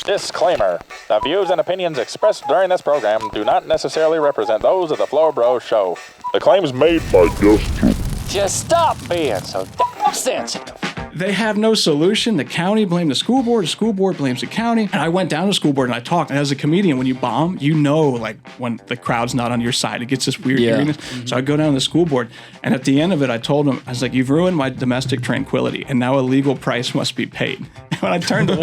Disclaimer. The views and opinions expressed during this program do not necessarily represent those of the FloBro Show. The claims made by Just stop being so sensitive. They have no solution. The county blamed the school board blames the county. And I went down to the school board and I talked. And as a comedian, when you bomb, you know, like when the crowd's not on your side, it gets this weird eeriness. Mm-hmm. So I go down to the school board, and at the end of it, I told them, I was like, "You've ruined my domestic tranquility, and now a legal price must be paid." And when I turned to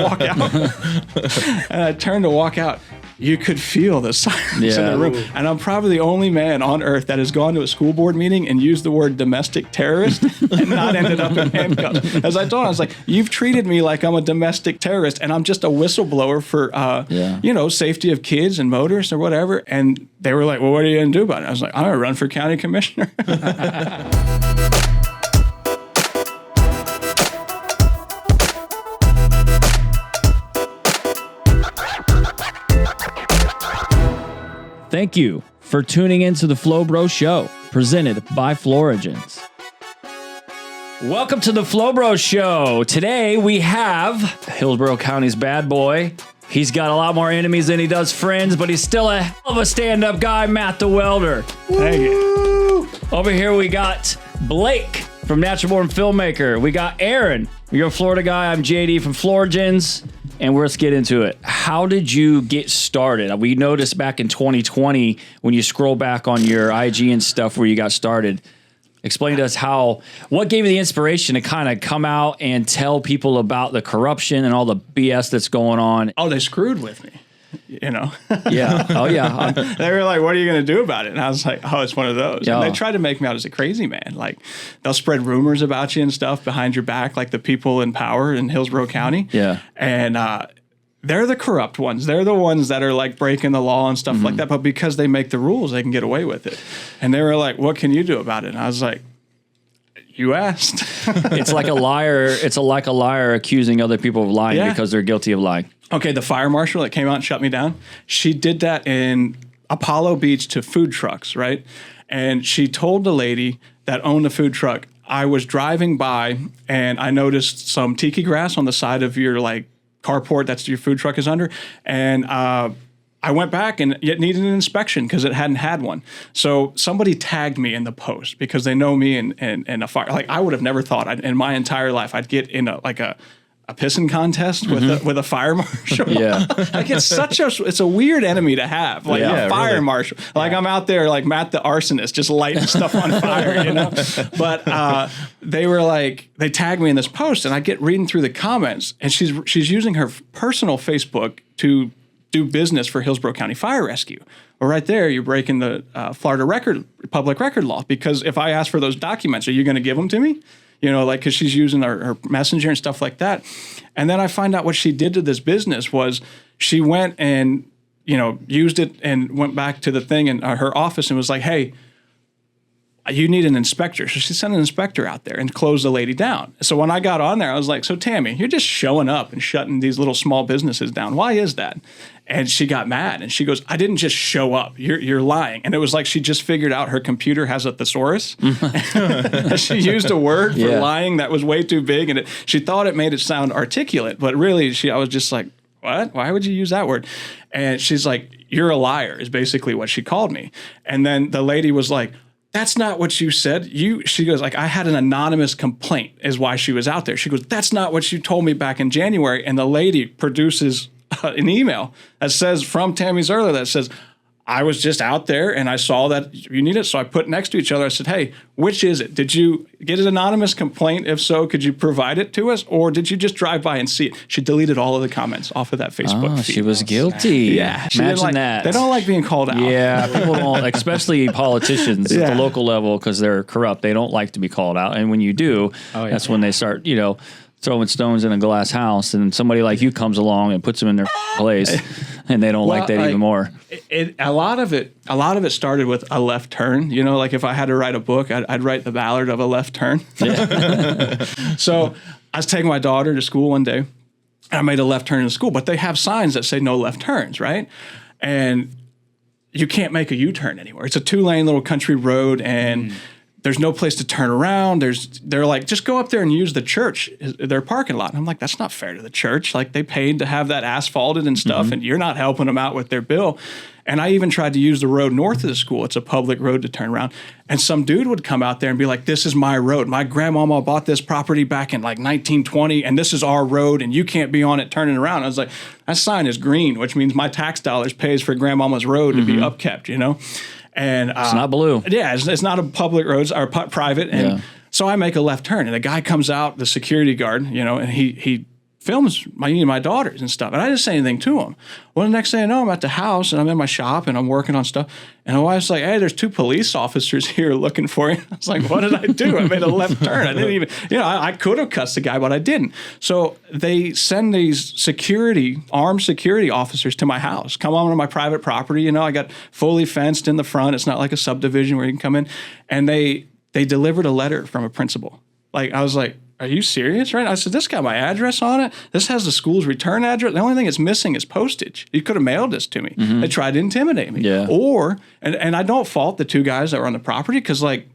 walk out, you could feel the silence in the room. And I'm probably the only man on earth that has gone to a school board meeting and used the word domestic terrorist and not ended up in handcuffs. As I told him, I was like, "You've treated me like I'm a domestic terrorist, and I'm just a whistleblower for, safety of kids and motorists or whatever." And they were like, "Well, what are you going to do about it?" I was like, "I'm going to run for county commissioner." Thank you for tuning into the FloBro Show, presented by FLOrigins. Welcome to the FloBro Show. Today we have Hillsborough County's bad boy. He's got a lot more enemies than he does friends, but he's still a hell of a stand-up guy, Matt the Welder. Thank you. Over here we got Blake from Natural Born Filmmaker. We got Aaron. You're a Florida guy. I'm JD from FLOrigins. And let's get into it. How did you get started? We noticed back in 2020, when you scroll back on your IG and stuff where you got started, explain to us what gave you the inspiration to kind of come out and tell people about the corruption and all the BS that's going on? Oh, they screwed with me, you know? Yeah. Oh, yeah. They were like, "What are you going to do about it?" And I was like, "Oh, it's one of those." Yeah. And they tried to make me out as a crazy man. Like, they'll spread rumors about you and stuff behind your back, like the people in power in Hillsborough County. Yeah. And they're the corrupt ones. They're the ones that are like breaking the law and stuff like that. But because they make the rules, they can get away with it. And they were like, "What can you do about it?" And I was like, "You asked." It's like a liar. It's like a liar accusing other people of lying because they're guilty of lying. Okay, the fire marshal that came out and shut me down, she did that in Apollo Beach to food trucks, right? And she told the lady that owned the food truck, "I was driving by and I noticed some tiki grass on the side of your like carport that's your food truck is under, and I went back and it needed an inspection because it hadn't had one." So somebody tagged me in the post because they know me in a fire. Like, I would have never thought in my entire life I'd get in a pissing contest with a fire marshal. Yeah. Like, it's a weird enemy to have, like a fire marshal. Like, I'm out there like Matt the arsonist, just lighting stuff on fire, you know? But they were like, they tagged me in this post, and I get reading through the comments, and she's using her personal Facebook to do business for Hillsborough County Fire Rescue. Well, right there, you're breaking the Florida public record law, because if I ask for those documents, are you going to give them to me? You know, like, because she's using her messenger and stuff like that. And then I find out what she did to this business was she went and, you know, used it and went back to the thing in her office and was like, "Hey, you need an inspector." So she sent an inspector out there and closed the lady down. So when I got on there, I was like, "So Tammy, you're just showing up and shutting these little small businesses down. Why is that?" And she got mad and she goes, "I didn't just show up. You're lying." And it was like she just figured out her computer has a thesaurus. She used a word for lying that was way too big, and she thought it made it sound articulate, but really I was just like, "What? Why would you use that word?" And she's like, "You're a liar," is basically what she called me. And then the lady was like, "That's not what you said." She goes, like, "I had an anonymous complaint," is why she was out there. She goes, "That's not what you told me back in January." And the lady produces an email that says, from Tammy Zerler, that says, "I was just out there and I saw that you need it. So I put next to each other. I said, 'Hey, which is it? Did you get an anonymous complaint? If so, could you provide it to us? Or did you just drive by and see it?'" She deleted all of the comments off of that Facebook feed. She was guilty. Yeah. Imagine that. They don't like being called out. Yeah, people don't, especially politicians at the local level, because they're corrupt. They don't like to be called out. And when you do, that's when they start, throwing stones in a glass house, and somebody like you comes along and puts them in their place, and they don't like that even more. A lot of it started with a left turn. You know, like if I had to write a book, I'd write the ballad of a left turn. Yeah. So I was taking my daughter to school one day, and I made a left turn in school, but they have signs that say no left turns, right? And you can't make a U-turn anywhere. It's a 2-lane little country road, and there's no place to turn around. They're like, just go up there and use the church, their parking lot. And I'm like, that's not fair to the church. Like, they paid to have that asphalted and stuff, and you're not helping them out with their bill. And I even tried to use the road north of the school. It's a public road to turn around. And some dude would come out there and be like, this is my road. My grandmama bought this property back in like 1920, and this is our road, and you can't be on it turning around. I was like, that sign is green, which means my tax dollars pays for grandmama's road to be upkept, you know? And it's not blue. Yeah, it's not a public road or private. And so I make a left turn, and a guy comes out, the security guard, you know, and he films my daughters and stuff. And I didn't say anything to him. Well, the next thing I know, I'm at the house and I'm in my shop and I'm working on stuff. And my wife's like, hey, there's 2 police officers here looking for you. I was like, what did I do? I made a left turn. I didn't even, I could have cussed the guy, but I didn't. So they send these armed security officers to my house, come onto my private property. I got fully fenced in the front. It's not like a subdivision where you can come in. And they delivered a letter from a principal. Like, I was like, are you serious? Right? I said, this got my address on it. This has the school's return address. The only thing it's missing is postage. You could have mailed this to me. They tried to intimidate me. Yeah. And I don't fault the 2 guys that were on the property, because like,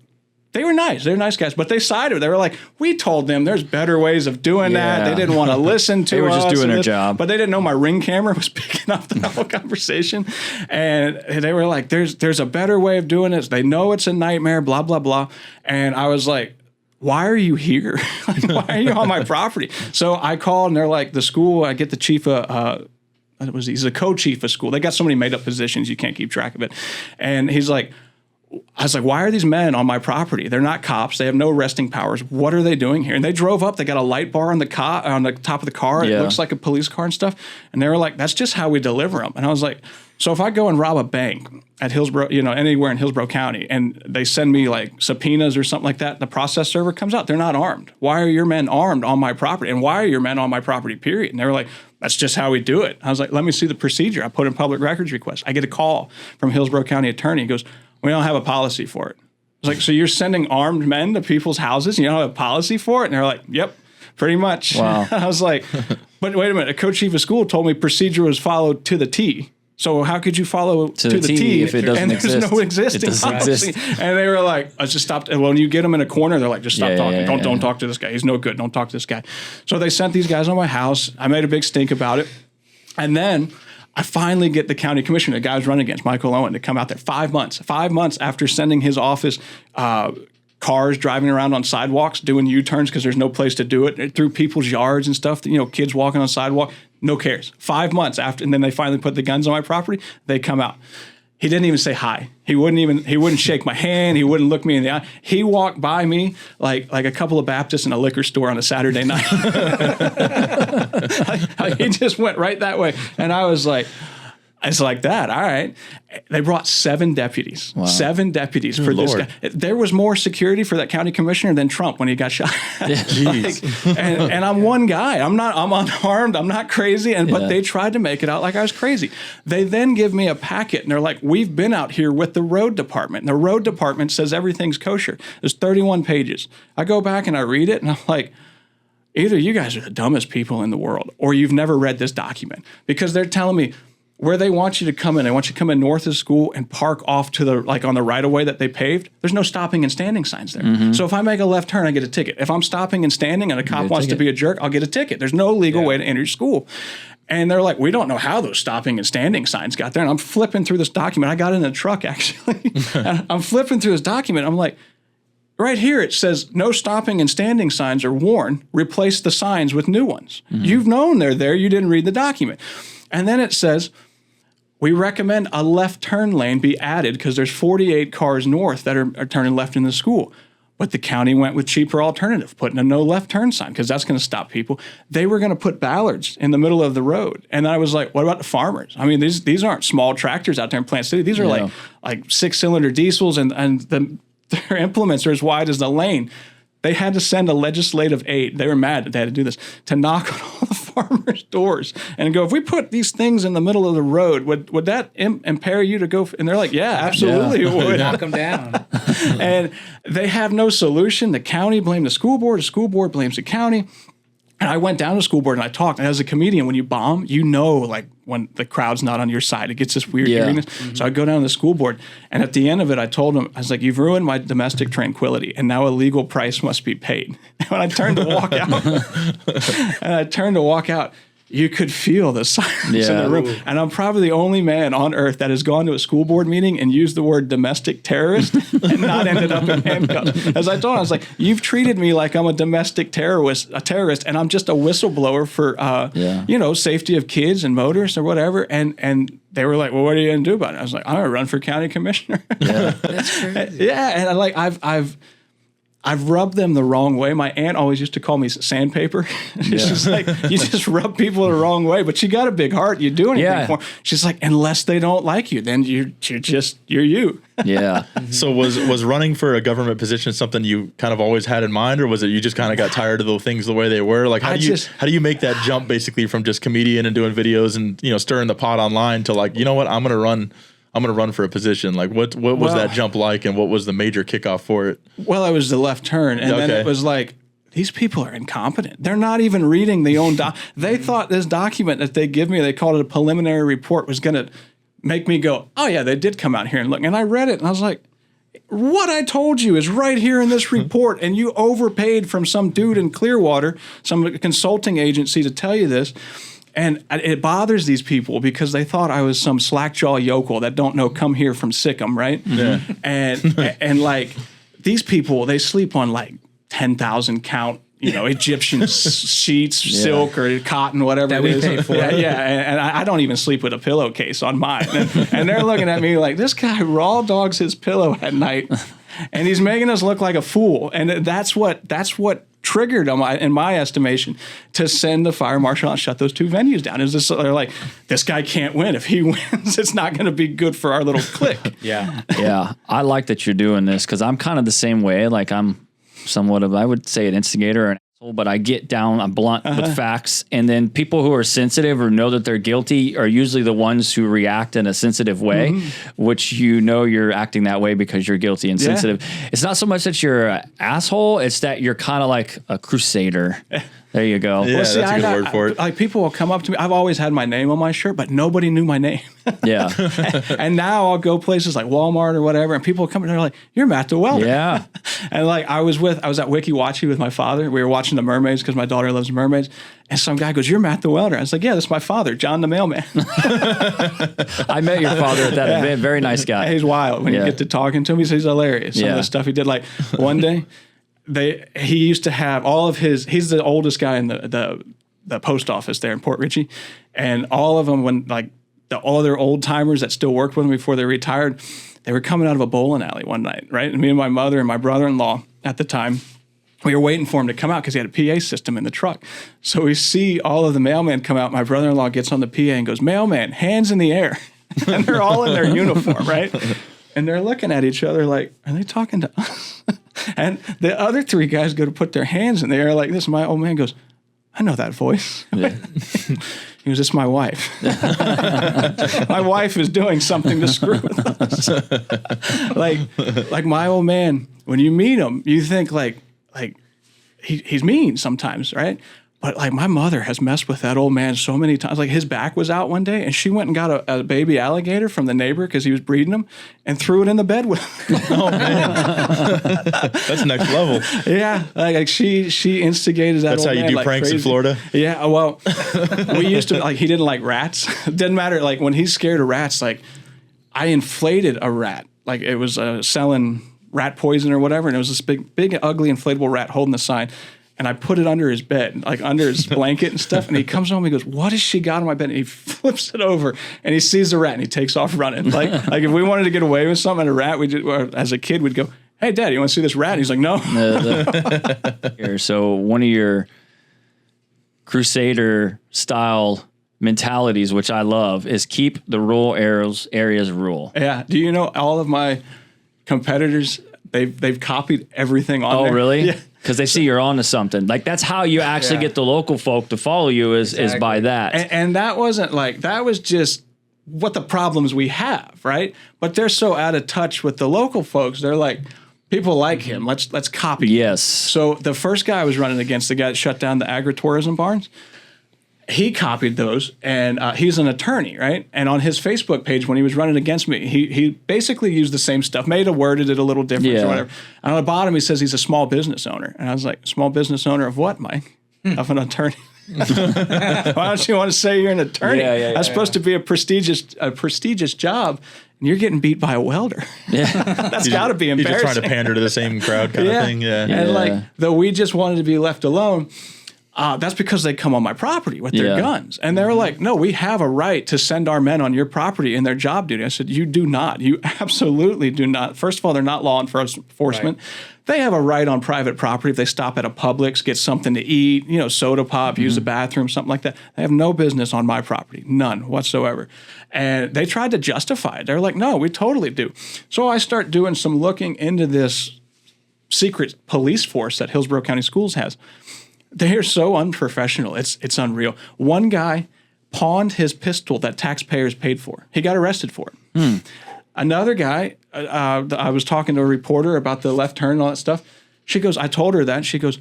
they were nice. They were nice guys, but they sided. They were like, we told them there's better ways of doing that. They didn't want to listen to us. They were just doing their job. But they didn't know my Ring camera was picking up the whole conversation. And they were like, there's a better way of doing this. They know it's a nightmare, blah, blah, blah. And I was like, why are you here? Why are you on my property? So I called, and they're like, the school, I get the chief he's a co-chief of school. They got so many made up positions, you can't keep track of it. And he's like, I was like, why are these men on my property? They're not cops. They have no arresting powers. What are they doing here? And they drove up. They got a light bar on the top of the car. It looks like a police car and stuff. And they were like, that's just how we deliver them. And I was like, so if I go and rob a bank at Hillsborough, anywhere in Hillsborough County, and they send me like subpoenas or something like that, the process server comes out, they're not armed. Why are your men armed on my property? And why are your men on my property, period? And they were like, that's just how we do it. I was like, let me see the procedure. I put in public records request. I get a call from Hillsborough County attorney. He goes, we don't have a policy for it. I was like, so you're sending armed men to people's houses and you don't have a policy for it? And they're like, yep, pretty much. Wow. I was like, but wait a minute, a co-chief of school told me procedure was followed to the T. So how could you follow to the T if it doesn't exist? There's no existing policy. And they were like, I just stopped. And when you get them in a corner, they're like, just stop talking. Don't talk to this guy. He's no good. Don't talk to this guy. So they sent these guys on my house. I made a big stink about it. And then I finally get the county commissioner, the guy I was running against, Michael Owen, to come out there 5 months. 5 months after sending his office cars driving around on sidewalks, doing U-turns because there's no place to do it, through people's yards and stuff, kids walking on sidewalk, no cares. 5 months after, and then they finally put the guns on my property, they come out. He didn't even say hi. He wouldn't shake my hand. He wouldn't look me in the eye. He walked by me like a couple of Baptists in a liquor store on a Saturday night. He just went right that way. And I was like, it's like that. All right. They brought 7 deputies. Wow. 7 deputies for this guy. There was more security for that county commissioner than Trump when he got shot. And I'm one guy. I'm unarmed. I'm not crazy. But they tried to make it out like I was crazy. They then give me a packet and they're like, we've been out here with the road department. And the road department says everything's kosher. There's 31 pages. I go back and I read it and I'm like, either you guys are the dumbest people in the world or you've never read this document, because they're telling me where they want you to come in. They want you to come in north of school and park off to the, on the right of way that they paved. There's no stopping and standing signs there. Mm-hmm. So if I make a left turn, I get a ticket. If I'm stopping and standing and a cop wants to be a jerk, I'll get a ticket. There's no legal way to enter your school. And they're like, we don't know how those stopping and standing signs got there. And I'm flipping through this document. I got in the truck, actually. I'm flipping through this document. I'm like, right here it says no stopping and standing signs are worn. Replace the signs with new ones. Mm-hmm. You've known they're there. You didn't read the document. And then it says, we recommend a left turn lane be added because there's 48 cars north that are turning left in the school. But the county went with cheaper alternative, putting a no left turn sign because that's going to stop people. They were going to put bollards in the middle of the road. And I was like, what about the farmers? I mean, these aren't small tractors out there in Plant City. These are like 6-cylinder diesels and their implements are as wide as the lane. They had to send a legislative aid. They were mad that they had to do this, to knock on all the farmers' doors and go, if we put these things in the middle of the road, would that impair you to go? And they're like, yeah, absolutely it would. Knock them down. And they have no solution. The county blamed the school board. The school board blames the county. And I went down to the school board and I talked. And as a comedian, when you bomb, you know, like when the crowd's not on your side, it gets this weird eeriness. So I go down to the school board, and at the end of it, I told them, I was like, "You've ruined my domestic tranquility, and now a legal price must be paid." And when I turned to walk out, you could feel the silence in the room. And I'm probably the only man on earth that has gone to a school board meeting and used the word domestic terrorist and not ended up in handcuffs. As I told him, I was like, "You've treated me like I'm a domestic terrorist, and I'm just a whistleblower for, safety of kids and motorists or whatever." And they were like, "Well, what are you going to do about it?" I was like, "I'm going to run for county commissioner." Yeah, that's crazy. Yeah, and I've rubbed them the wrong way. My aunt always used to call me sandpaper. She's like, "You just rub people the wrong way, but you got a big heart. You do anything for them." She's like, "Unless they don't like you, then you're you." Yeah. So was running for a government position something you kind of always had in mind, or was it you just kind of got tired of the things the way they were? Like, how do you make that jump basically from just comedian and doing videos and stirring the pot online to like, you know what, I'm gonna run for a position? Like, what was that jump like, and what was the major kickoff for it? Well, it was the left turn, and then it was like, these people are incompetent. They're not even reading the own They thought this document that they give me, they called it a preliminary report, was going to make me go, "Oh yeah, they did come out here and look." And I read it, and I was like, what I told you is right here in this report, and you overpaid from some dude in Clearwater, some consulting agency, to tell you this. And it bothers these people because they thought I was some slackjaw yokel that don't know come here from Sikkim, right? Yeah. And like these people, they sleep on like 10,000 count, Egyptian sheets, silk or cotton, whatever that it we is. pay for. Yeah. And I don't even sleep with a pillowcase on mine. And they're looking at me like, this guy raw dogs his pillow at night, and he's making us look like a fool. And that's what triggered them, in my estimation, to send the fire marshal and shut those two venues down. They're like, this guy can't win. If he wins, it's not going to be good for our little clique. Yeah. Yeah. I like that you're doing this because I'm kind of the same way. Like I'm somewhat of, I would say, an instigator or an asshole, but I get down, I'm blunt with facts. And then people who are sensitive or know that they're guilty are usually the ones who react in a sensitive way, which you're acting that way because you're guilty and sensitive. It's not so much that you're an asshole, it's that you're kind of like a crusader. There you go. Yeah, that's a good word for it. Like people will come up to me. I've always had my name on my shirt, but nobody knew my name. Yeah. And now I'll go places like Walmart or whatever, and people will come and they're like, "You're Matt the Welder." Yeah. And like I was at Wiki Watchy with my father. We were watching the mermaids because my daughter loves mermaids. And some guy goes, "You're Matt the Welder." I was like, "Yeah, that's my father, John the mailman." I met your father at that event. Very nice guy. He's wild. When you get to talking to him, he's hilarious. Some of the stuff he did. Like one day, he used to have all of his. He's the oldest guy in the post office there in Port Richey, and all of them, when like all their old timers that still worked with him before they retired, they were coming out of a bowling alley one night, right? And me and my mother and my brother-in-law at the time, we were waiting for him to come out because he had a PA system in the truck. So we see all of the mailmen come out. My brother-in-law gets on the PA and goes, "Mailman, hands in the air." And they're all in their uniform, right? And they're looking at each other like, "Are they talking to us?" And the other three guys go to put their hands in the air like this. My old man goes, "I know that voice." Yeah. He goes, "It's my wife." My wife is doing something to screw with us. like my old man, when you meet him, you think like he's mean sometimes, right? But like my mother has messed with that old man so many times. Like his back was out one day, and she went and got a baby alligator from the neighbor because he was breeding them, and threw it in the bed with him. Oh man, that's next level. Yeah, like she instigated that. That's old how you man do like pranks crazy. In Florida. Yeah, well, we used to like he didn't like rats. It didn't matter. Like when he's scared of rats, like I inflated a rat. Like it was selling rat poison or whatever, and it was this big ugly inflatable rat holding the sign. And I put it under his bed, like under his blanket and stuff. And he comes home and he goes, "What has she got on my bed?" And he flips it over and he sees the rat and he takes off running. Like if we wanted to get away with something, a rat, as a kid, we'd go, "Hey, Dad, you want to see this rat?" And he's like, "No." So one of your crusader style mentalities, which I love, is keep the rural areas rural. Yeah. Do you know all of my competitors? They've copied everything on there. Oh, really? Yeah. Because they see you're on to something. Like that's how you actually get the local folk to follow you is by that. And that wasn't like, that was just what the problems we have, right? But they're so out of touch with the local folks. They're like, people like him. Let's copy him. Yes. So the first guy I was running against, the guy that shut down the agritourism barns, he copied those, and he's an attorney, right? And on his Facebook page, when he was running against me, he basically used the same stuff, worded it a little different or whatever. And on the bottom, he says he's a small business owner. And I was like, small business owner of what, Mike? Of an attorney. Why don't you want to say you're an attorney? That's supposed to be a prestigious job, and you're getting beat by a welder. That's got to be embarrassing. You're just trying to pander to the same crowd kind of thing. And though we just wanted to be left alone, that's because they come on my property with their guns. And they were like, no, we have a right to send our men on your property in their job duty. I said, you do not. You absolutely do not. First of all, they're not law enforcement. Right. They have a right on private property if they stop at a Publix, get something to eat, soda pop, use the bathroom, something like that. They have no business on my property, none whatsoever. And they tried to justify it. They're like, no, we totally do. So I start doing some looking into this secret police force that Hillsborough County Schools has. They're so unprofessional. It's unreal. One guy pawned his pistol that taxpayers paid for. He got arrested for it. Another guy, I was talking to a reporter about the left turn and all that stuff. She goes, I told her that. She goes,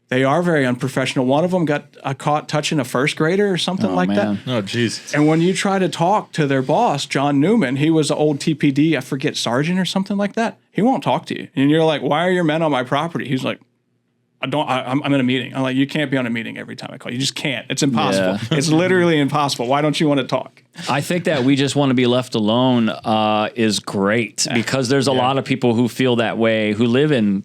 they are very unprofessional. One of them got caught touching a first grader or something that. Oh, jeez. And when you try to talk to their boss, John Newman, he was an old TPD, I forget, sergeant or something like that. He won't talk to you. And you're like, why are your men on my property? He's like, I'm in a meeting. I'm like, you can't be on a meeting every time I call you. You just can't. It's impossible. Yeah. It's literally impossible. Why don't you want to talk? I think that we just want to be left alone is great because there's a lot of people who feel that way, who live in,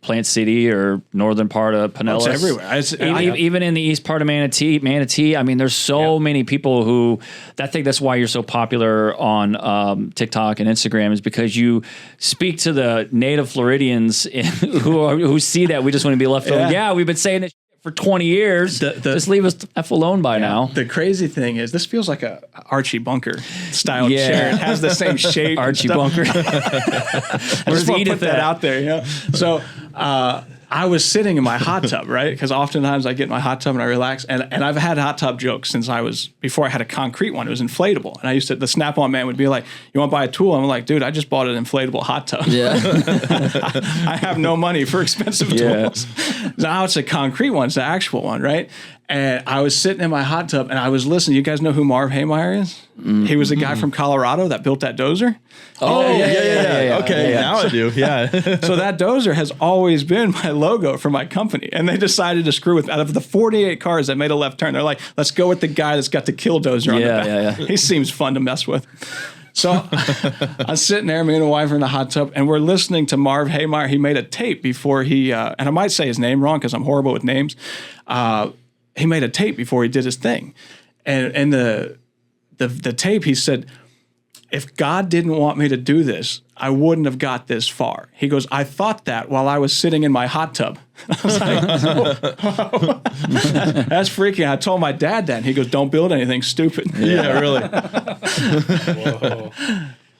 Plant City or northern part of Pinellas. It's everywhere. Even in the east part of Manatee. I mean, there's so many people who, I think that's why you're so popular on TikTok and Instagram, is because you speak to the native Floridians who see that we just want to be left alone. Yeah, we've been saying this for 20 years. Just leave us F alone by now. The crazy thing is, this feels like a Archie Bunker style chair. It has the same shape. Archie Bunker. I just want to put that out there. So I was sitting in my hot tub, right? Because oftentimes I get in my hot tub and I relax. And I've had hot tub jokes since before I had a concrete one. It was inflatable. And the Snap-on man would be like, you want to buy a tool? I'm like, dude, I just bought an inflatable hot tub. Yeah. I have no money for expensive tools. Now it's a concrete one. It's the actual one, right? And I was sitting in my hot tub and I was listening. You guys know who Marv Haymeyer is? Mm-hmm. He was the guy from Colorado that built that dozer. Oh, yeah. Okay, now I do. Yeah. So that dozer has always been my logo for my company. And they decided to screw with, out of the 48 cars that made a left turn, they're like, let's go with the guy that's got the kill dozer on the back. Yeah. He seems fun to mess with. So I'm sitting there, me and my wife are in the hot tub, and we're listening to Marv Haymeyer. He made a tape before and I might say his name wrong because I'm horrible with names. He made a tape before he did his thing. And the tape, he said, if God didn't want me to do this, I wouldn't have got this far. He goes, I thought that while I was sitting in my hot tub. I was like, whoa. That's freaking. I told my dad that, and he goes, don't build anything stupid. Yeah, really. Whoa.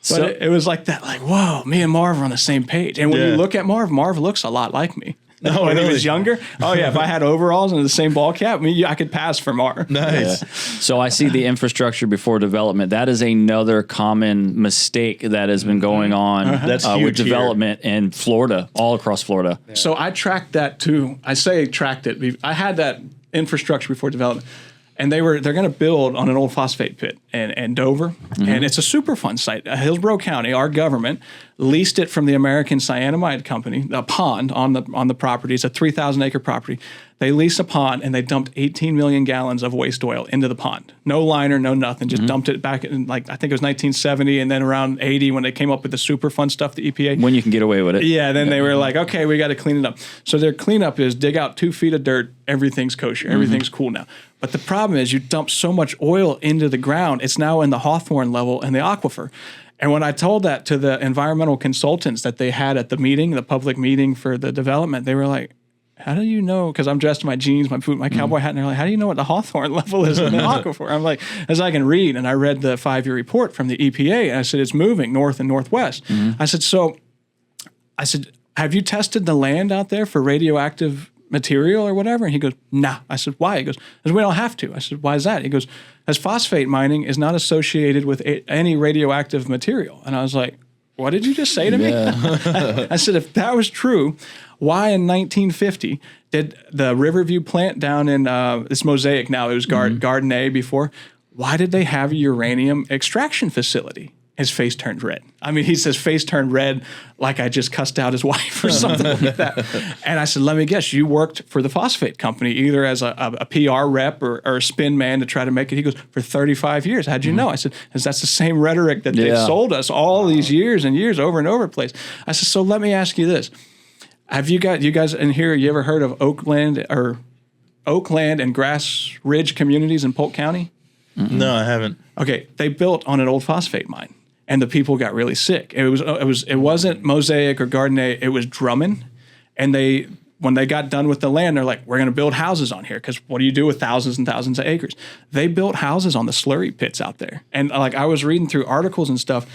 But it was like that, like, whoa, me and Marv are on the same page. And when you look at Marv looks a lot like me. No, when really? he was younger. Oh yeah, if I had overalls and the same ball cap, I could pass for Marv. Nice. Yeah. So I see the infrastructure before development. That is another common mistake that has been going on That's huge with development in Florida, all across Florida. Yeah. So I tracked that too. I say tracked it. I had that infrastructure before development. And they're going to build on an old phosphate pit in Dover, and it's a Superfund site. Hillsborough County, our government, leased it from the American Cyanamide Company, a pond on the property. It's a 3,000-acre property. They leased a pond, and they dumped 18 million gallons of waste oil into the pond. No liner, no nothing. Just dumped it back in, I think it was 1970, and then around 80 when they came up with the Superfund stuff, the EPA. When you can get away with it. Yeah, then they were like, okay, we got to clean it up. So their cleanup is dig out 2 feet of dirt, everything's kosher, everything's cool now. But the problem is you dump so much oil into the ground, it's now in the Hawthorne level and the aquifer. And when I told that to the environmental consultants that they had at the meeting, the public meeting for the development, they were like, how do you know? Because I'm dressed in my jeans, my boot, my cowboy hat, and they're like, how do you know what the Hawthorne level is in the aquifer? I'm like, as I can read, and I read the 5-year report from the EPA, and I said, it's moving north and northwest. I said, have you tested the land out there for radioactive material or whatever? And he goes, nah. I said, why? He goes, because we don't have to. I said, why is that? He goes, as phosphate mining is not associated with any radioactive material. And I was like, what did you just say to me? I said, if that was true, why in 1950 did the Riverview plant down in this Mosaic now, it was Garden A before, why did they have a uranium extraction facility? His face turned red. I mean, he says face turned red like I just cussed out his wife or something like that. And I said, let me guess, you worked for the phosphate company either as a PR rep or a spin man to try to make it. He goes, for 35 years. How'd you know? I said, because that's the same rhetoric that they've sold us all these years and years over and over the place. I said, so let me ask you this. Have you guys in here, you ever heard of Oakland and Grass Ridge communities in Polk County? No, I haven't. Okay, they built on an old phosphate mine, and the people got really sick. It wasn't Mosaic or Garden A, it was Drummond, and when they got done with the land, they're like, we're going to build houses on here because what do you do with thousands and thousands of acres? They built houses on the slurry pits out there, and like I was reading through articles and stuff,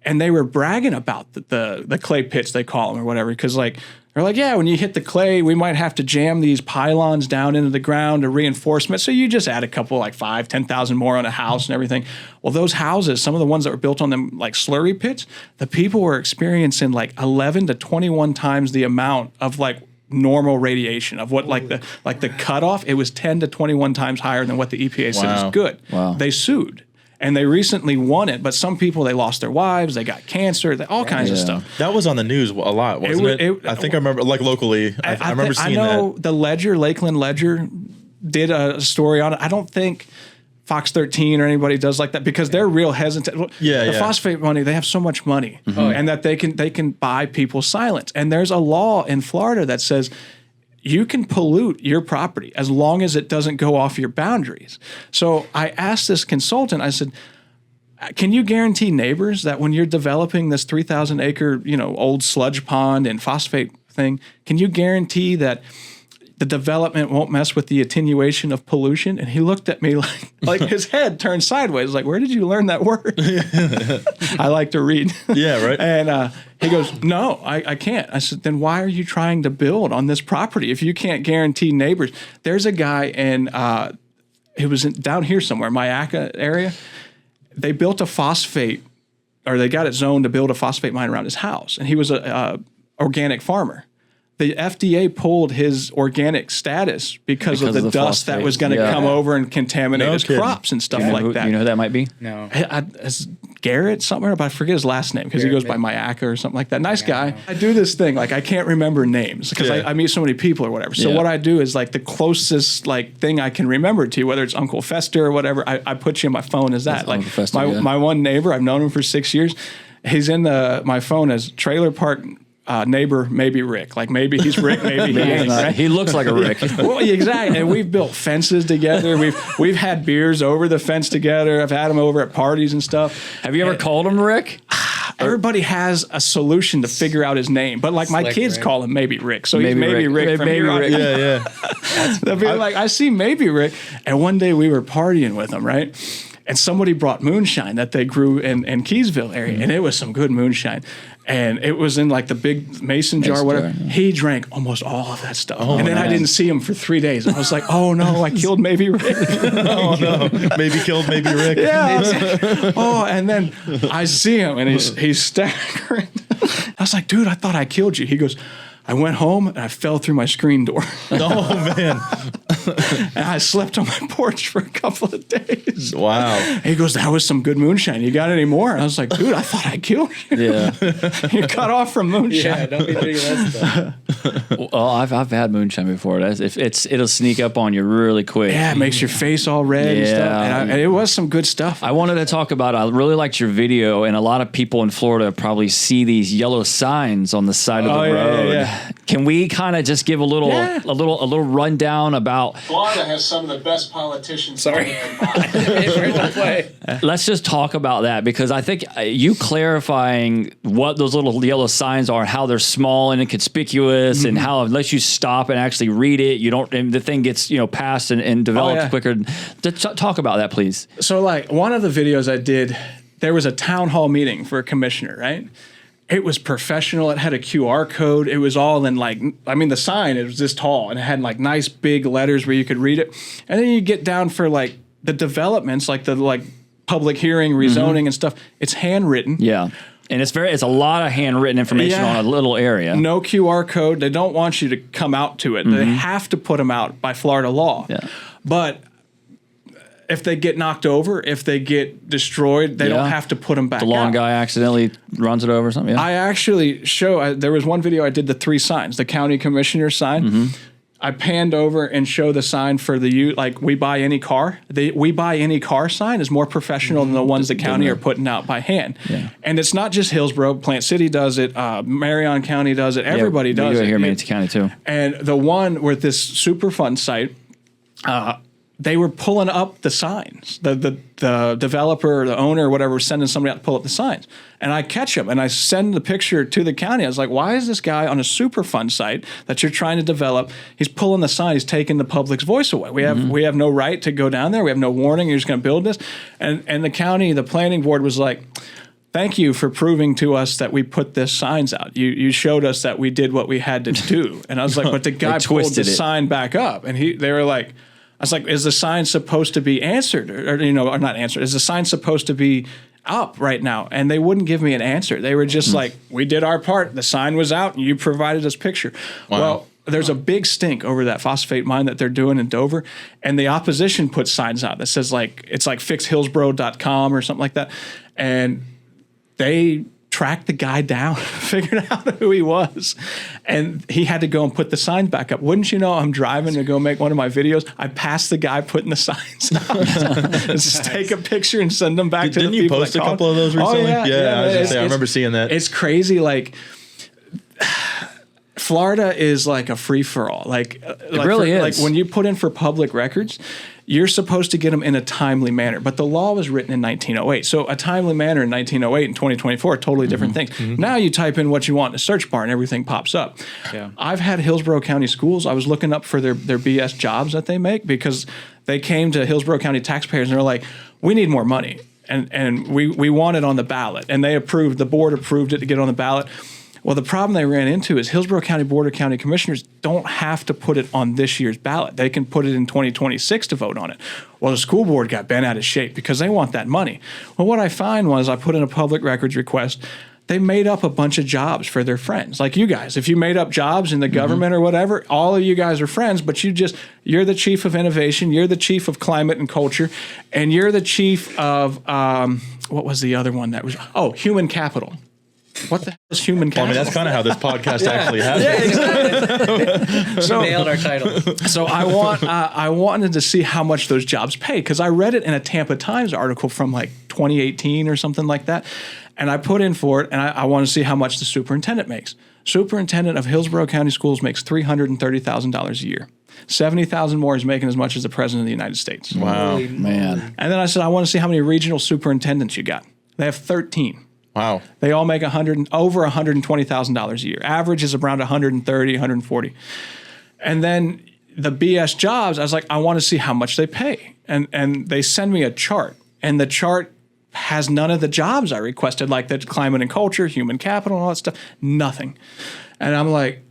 and they were bragging about the clay pits, they call them or whatever, because like they're like, yeah, when you hit the clay, we might have to jam these pylons down into the ground to reinforcement. So you just add a couple, like 5,000, 10,000 more on a house and everything. Well, those houses, some of the ones that were built on them like slurry pits, the people were experiencing like 11 to 21 times the amount of like normal radiation of what like the cutoff. It was 10 to 21 times higher than what the EPA said was good. Wow. They sued. And they recently won it, but some people, they lost their wives, they got cancer, all kinds of stuff. That was on the news a lot, wasn't it? I think I remember, like locally, I remember seeing that. I know the Ledger, Lakeland Ledger, did a story on it. I don't think Fox 13 or anybody does like that because they're real hesitant. The phosphate money, they have so much money, and that they can buy people's silence. And there's a law in Florida that says you can pollute your property as long as it doesn't go off your boundaries. So I asked this consultant, I said, can you guarantee neighbors that when you're developing this 3,000 acre, old sludge pond and phosphate thing, can you guarantee that the development won't mess with the attenuation of pollution? And he looked at me like his head turned sideways. Like, where did you learn that word? I like to read. Yeah, right. And he goes, no, I can't. I said, then why are you trying to build on this property if you can't guarantee neighbors? There's a guy in, it was down here somewhere, Mayaca area. They built a phosphate, or they got it zoned to build a phosphate mine around his house. And he was a organic farmer. The FDA pulled his organic status because of the dust that was going to come over and contaminate his crops and stuff like that. You know who that might be? No. It's Garrett somewhere, but I forget his last name because he goes by Mayaca or something like that. Nice guy. I do this thing, like I can't remember names because I meet so many people or whatever. So what I do is like the closest like thing I can remember to, whether it's Uncle Fester or whatever, I put you in my phone as that. Like Fester, my one neighbor, I've known him for 6 years. He's in my phone as Trailer Park neighbor, maybe Rick. Like maybe he's Rick, maybe he ain't. Right? He looks like a Rick. Well, exactly. And we've built fences together. We've had beers over the fence together. I've had him over at parties and stuff. Have you ever called him Rick? Everybody has a solution to figure out his name, but like my kids call him maybe Rick. So he's maybe Rick. From maybe Rick. Yeah. They'll be like, I see maybe Rick. And one day we were partying with him, right? And somebody brought moonshine that they grew in Keysville area, and it was some good moonshine. And it was in like the big mason jar, whatever. He drank almost all of that stuff. And then I didn't see him for 3 days. I was like, oh no, I killed maybe Rick. Oh no, maybe killed maybe Rick. Yeah. And then I see him and he's staggering. I was like, dude, I thought I killed you. He goes, I went home and I fell through my screen door. Oh man. And I slept on my porch for a couple of days. Wow. He goes, that was some good moonshine. You got any more? And I was like, dude, I thought I killed you. Yeah. You're cut off from moonshine. Yeah, don't be drinking that stuff. Well, I've had moonshine before. It'll sneak up on you really quick. Yeah, it makes your face all red and stuff. And it was some good stuff. I wanted to talk about, I really liked your video, and a lot of people in Florida probably see these yellow signs on the side of the road. Yeah. Can we kind of just give a little rundown about Florida has some of the best politicians. Sorry. Let's just talk about that, because I think you clarifying what those little yellow signs are, how they're small and inconspicuous, and how unless you stop and actually read it, you don't. And the thing gets passed and developed quicker. Talk about that, please. So, like one of the videos I did, there was a town hall meeting for a commissioner, right? It was professional. It had a QR code. It was all in the sign, it was this tall and it had like nice big letters where you could read it. And then you get down for like the developments, like the public hearing, rezoning and stuff. It's handwritten. Yeah. And it's a lot of handwritten information on a little area. No QR code. They don't want you to come out to it. They have to put them out by Florida law. Yeah. But if they get knocked over, if they get destroyed, they don't have to put them back The lawn out. guy accidentally runs it over or something. Yeah. I actually there was one video I did the 3 signs, the county commissioner sign. I panned over and show the sign for we buy any car. The we buy any car sign is more professional than the ones the county are putting out by hand. Yeah. And it's not just Hillsborough. Plant City does it. Marion County does it. Everybody does it. Here in Manatee County too. And the one with this Superfund site, they were pulling up the signs. The developer, the owner, or whatever, was sending somebody out to pull up the signs. And I catch them, and I send the picture to the county. I was like, why is this guy on a Superfund site that you're trying to develop? He's pulling the sign. He's taking the public's voice away. We have no right to go down there. We have no warning. You're just going to build this. And the county, the planning board was like, thank you for proving to us that we put this signs out. You showed us that we did what we had to do. And I was like, but the guy pulled the sign back up. And they were like, I was like, is the sign supposed to be answered or not answered? Is the sign supposed to be up right now? And they wouldn't give me an answer. They were just like, we did our part. The sign was out and you provided us picture. Wow. Well, there's a big stink over that phosphate mine that they're doing in Dover. And the opposition puts signs out that says it's like fixhillsboro.com or something like that. And they tracked the guy down, figured out who he was, and he had to go and put the signs back up. Wouldn't you know, I'm driving to go make one of my videos. I passed the guy putting the signs out. Just take a picture and send them back to the people. Didn't you post a couple of those recently? Oh, yeah. I remember seeing that. It's crazy. Florida is like a free-for-all. It really is. Like when you put in for public records, you're supposed to get them in a timely manner. But the law was written in 1908. So a timely manner in 1908 and 2024 are totally different things. Now you type in what you want in a search bar and everything pops up. Yeah. I've had Hillsborough County Schools. I was looking up for their BS jobs that they make because they came to Hillsborough County taxpayers and they're like, we need more money. And we want it on the ballot. And the board approved it to get on the ballot. Well, the problem they ran into is Hillsborough County Board of County Commissioners don't have to put it on this year's ballot. They can put it in 2026 to vote on it. Well, the school board got bent out of shape because they want that money. Well, what I find was I put in a public records request. They made up a bunch of jobs for their friends. Like you guys, if you made up jobs in the government or whatever, all of you guys are friends, but you're the chief of innovation, you're the chief of climate and culture, and you're the chief of, what was the other one that was, human capital. What the hell is human capital? Well, I mean, that's kind of how this podcast actually happened. Yeah, exactly. So nailed our title. So I wanted to see how much those jobs pay because I read it in a Tampa Times article from 2018 or something like that, and I put in for it, and I want to see how much the superintendent makes. Superintendent of Hillsborough County Schools makes $330,000 a year. $70,000 more is making as much as the president of the United States. Wow, man! And then I said, I want to see how many regional superintendents you got. They have 13. Wow. They all make over $120,000 a year. Average is around 130, 140. And then the BS jobs, I was like, I want to see how much they pay. And they send me a chart. And the chart has none of the jobs I requested, like the climate and culture, human capital, and all that stuff. Nothing. And I'm like,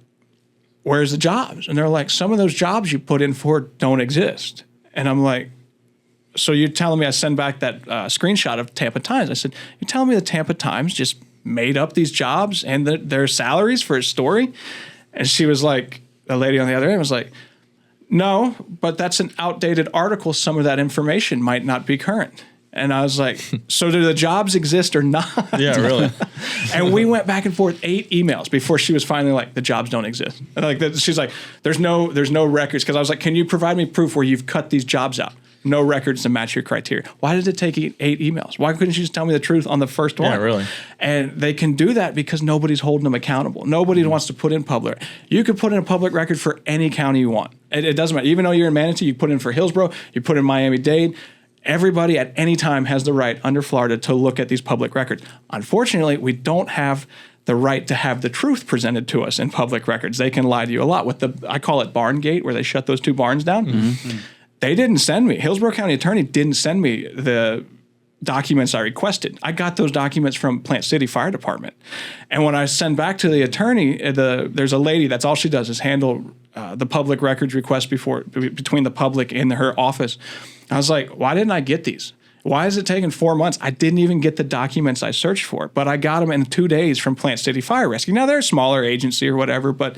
where's the jobs? And they're like, some of those jobs you put in for don't exist. And I'm like, so you're telling me I send back that screenshot of Tampa Times. I said, you're telling me the Tampa Times just made up these jobs and their salaries for a story? And she was like, the lady on the other end was like, no, but that's an outdated article. Some of that information might not be current. And I was like, so do the jobs exist or not? Yeah, really. And we went back and forth 8 emails before she was finally like, the jobs don't exist. And she's like, there's no records. Because I was like, can you provide me proof where you've cut these jobs out? No records to match your criteria. Why did it take 8 emails? Why couldn't you just tell me the truth on the first one? Yeah, really. And they can do that because nobody's holding them accountable. Nobody wants to put in public. You could put in a public record for any county you want. It doesn't matter. Even though you're in Manatee, you put in for Hillsborough, you put in Miami-Dade. Everybody at any time has the right under Florida to look at these public records. Unfortunately, we don't have the right to have the truth presented to us in public records. They can lie to you a lot with I call it Barn Gate, where they shut those 2 barns down. Mm-hmm. They didn't send me. Hillsborough County Attorney didn't send me the documents I requested. I got those documents from Plant City Fire Department. And when I send back to the attorney, there's a lady, that's all she does is handle the public records request between the public and her office. I was like, why didn't I get these? Why is it taking 4 months? I didn't even get the documents I searched for, but I got them in 2 days from Plant City Fire Rescue. Now they're a smaller agency or whatever, but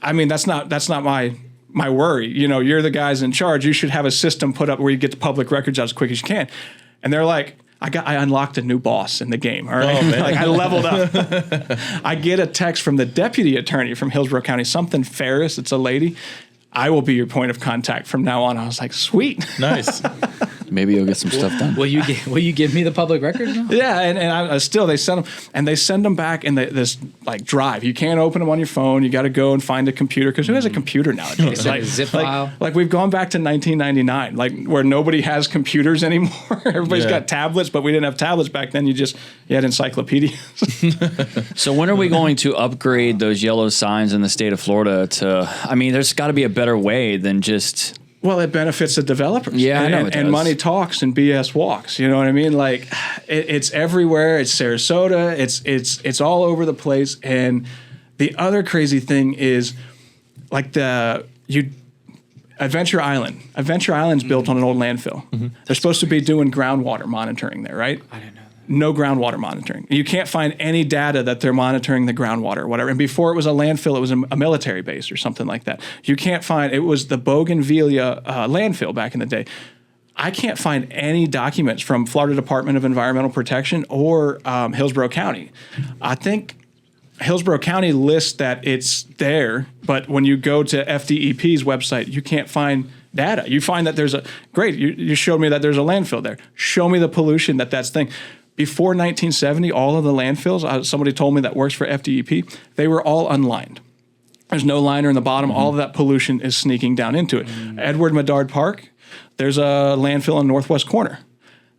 I mean, that's not my worry. You know, you're the guys in charge. You should have a system put up where you get the public records out as quick as you can. And they're like, I unlocked a new boss in the game. All right. Oh, like I leveled up. I get a text from the deputy attorney from Hillsborough County, something Ferris. It's a lady. I will be your point of contact from now on. I was like, sweet. Nice. Maybe you'll get some stuff done. Will you give me the public record now? Yeah, and I still, they send them back in this like drive. You can't open them on your phone. You got to go and find a computer, because who has a computer nowadays? Like a zip file. Like we've gone back to 1999, like where nobody has computers anymore. Everybody's got tablets, but we didn't have tablets back then. You had encyclopedias. So when are we going to upgrade those yellow signs in the state of Florida to? I mean, there's got to be a better way than just. Well, it benefits the developers. Yeah, I know it does. And money talks and BS walks. You know what I mean? Like it's everywhere. It's Sarasota. It's all over the place. And the other crazy thing is, like Adventure Island. Adventure Island's built on an old landfill. Mm-hmm. They're supposed to be doing groundwater monitoring there, right? I didn't know that. No groundwater monitoring. You can't find any data that they're monitoring the groundwater or whatever. And before it was a landfill, it was a military base or something like that. You can't find, it was the Bougainvillea landfill back in the day. I can't find any documents from Florida Department of Environmental Protection or Hillsborough County. I think Hillsborough County lists that it's there, but when you go to FDEP's website, you can't find data. You find that you showed me that there's a landfill there. Show me the pollution that's thing. Before 1970, all of the landfills, somebody told me that works for FDEP, they were all unlined. There's no liner in the bottom. Mm-hmm. All of that pollution is sneaking down into it. Mm-hmm. Edward Medard Park, there's a landfill in northwest corner.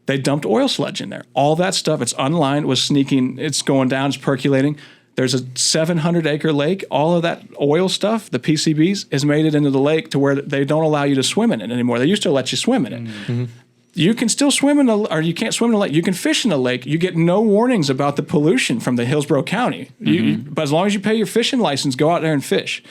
They dumped oil sludge in there. All that stuff, it's unlined, was sneaking, it's going down, it's percolating. There's a 700-acre lake. All of that oil stuff, the PCBs, has made it into the lake to where they don't allow you to swim in it anymore. They used to let you swim in it. Mm-hmm. You can still swim or you can't swim in a lake. You can fish in a lake. You get no warnings about the pollution from the Hillsborough County. Mm-hmm. But as long as you pay your fishing license, go out there and fish.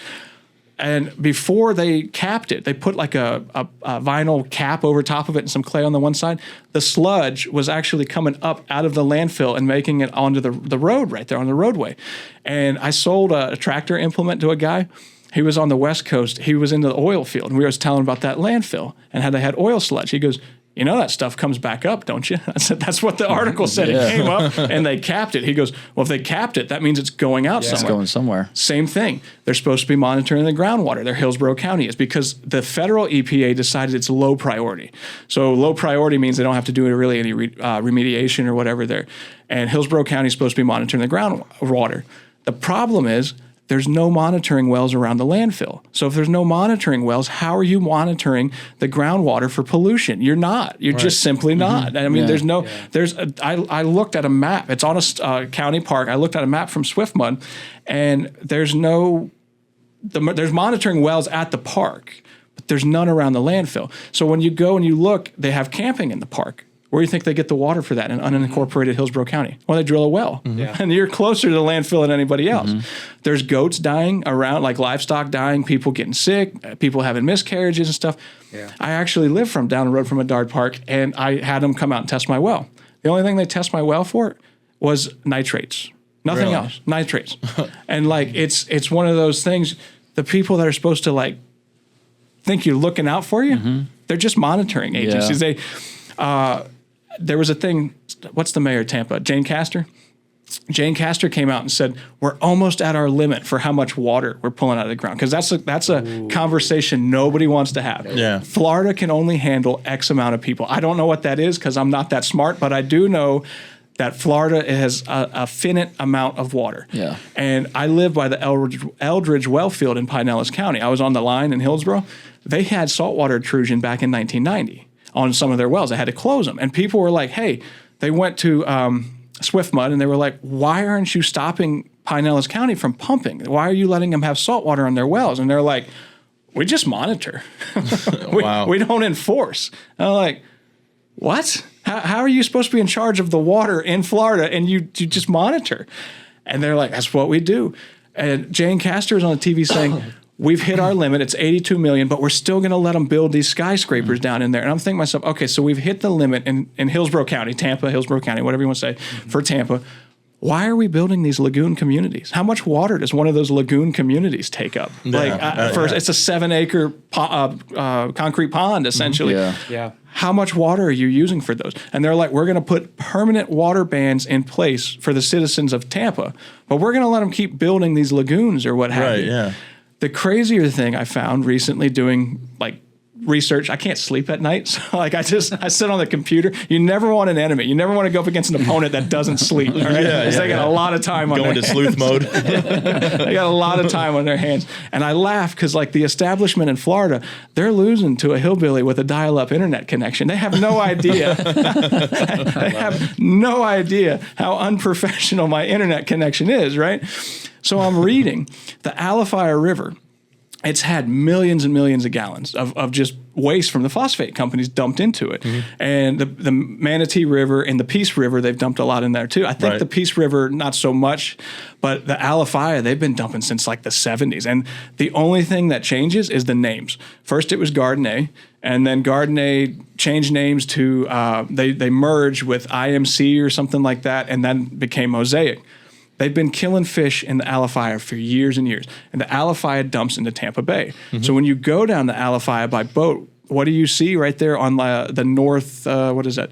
And before they capped it, they put like a vinyl cap over top of it and some clay on the one side. The sludge was actually coming up out of the landfill and making it onto the road right there on the roadway. And I sold a tractor implement to a guy. He was on the West Coast. He was into the oil field. And we were telling him about that landfill and how they had oil sludge. He goes, you know that stuff comes back up, don't you? I said, that's what the article said. Yeah. It came up and they capped it. He goes, well, if they capped it, that means it's going out somewhere. It's going somewhere. Same thing. They're supposed to be monitoring the groundwater. They're Hillsborough County is because the federal EPA decided it's low priority. So low priority means they don't have to do really any remediation or whatever there. And Hillsborough County is supposed to be monitoring the groundwater. The problem is, there's no monitoring wells around the landfill. So if there's no monitoring wells, how are you monitoring the groundwater for pollution? You're not. You're just simply not. I mean, I looked at a map. It's on a county park. I looked at a map from SwiftMud, and there's monitoring wells at the park, but there's none around the landfill. So when you go and you look, they have camping in the park. Where do you think they get the water for that in unincorporated Hillsborough County? Well, they drill a well. Mm-hmm. Yeah. And you're closer to the landfill than anybody else. Mm-hmm. There's goats dying around, like livestock dying, people getting sick, people having miscarriages and stuff. Yeah. I actually live down the road from Medard Park, and I had them come out and test my well. The only thing they test my well for was nitrates. Nothing else. Nitrates. And like it's one of those things, the people that are supposed to like think you're looking out for you, they're just monitoring agencies. Yeah. There was a thing, what's the mayor of Tampa? Jane Castor? Jane Castor came out and said, we're almost at our limit for how much water we're pulling out of the ground. Because that's a conversation nobody wants to have. Yeah. Florida can only handle X amount of people. I don't know what that is because I'm not that smart, but I do know that Florida has a finite amount of water. Yeah. And I live by the Eldridge well field in Pinellas County. I was on the line in Hillsborough. They had saltwater intrusion back in 1990. On some of their wells. I had to close them. And people were like, hey, they went to SwiftMud and they were like, why aren't you stopping Pinellas County from pumping? Why are you letting them have salt water on their wells? And they're like, we just monitor. we don't enforce. And I'm like, what? How are you supposed to be in charge of the water in Florida and you just monitor? And they're like, that's what we do. And Jane Castor is on the TV saying, we've hit our limit. It's 82 million, but we're still going to let them build these skyscrapers down in there. And I'm thinking to myself, okay, so we've hit the limit in Hillsborough County, Tampa, Hillsborough County, whatever you want to say, for Tampa. Why are we building these lagoon communities? How much water does one of those lagoon communities take up? It's a 7-acre concrete pond, essentially. Yeah. How much water are you using for those? And they're like, we're going to put permanent water bans in place for the citizens of Tampa, but we're going to let them keep building these lagoons or what have you. Yeah. The crazier thing I found recently doing research, I can't sleep at night. So I sit on the computer. You never want an enemy. You never want to go up against an opponent that doesn't sleep. All right? They got a lot of time on their hands. Going to sleuth mode. They got a lot of time on their hands. And I laugh because the establishment in Florida, they're losing to a hillbilly with a dial-up internet connection. They have no idea. They have no idea how unprofessional my internet connection is, right? So I'm reading the Alafaya River. It's had millions and millions of gallons of just waste from the phosphate companies dumped into it. And the Manatee River and the Peace River, they've dumped a lot in there too. I think the Peace River, not so much, but the Alafaya, they've been dumping since the 70s. And the only thing that changes is the names. First it was Gardner, and then Gardner changed names to, they merged with IMC or something like that, and then became Mosaic. They've been killing fish in the Alafaya for years and years, and the Alafaya dumps into Tampa Bay. So when you go down the Alafaya by boat, what do you see right there on the north? What is that?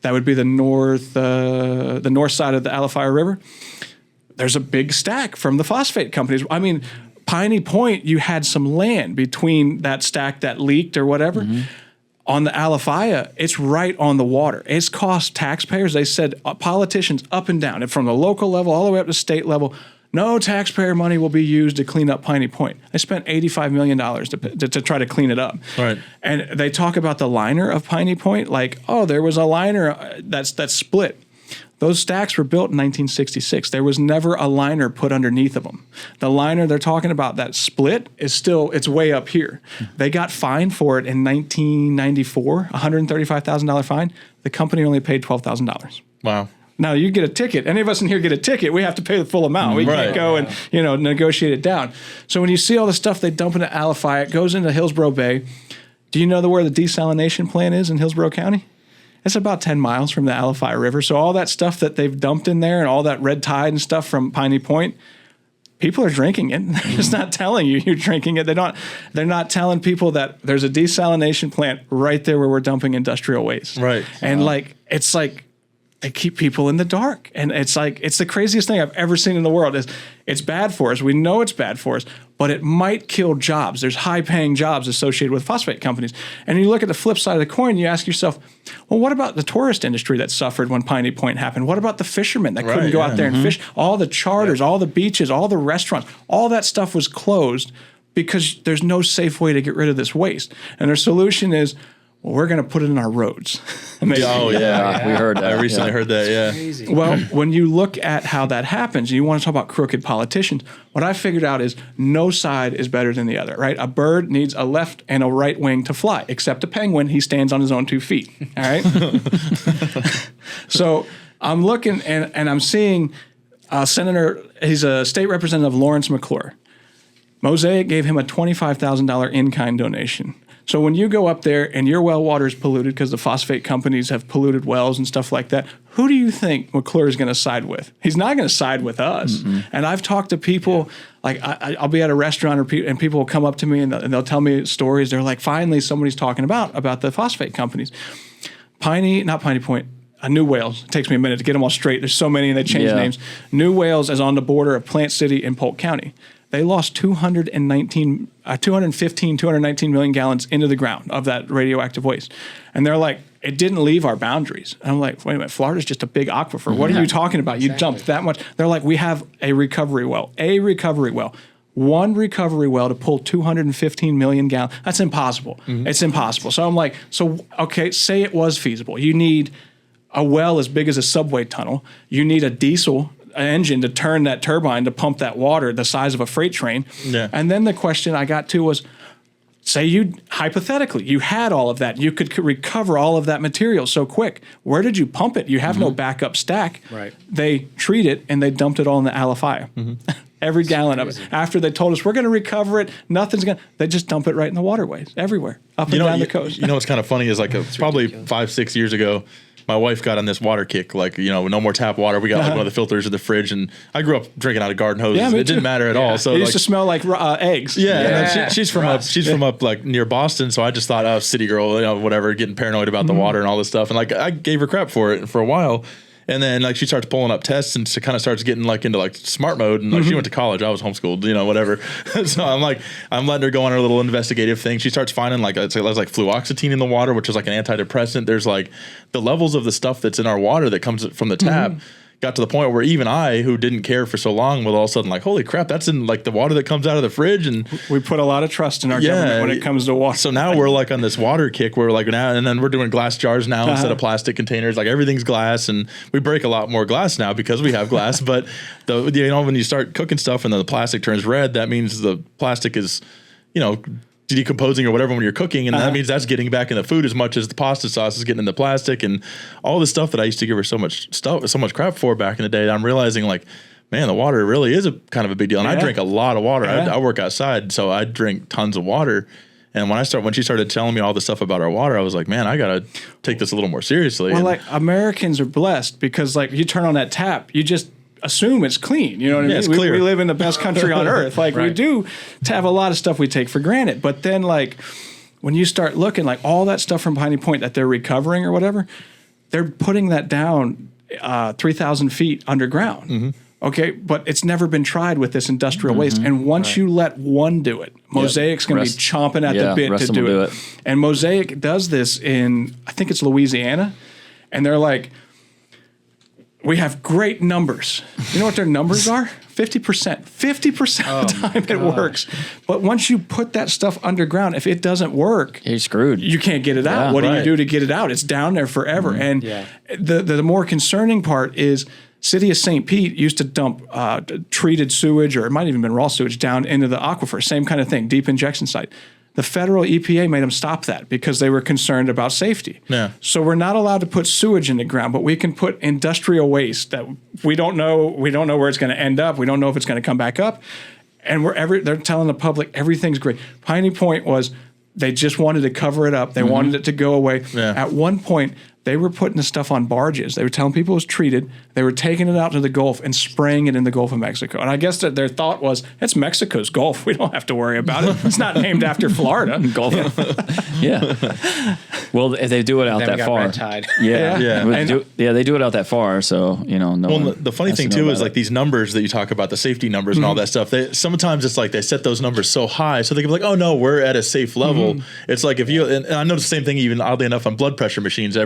That would be the north side of the Alafaya River. There's a big stack from the phosphate companies. I mean, Piney Point, you had some land between that stack that leaked or whatever. On the Alafaya, it's right on the water. It's cost taxpayers. They said politicians up and down, and from the local level all the way up to state level, no taxpayer money will be used to clean up Piney Point. They spent $85 million to try to clean it up. Right. And they talk about the liner of Piney Point, there was a liner that's split. Those stacks were built in 1966. There was never a liner put underneath of them. The liner they're talking about, that split, it's way up here. They got fined for it in 1994, $135,000 fine. The company only paid $12,000. Wow. Now you get a ticket. Any of us in here get a ticket, we have to pay the full amount. We can't go and negotiate it down. So when you see all the stuff they dump into Alafaya, it goes into Hillsborough Bay. Do you know where the desalination plant is in Hillsborough County? It's about 10 miles from the Alafaya River. So all that stuff that they've dumped in there and all that red tide and stuff from Piney Point, people are drinking it. They're just not telling you you're drinking it. They're not telling people that there's a desalination plant right there where we're dumping industrial waste. Right. And it's like they keep people in the dark. And it's the craziest thing I've ever seen in the world. It's bad for us. We know it's bad for us, but it might kill jobs. There's high-paying jobs associated with phosphate companies. And you look at the flip side of the coin, you ask yourself, well, what about the tourist industry that suffered when Piney Point happened? What about the fishermen that couldn't go out there and fish? All the charters, all the beaches, all the restaurants, all that stuff was closed because there's no safe way to get rid of this waste. And their solution is, well, we're going to put it in our roads. We heard that. I recently heard that, Crazy. Well, when you look at how that happens, and you want to talk about crooked politicians, what I figured out is no side is better than the other, right? A bird needs a left and a right wing to fly, except a penguin, he stands on his own 2 feet, all right? So I'm looking, and I'm seeing Senator, he's a state representative, Lawrence McClure. Mosaic gave him a $25,000 in-kind donation. So when you go up there and your well water is polluted because the phosphate companies have polluted wells and stuff like that, who do you think McClure is going to side with? He's not going to side with us. And I've talked to people, I'll be at a restaurant and people will come up to me and they'll tell me stories. They're like, finally, somebody's talking about the phosphate companies. Not Piney Point, New Wales. It takes me a minute to get them all straight. There's so many and they change names. New Wales is on the border of Plant City and Polk County. They lost 219 million gallons into the ground of that radioactive waste. And they're like, it didn't leave our boundaries. And I'm like, wait a minute, Florida's just a big aquifer. What are you talking about? You dumped that much. They're like, we have a recovery well. One recovery well to pull 215 million gallons. That's impossible. It's impossible. So I'm like, okay, say it was feasible. You need a well as big as a subway tunnel. You need a diesel engine to turn that turbine to pump that water the size of a freight train. And then the question I got to was, say hypothetically, you had all of that. You could recover all of that material so quick. Where did you pump it? You have no backup stack. Right. They treat it and they dumped it all in the Alafaya. Every gallon of it. After they told us we're going to recover it, they just dump it right in the waterways everywhere, up and down the coast. You know what's kind of funny is like probably 5-6 years ago, my wife got on this water kick, like, no more tap water. We got like one of the filters in the fridge, and I grew up drinking out of garden hoses. Yeah, it didn't matter at all. So it used to smell like eggs. Yeah. She's from up like near Boston, so I just thought, oh, city girl, whatever, getting paranoid about the water and all this stuff. And like I gave her crap for it for a while. And then like she starts pulling up tests and she kind of starts getting like into like smart mode. And like she went to college. I was homeschooled, whatever. So I'm letting her go on her little investigative thing. She starts finding like there's like fluoxetine in the water, which is like an antidepressant. There's like the levels of the stuff that's in our water that comes from the tap. Got to the point where even I, who didn't care for so long, was all of a sudden like, holy crap, that's in like the water that comes out of the fridge. And we put a lot of trust in our government when it comes to water. So now we're like on this water kick. We're like now, and then we're doing glass jars now instead of plastic containers. Like everything's glass, and we break a lot more glass now because we have glass. But when you start cooking stuff and then the plastic turns red, that means the plastic is, decomposing or whatever when you're cooking, and that means that's getting back in the food as much as the pasta sauce is getting in the plastic, and all the stuff that I used to give her so much crap for back in the day. I'm realizing like, man, the water really is a kind of a big deal, and I drink a lot of water. I work outside, so I drink tons of water. And when she started telling me all the stuff about our water, I was like, man, I gotta take this a little more seriously. Well, like Americans are blessed because like you turn on that tap, you just assume it's clean. You know what I mean? It's clear. We live in the best country on earth. Like we do have a lot of stuff we take for granted. But then like when you start looking like all that stuff from Piney Point that they're recovering or whatever, they're putting that down 3,000 feet underground. Okay, but it's never been tried with this industrial waste. And once you let one do it, Mosaic's going to be chomping at the bit to do it. And Mosaic does this in, I think it's Louisiana, and they're like, we have great numbers. You know what their numbers are? 50%. 50% of the time it works. But once you put that stuff underground, if it doesn't work, you're screwed. You can't get it out. What do you do to get it out? It's down there forever. And the more concerning part is City of St. Pete used to dump treated sewage, or it might have even been raw sewage, down into the aquifer. Same kind of thing, deep injection site. The federal EPA made them stop that because they were concerned about safety. Yeah. So we're not allowed to put sewage in the ground, but we can put industrial waste that we don't know where it's going to end up. We don't know if it's going to come back up. And they're telling the public everything's great. Piney Point was, they just wanted to cover it up. They wanted it to go away. Yeah. At one point, they were putting the stuff on barges. They were telling people it was treated. They were taking it out to the Gulf and spraying it in the Gulf of Mexico. And I guess that their thought was, it's Mexico's Gulf. We don't have to worry about it. It's not named after Florida. Gulf. Well, they do it out that far. Red tide. They do it out that far. So, the funny thing too is like these numbers that you talk about, the safety numbers and all that stuff. Sometimes it's like they set those numbers so high, so they can be like, oh no, we're at a safe level. It's like if you, and I know the same thing even oddly enough on blood pressure machines.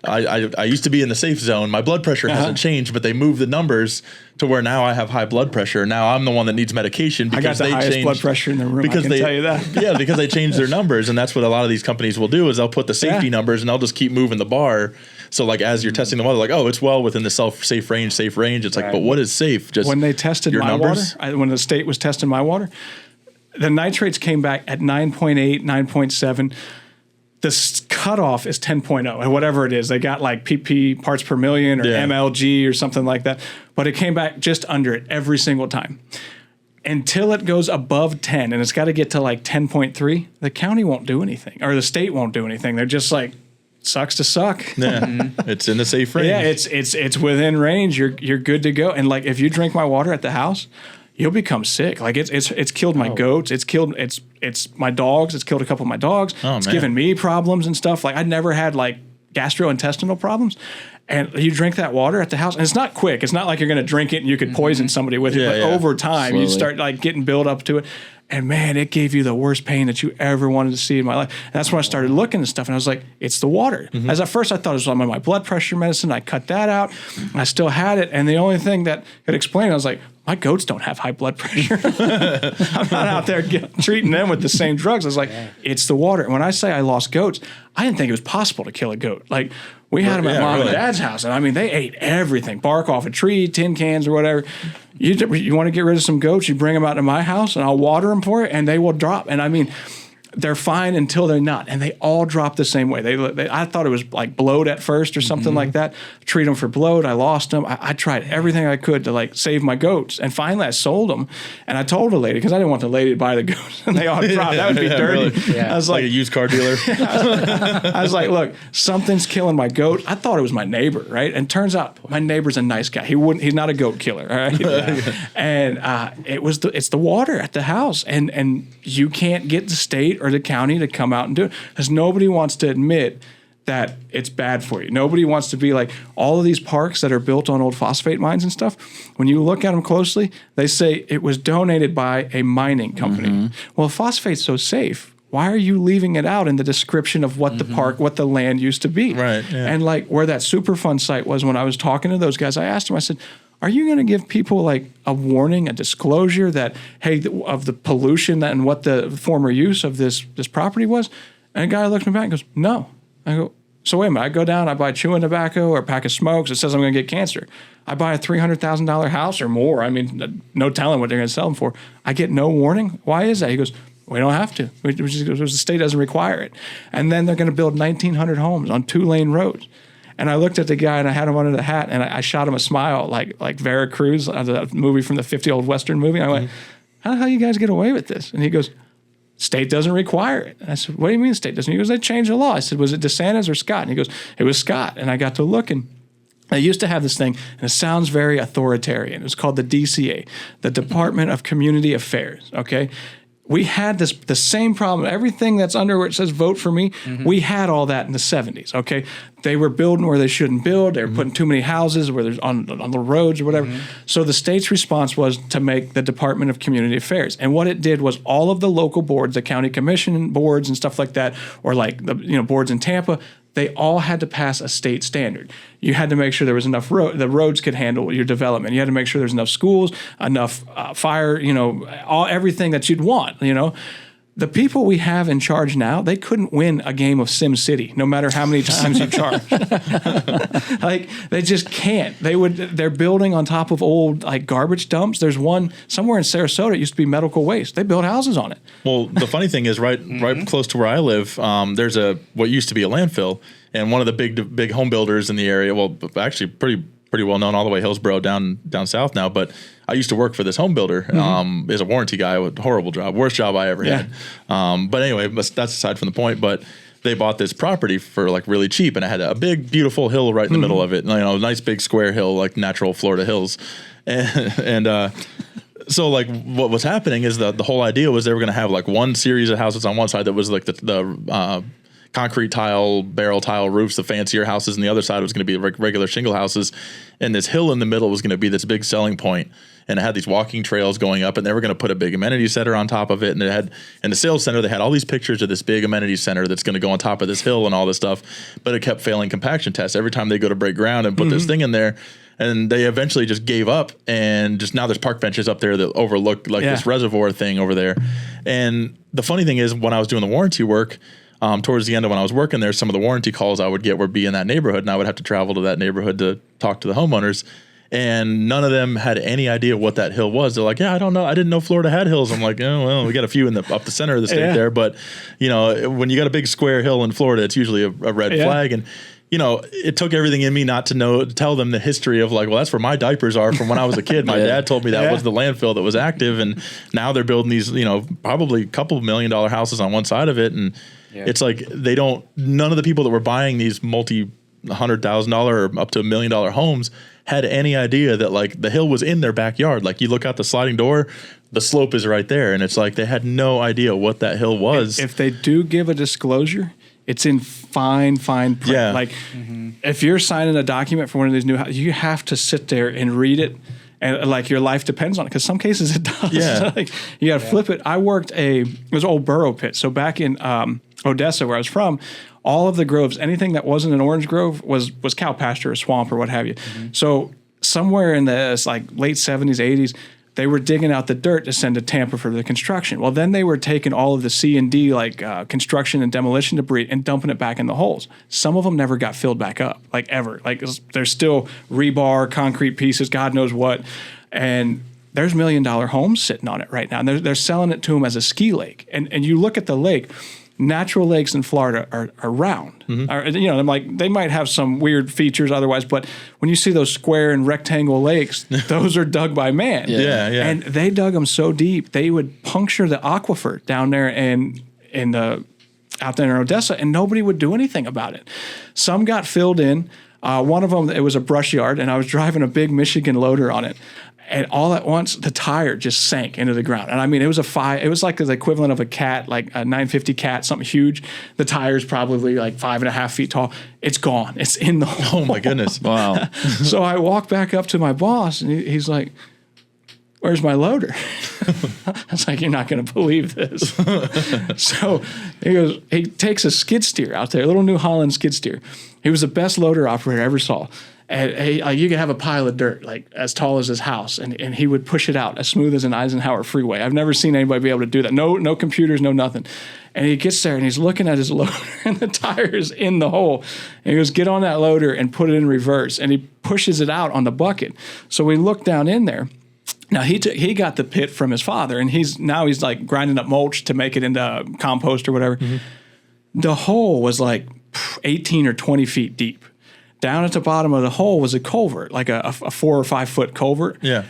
I used to be in the safe zone. My blood pressure hasn't changed, but they moved the numbers to where now I have high blood pressure. Now I'm the one that needs medication because I got the highest blood pressure in the room. Because I can tell you that. Because they changed their numbers, and that's what a lot of these companies will do is they'll put the safety numbers and they'll just keep moving the bar. So like as you're testing the water, like, oh, it's well within the safe range. It's like, but what is safe? Just when they tested your my numbers? Water, when the state was testing my water, the nitrates came back at 9.8, 9.7. The cutoff is 10.0, and whatever it is, they got like pp parts per million or mlg or something like that, but it came back just under it every single time until it goes above 10, and it's got to get to like 10.3. The county won't do anything, or the state won't do anything. They're just like, sucks to suck. Yeah, it's in the safe range. Yeah, it's within range. You're good to go. And like if you drink my water at the house, you'll become sick. Like it's killed my goats. It's my dogs. It's killed a couple of my dogs. It's given me problems and stuff. Like I never had like gastrointestinal problems. And you drink that water at the house, and it's not quick. It's not like you're going to drink it and you could poison somebody with it. But over time, you start like getting built up to it. And man, it gave you the worst pain that you ever wanted to see in my life. And that's when I started looking at stuff, and I was like, it's the water. As at first I thought it was on my blood pressure medicine. I cut that out. I still had it. And the only thing that could explain it, I was like, my goats don't have high blood pressure. I'm not out there treating them with the same drugs. I was like, it's the water. And when I say I lost goats, I didn't think it was possible to kill a goat. Like we had them at mom and dad's house. And I mean, they ate everything, bark off a tree, tin cans or whatever. You want to get rid of some goats, you bring them out to my house and I'll water them for you and they will drop. And I mean, they're fine until they're not, and they all drop the same way. I thought it was like bloat at first or something like that. Treat them for bloat. I lost them. I tried everything I could to like save my goats, and finally I sold them. And I told a lady, because I didn't want the lady to buy the goats, and they all dropped. That would be dirty. Really. I was like a used car dealer. I was like, look, something's killing my goat. I thought it was my neighbor, right? And turns out my neighbor's a nice guy. He's not a goat killer, all right? And it's the water at the house, and you can't get the state or the county to come out and do it, because nobody wants to admit that it's bad for you. Nobody wants to be like, all of these parks that are built on old phosphate mines and stuff, when you look at them closely, they say it was donated by a mining company. Well, phosphate's so safe. Why are you leaving it out in the description of what the park, what the land used to be? Right. Yeah. And like where that Superfund site was, when I was talking to those guys, I asked them, I said, are you going to give people like a warning, a disclosure that, hey, of the pollution and what the former use of this property was? And a guy looked me back and goes, no. I go, so wait a minute, I go down, I buy chewing tobacco or a pack of smokes, it says I'm going to get cancer. I buy a $300,000 house or more. I mean, no telling what they're going to sell them for. I get no warning. Why is that? He goes, we don't have to. The state doesn't require it. And then they're going to build 1,900 homes on 2-lane roads. And I looked at the guy and I had him under the hat and I shot him a smile like Vera Cruz, the movie from the 50 old Western movie. I went, how the hell you guys get away with this? And he goes, state doesn't require it. And I said, what do you mean the state doesn't? He goes, they changed the law. I said, was it DeSantis or Scott? And he goes, it was Scott. And I got to look, and they used to have this thing, and it sounds very authoritarian. It was called the DCA, the Department of Community Affairs, okay? We had the same problem. Everything that's under where it says vote for me, we had all that in the 70s, okay? They were building where they shouldn't build. They were putting too many houses where there's on the roads or whatever. So the state's response was to make the Department of Community Affairs. And what it did was all of the local boards, the county commission boards and stuff like that, or like the boards in Tampa, they all had to pass a state standard. You had to make sure there was enough the roads could handle your development. You had to make sure there's enough schools, enough fire, everything that you'd want, The people we have in charge now, they couldn't win a game of Sim City, no matter how many times you charge. Like, they just can't. They're building on top of old garbage dumps. There's one somewhere in Sarasota. It used to be medical waste. They built houses on it. Well, the funny thing is, right close to where I live, there's what used to be a landfill, and one of the big home builders in the area. Well, actually, pretty well known all the way Hillsborough down south now, but I used to work for this home builder. Is a warranty guy with a horrible job, worst job I ever had. But anyway, that's aside from the point. But they bought this property for really cheap, and it had a big, beautiful hill right in the middle of it. A nice big square hill, like natural Florida hills, and so what was happening is the whole idea was they were going to have one series of houses on one side that was the concrete tile, barrel tile roofs, the fancier houses, and the other side was going to be regular shingle houses. And this hill in the middle was going to be this big selling point. And it had these walking trails going up, and they were going to put a big amenity center on top of it. And it had, in the sales center, they had all these pictures of this big amenity center that's going to go on top of this hill and all this stuff. But it kept failing compaction tests every time they go to break ground and put this thing in there. And they eventually just gave up, and just now there's park benches up there that overlook this reservoir thing over there. And the funny thing is, when I was doing the warranty work, towards the end of when I was working there, some of the warranty calls I would get would be in that neighborhood, and I would have to travel to that neighborhood to talk to the homeowners. And none of them had any idea what that hill was. They're like, yeah, I don't know. I didn't know Florida had hills. I'm like, oh, well, we got a few up the center of the state there. But, when you got a big square hill in Florida, it's usually a red flag. And, it took everything in me not to tell them the history of well, that's where my diapers are from when I was a kid. My dad told me that was the landfill that was active. And now they're building these, probably a couple $1 million houses on one side of it. And it's none of the people that were buying these $100,000 or up to $1 million homes had any idea that the hill was in their backyard. You look out the sliding door, the slope is right there. And it's they had no idea what that hill was. If they do give a disclosure, it's in fine print. Yeah. If you're signing a document for one of these new houses, you have to sit there and read it. And your life depends on it, because some cases it does. Yeah. You got to flip it. I worked it was an old burro pit. So back in Odessa, where I was from, all of the groves, anything that wasn't an orange grove was cow pasture or swamp or what have you. So somewhere in the late 70s, 80s, they were digging out the dirt to send to Tampa for the construction. Well, then they were taking all of the C&D, construction and demolition debris, and dumping it back in the holes. Some of them never got filled back up, ever. There's still rebar, concrete pieces, God knows what. And there's $1 million homes sitting on it right now. And they're selling it to them as a ski lake. And you look at the lake, natural lakes in Florida are round. I'm like, they might have some weird features otherwise, but when you see those square and rectangle lakes, those are dug by man. Yeah. And they dug them so deep, they would puncture the aquifer down there out there in Odessa, and nobody would do anything about it. Some got filled in. One of them, it was a brush yard, and I was driving a big Michigan loader on it. And all at once, the tire just sank into the ground. And I mean, it was like the equivalent of a cat, like a 950 cat, something huge. The tire's probably like 5.5 feet tall. It's gone. It's in the hole. Oh my goodness. Wow. So I walk back up to my boss, and he's like, "Where's my loader?" I was like, "You're not going to believe this." So he takes a skid steer out there, a little New Holland skid steer. He was the best loader operator I ever saw. And you could have a pile of dirt like as tall as his house, and he would push it out as smooth as an Eisenhower freeway. I've never seen anybody be able to do that. No computers, no nothing. And he gets there and he's looking at his loader and the tire's in the hole. And he goes, "Get on that loader and put it in reverse." And he pushes it out on the bucket. So we look down in there. Now he got the pit from his father, and he's like grinding up mulch to make it into compost or whatever. The hole was like 18 or 20 feet deep. Down at the bottom of the hole was a culvert, like a 4 or 5 foot culvert. Yeah.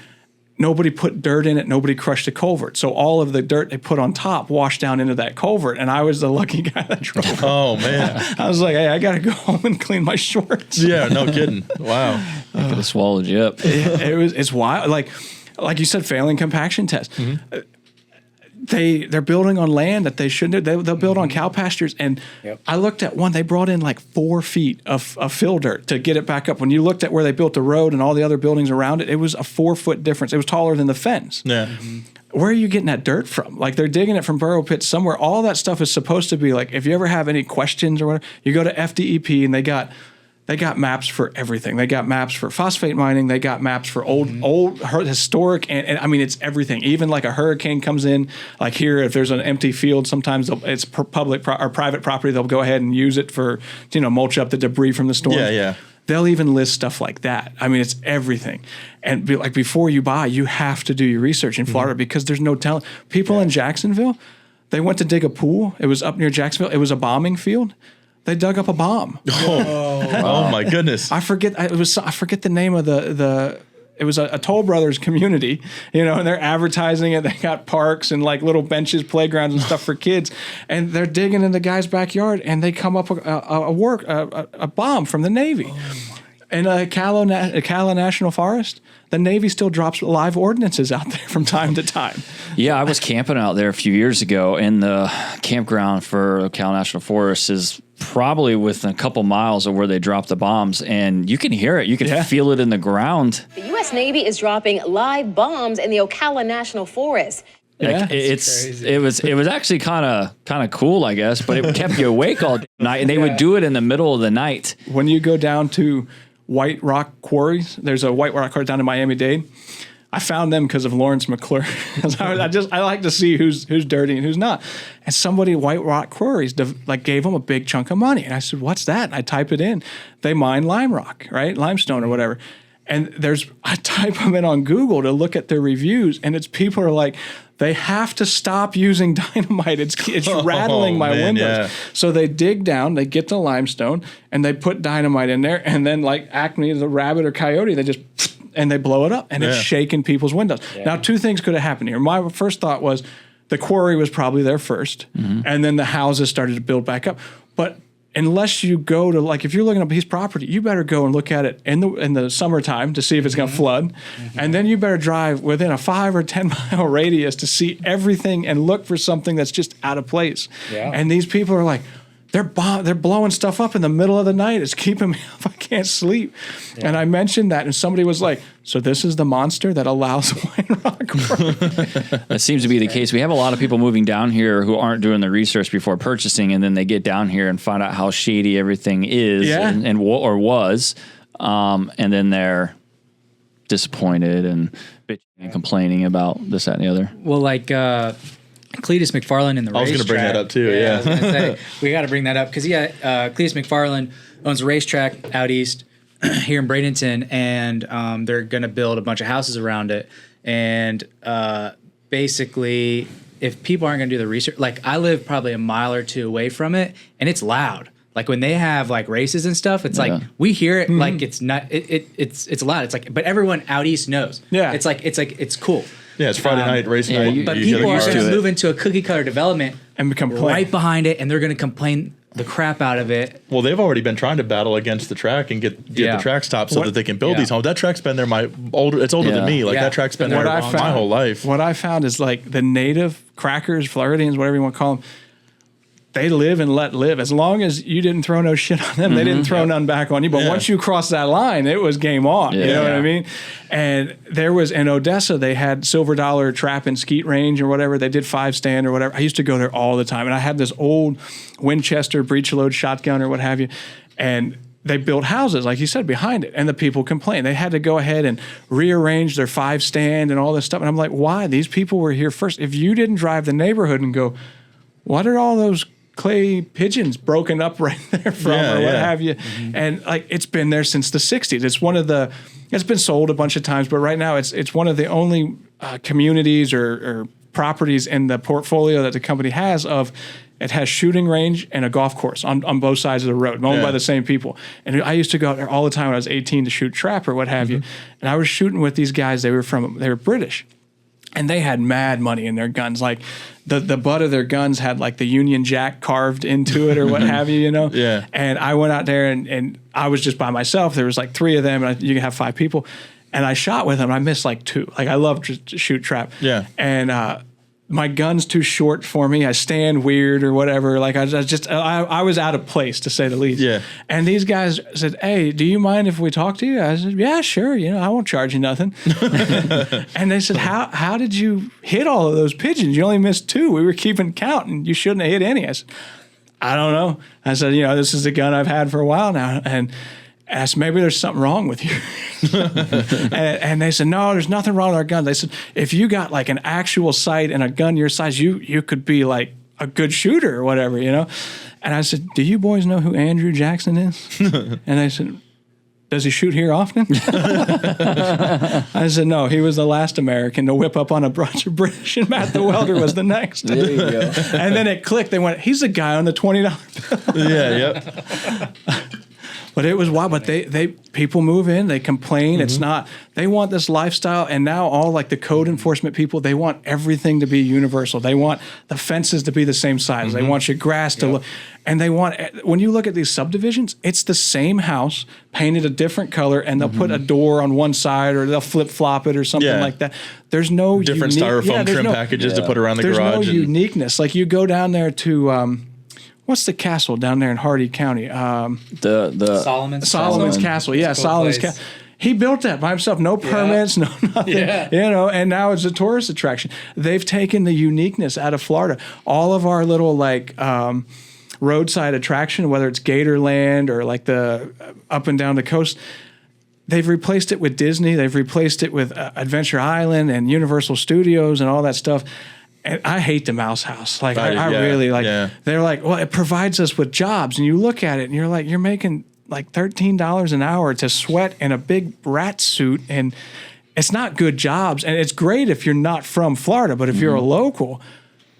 Nobody put dirt in it. Nobody crushed the culvert. So all of the dirt they put on top washed down into that culvert. And I was the lucky guy that drove. Oh, man. I was like, "Hey, I got to go home and clean my shorts." Yeah, no kidding. Wow. I could have swallowed you up. It's wild. Like you said, failing compaction test. They're building on land that they shouldn't. They'll build on cow pastures. And I looked at one. They brought in like 4 feet of fill dirt to get it back up. When you looked at where they built the road and all the other buildings around it, it was a 4 foot difference. It was taller than the fence. Yeah. Where are you getting that dirt from? Like, they're digging it from burrow pits somewhere. All that stuff is supposed to be like, if you ever have any questions or whatever, you go to FDEP and they got maps for everything. They got maps for phosphate mining. They got maps for old historic, and I mean, it's everything. Even like a hurricane comes in, like here, if there's an empty field, sometimes it's public or private property. They'll go ahead and use it for, mulch up the debris from the storm. Yeah. They'll even list stuff like that. I mean, it's everything. And before you buy, you have to do your research in Florida because there's no telling. People in Jacksonville, they went to dig a pool. It was up near Jacksonville. It was a bombing field. They dug up a bomb. Oh my goodness! I forget the name of the. It was a Toll Brothers community, and they're advertising it. They got parks and like little benches, playgrounds, and stuff for kids. And they're digging in the guy's backyard, and they come up a bomb from the Navy. In Ocala National Forest, the Navy still drops live ordnances out there from time to time. Yeah, I was camping out there a few years ago, and the campground for Ocala National Forest is probably within a couple miles of where they dropped the bombs, and you can hear it. You can feel it in the ground. The U.S. Navy is dropping live bombs in the Ocala National Forest. Yeah, it was actually kind of cool, I guess, but it kept you awake all night, and they would do it in the middle of the night. When you go down to White Rock Quarries, there's a White Rock Quarry down in Miami-Dade. I found them because of Lawrence McClure. I like to see who's dirty and who's not. And somebody at White Rock Quarries gave them a big chunk of money. And I said, "What's that?" And I type it in. They mine lime rock, right? Limestone or whatever. And I type them in on Google to look at their reviews, and it's people are like, they have to stop using dynamite. It's rattling my windows. Yeah. So they dig down, they get the limestone, and they put dynamite in there, and then like Acme, the rabbit or coyote, they blow it up, and it's shaking people's windows. Yeah. Now, 2 things could have happened here. My first thought was the quarry was probably there first, and then the houses started to build back up. But unless you go to, if you're looking at a piece of property, you better go and look at it in the summertime to see if it's going to flood. And then you better drive within a 5 or 10 mile radius to see everything and look for something that's just out of place. Yeah. And these people are like, they're blowing stuff up in the middle of the night. It's keeping me up. I can't sleep. Yeah. And I mentioned that, and somebody was like, "So this is the monster that allows White Rock?" That seems to be the case. We have a lot of people moving down here who aren't doing the research before purchasing, and then they get down here and find out how shady everything is or was, and then they're disappointed and bitching and complaining about this, that, and the other. Well, Cletus McFarland in the racetrack. I was going to bring that up too. Yeah. I was gonna say, we got to bring that up because Cletus McFarland owns a racetrack out east here in Bradenton, and they're going to build a bunch of houses around it. and basically, if people aren't going to do the research, like I live probably a mile or two away from it, and it's loud. Like when they have like races and stuff, it's like we hear it like it's not it's loud. It's like, but everyone out east knows. Yeah, it's cool. Yeah, it's Friday night race night. But people are going to move into a cookie cutter development and complain right behind it, and they're going to complain the crap out of it. Well, they've already been trying to battle against the track and get the track stopped so that they can build these homes. That track's been there it's older than me. Like that track's been there my whole life. What I found is like the native crackers, FLOrigins, whatever you want to call them, they live and let live. As long as you didn't throw no shit on them, they didn't throw none back on you. But once you crossed that line, it was game on. You know what I mean? And there was in Odessa, they had Silver Dollar Trap and Skeet Range or whatever. They did 5 stand or whatever. I used to go there all the time. And I had this old Winchester breech load shotgun or what have you. And they built houses, like you said, behind it. And the people complained. They had to go ahead and rearrange their 5 stand and all this stuff. And I'm like, why? These people were here first. If you didn't drive the neighborhood and go, what are all those clay pigeons broken up right there from or what have you? And like it's been there since the 60s. It's been sold a bunch of times, but right now it's one of the only communities or properties in the portfolio that the company has of it has shooting range and a golf course on both sides of the road, owned by the same people. And I used to go out there all the time when I was 18 to shoot trap or what have you. And I was shooting with these guys. They were British. And they had mad money in their guns. Like the butt of their guns had like the Union Jack carved into it or what have you, you know? Yeah. And I went out there and I was just by myself. There was like 3 of them and you can have 5 people. And I shot with them. I missed like 2. Like I love to shoot trap. Yeah. And my gun's too short for me. I stand weird or whatever. Like I was out of place to say the least. Yeah. And these guys said, "Hey, do you mind if we talk to you?" I said, "Yeah, sure. You know, I won't charge you nothing." And they said, "How did you hit all of those pigeons? You only missed 2. We were keeping count, and you shouldn't have hit any." I said, "I don't know." I said, "You know, this is a gun I've had for a while now," and asked, maybe there's something wrong with you. and they said, no, there's nothing wrong with our guns. They said, if you got like an actual sight and a gun your size, you could be like a good shooter or whatever, you know? And I said, do you boys know who Andrew Jackson is? And they said, does he shoot here often? I said, no, he was the last American to whip up on a bunch of British, and Matt the Welder was the next. There you go. And then it clicked. They went, he's the guy on the $20 bill. Yeah, yep. But it was wild. But they people move in, they complain. It's not. They want this lifestyle, and now all like the code enforcement people, they want everything to be universal. They want the fences to be the same size. They want your grass to look, and they want. When you look at these subdivisions, it's the same house painted a different color, and they'll put a door on one side, or they'll flip flop it, or something like that. There's no different styrofoam trim packages to put around the garage. There's no uniqueness. Like you go down there to. What's the castle down there in Hardy County? The Solomon's Castle. Yeah, Solomon's Castle. He built that by himself. No permits, no nothing. Yeah. You know, and now it's a tourist attraction. They've taken the uniqueness out of Florida. All of our little like roadside attraction, whether it's Gatorland or like the up and down the coast, they've replaced it with Disney. They've replaced it with Adventure Island and Universal Studios and all that stuff. And I hate the Mouse House. Like I really like. Yeah. They're like, well, it provides us with jobs, and you look at it, and you're like, you're making like $13 an hour to sweat in a big rat suit, and it's not good jobs. And it's great if you're not from Florida, but if you're a local,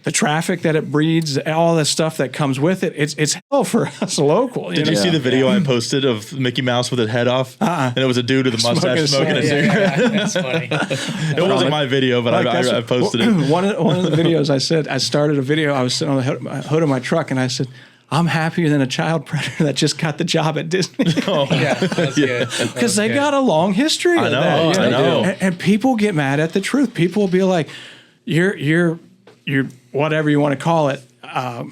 the traffic that it breeds, all the stuff that comes with it, it's hell for us local. Did you see the video I posted of Mickey Mouse with his head off? And it was a dude with a mustache smoking a cigarette. That's funny. It wasn't my video, but I posted it. One of the videos I said, I started a video, I was sitting on the hood of my truck, and I said, I'm happier than a child predator that just got the job at Disney. That's good. Because they got a long history of that. I know. And people get mad at the truth. People will be like, you're whatever you want to call it,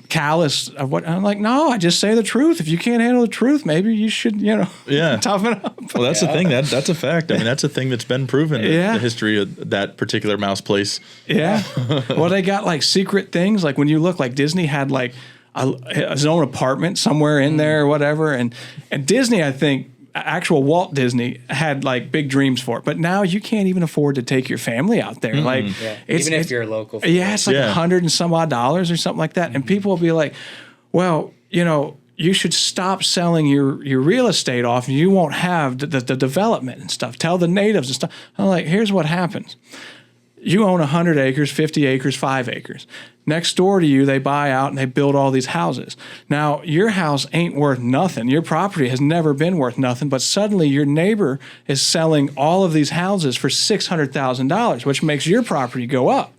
callous of what. I'm like, no, I just say the truth. If you can't handle the truth, maybe you should, toughen up. Well, that's the thing. That's a fact. I mean, that's a thing that's been proven in the history of that particular mouse place. Yeah. Well, they got like secret things. Like when you look, like Disney had like his own apartment somewhere in there or whatever. And Disney, I think, actual Walt Disney had like big dreams for it, but now you can't even afford to take your family out there. Like, even if you're local. It's like $100 and some odd or something like that. And people will be like, well, you should stop selling your real estate off and you won't have the development and stuff. Tell the natives and stuff. I'm like, here's what happens. you own 100 acres, 50 acres, 5 acres. Next door to you, they buy out and they build all these houses. Now, your house ain't worth nothing. Your property has never been worth nothing, but suddenly your neighbor is selling all of these houses for $600,000, which makes your property go up.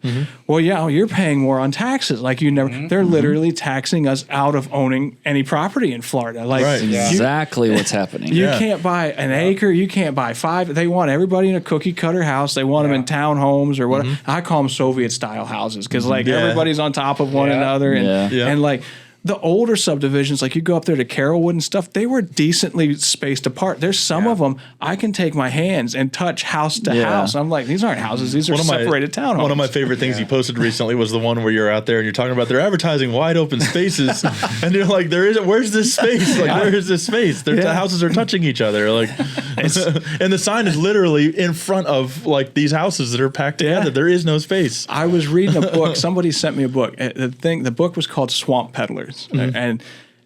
Well, yeah, you're paying more on taxes. Like they're literally taxing us out of owning any property in Florida. Like exactly what's happening. You can't buy an acre. You can't buy 5. They want everybody in a cookie cutter house. They want them in townhomes or whatever. I call them Soviet style houses because everybody's on top of one another and like the older subdivisions, like you go up there to Carrollwood and stuff, they were decently spaced apart. There's some of them I can take my hands and touch house to house. I'm like, these aren't houses, these are separated townhomes. One of my favorite things you posted recently was the one where you're out there and you're talking about they're advertising wide open spaces, and you're like, where's this space? Like, where is this space? The houses are touching each other, like, and the sign is literally in front of like these houses that are packed together. There is no space. I was reading a book. Somebody sent me a book. The book was called Swamp Peddlers. And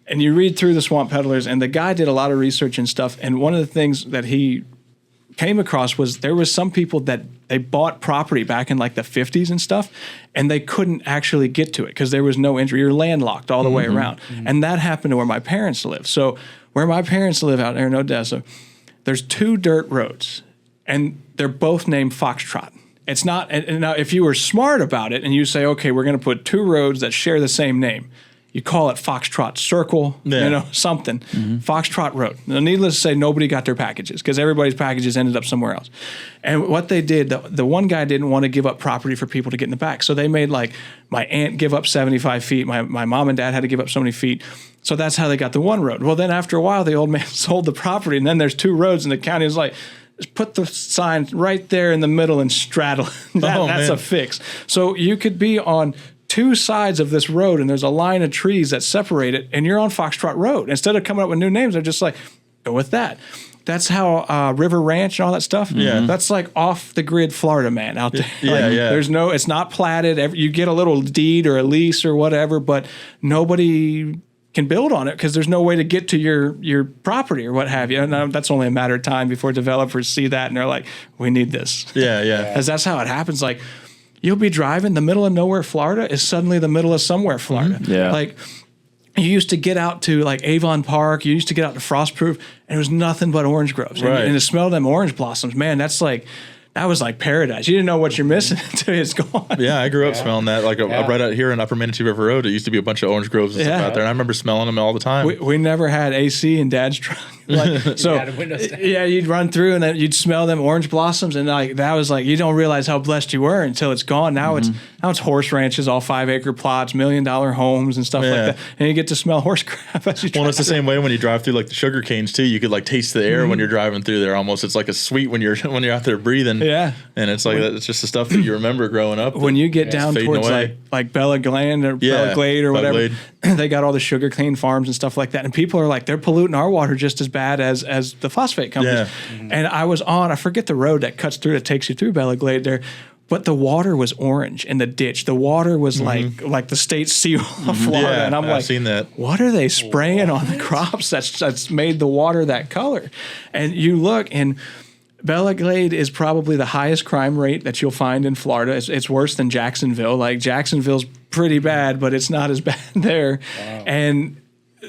you read through the Swamp Peddlers, and the guy did a lot of research and stuff. And one of the things that he came across was there was some people that they bought property back in like the 50s and stuff, and they couldn't actually get to it because there was no entry. You're landlocked all the way around. And that happened to where my parents live. So where my parents live out there in Odessa, there's 2 dirt roads, and they're both named Foxtrot. It's not, and now if you were smart about it and you say, okay, we're going to put 2 roads that share the same name, you call it Foxtrot Circle, something. Foxtrot Road. Now, needless to say, nobody got their packages because everybody's packages ended up somewhere else. And what they did, the one guy didn't want to give up property for people to get in the back. So they made like my aunt give up 75 feet. My mom and dad had to give up so many feet. So that's how they got the one road. Well, then after a while, the old man sold the property, and then there's 2 roads, and the county was like, just put the sign right there in the middle and straddle. That's a fix. So you could be on 2 sides of this road, and there's a line of trees that separate it, and you're on Foxtrot Road. Instead of coming up with new names, they're just like, go with that. That's how River Ranch and all that stuff. That's like off the grid Florida man out there. There's no, it's not platted. You get a little deed or a lease or whatever, but nobody can build on it because there's no way to get to your property or what have you. And that's only a matter of time before developers see that and they're like, we need this. Because that's how it happens. Like, you'll be driving, the middle of nowhere Florida is suddenly the middle of somewhere Florida. Like, you used to get out to like Avon Park, you used to get out to Frostproof, and it was nothing but orange groves. And to smell them orange blossoms, man, that was like paradise. You didn't know what you're missing until it's gone. I grew up smelling that. Like right out here in Upper Manatee River Road, it used to be a bunch of orange groves and stuff out there. And I remember smelling them all the time. We never had AC in Dad's truck. You'd run through and then you'd smell them orange blossoms, and like that was like, you don't realize how blessed you were until it's gone. Now it's horse ranches, all 5-acre plots, $1 million homes and stuff like that, and you get to smell horse crap as you drive. Well, it's the same way when you drive through like the sugar canes too. You could like taste the air when you're driving through there. Almost, it's like a sweet when you're out there breathing. And it's like it's just the stuff that you remember growing up. When you get down towards like Bella Glade or Bella Glade or whatever, they got all the sugar cane farms and stuff like that, and people are like, they're polluting our water just as bad as the phosphate companies. And I forget the road that cuts through, that takes you through Bella Glade there, but the water was orange in the ditch. The water was like the state seal of Florida. And I've seen that. What are they spraying on the crops that's made the water that color? And you look, and Bella Glade is probably the highest crime rate that you'll find in Florida. It's worse than Jacksonville. Like, Jacksonville's pretty bad, but it's not as bad there. And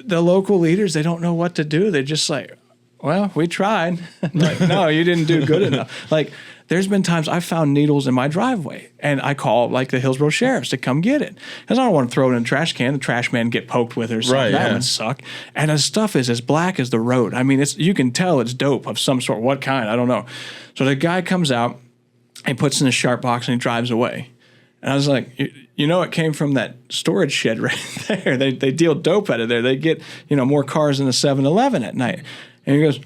the local leaders, they don't know what to do. They're just like, well, we tried. Like, no, you didn't do good enough. Like, there's been times I've found needles in my driveway, and I call like the Hillsborough sheriffs to come get it because I don't want to throw it in the trash can. The trash man get poked with it or something. That would suck. And the stuff is as black as the road. I mean, you can tell it's dope of some sort. What kind? I don't know. So the guy comes out and puts in a sharp box and he drives away. And I was like, you know, it came from that storage shed right there. They deal dope out of there. They get, more cars than a 7-Eleven at night. And he goes,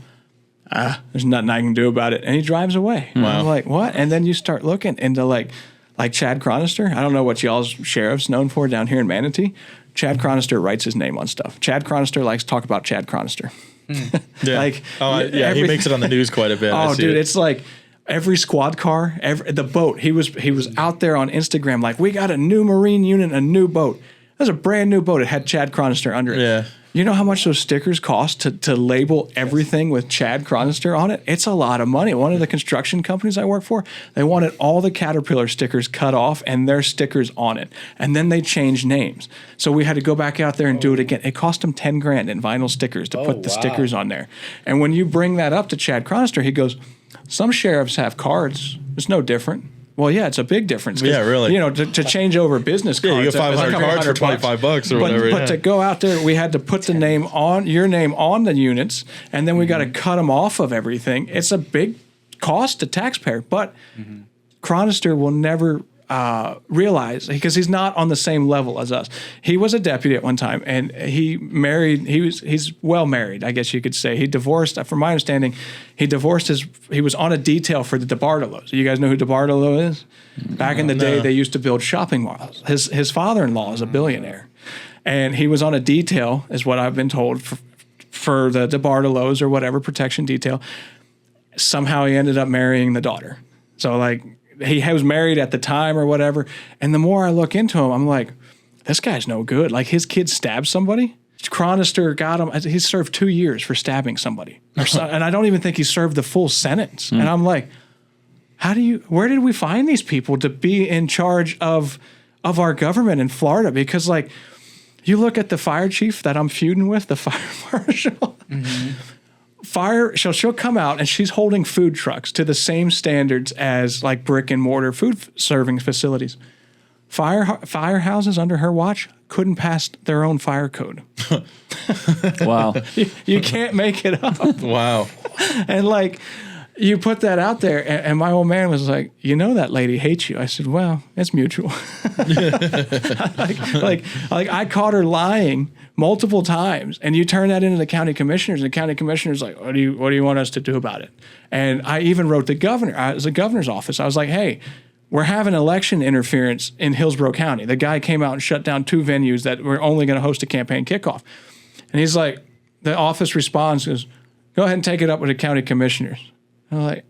there's nothing I can do about it. And he drives away. Wow. I'm like, what? And then you start looking into like Chad Chronister. I don't know what y'all's sheriff's known for down here in Manatee. Chad Chronister writes his name on stuff. Chad Chronister likes to talk about Chad Chronister. He makes it on the news quite a bit. Oh, dude, it's like every squad car, the boat. He was out there on Instagram like, we got a new Marine unit, a new boat. That was a brand new boat. It had Chad Chronister under it. Yeah. You know how much those stickers cost to label everything with Chad Chronister on it? It's a lot of money. One of the construction companies I work for, they wanted all the Caterpillar stickers cut off and their stickers on it. And then they changed names. So we had to go back out there and do it again. It cost them $10,000 in vinyl stickers to put the stickers on there. And when you bring that up to Chad Chronister, he goes, some sheriffs have cards. It's no different. Well, yeah, it's a big difference. Yeah, really. You know, to change over business cards. Yeah, you get 500 cards for $25 or whatever. But to go out there, we had to put the name on your name on the units, and then we got to cut them off of everything. It's a big cost to taxpayer, but Chronister will never realize, because he's not on the same level as us. He was a deputy at one time, and he married. He's well married, I guess you could say. He divorced. From my understanding, he divorced he was on a detail for the DeBartolos. You guys know who DeBartolo is? Back in the day, they used to build shopping malls. His father-in-law is a billionaire, and he was on a detail, is what I've been told, for the DeBartolos or whatever, protection detail. Somehow he ended up marrying the daughter. So like, he was married at the time or whatever. And the more I look into him, I'm like, this guy's no good. Like, his kid stabbed somebody. Chronister got him. He served 2 years for stabbing somebody. And I don't even think he served the full sentence. And I'm like, where did we find these people to be in charge of our government in Florida? Because like, you look at the fire chief that I'm feuding with, the fire marshal. She'll come out and she's holding food trucks to the same standards as like brick and mortar food serving facilities. Firehouses under her watch couldn't pass their own fire code. Wow. You can't make it up. Wow. And like, you put that out there, and my old man was like, you know that lady hates you. I said, well, it's mutual. like I caught her lying multiple times, and you turn that into the county commissioners, and the county commissioners like, what do you want us to do about it? And I even wrote the governor. I was the governor's office. I was like, hey, we're having election interference in Hillsborough County. The guy came out and shut down 2 venues that were only going to host a campaign kickoff. And he's like, the office responds, goes, go ahead and take it up with the county commissioners. And I'm like,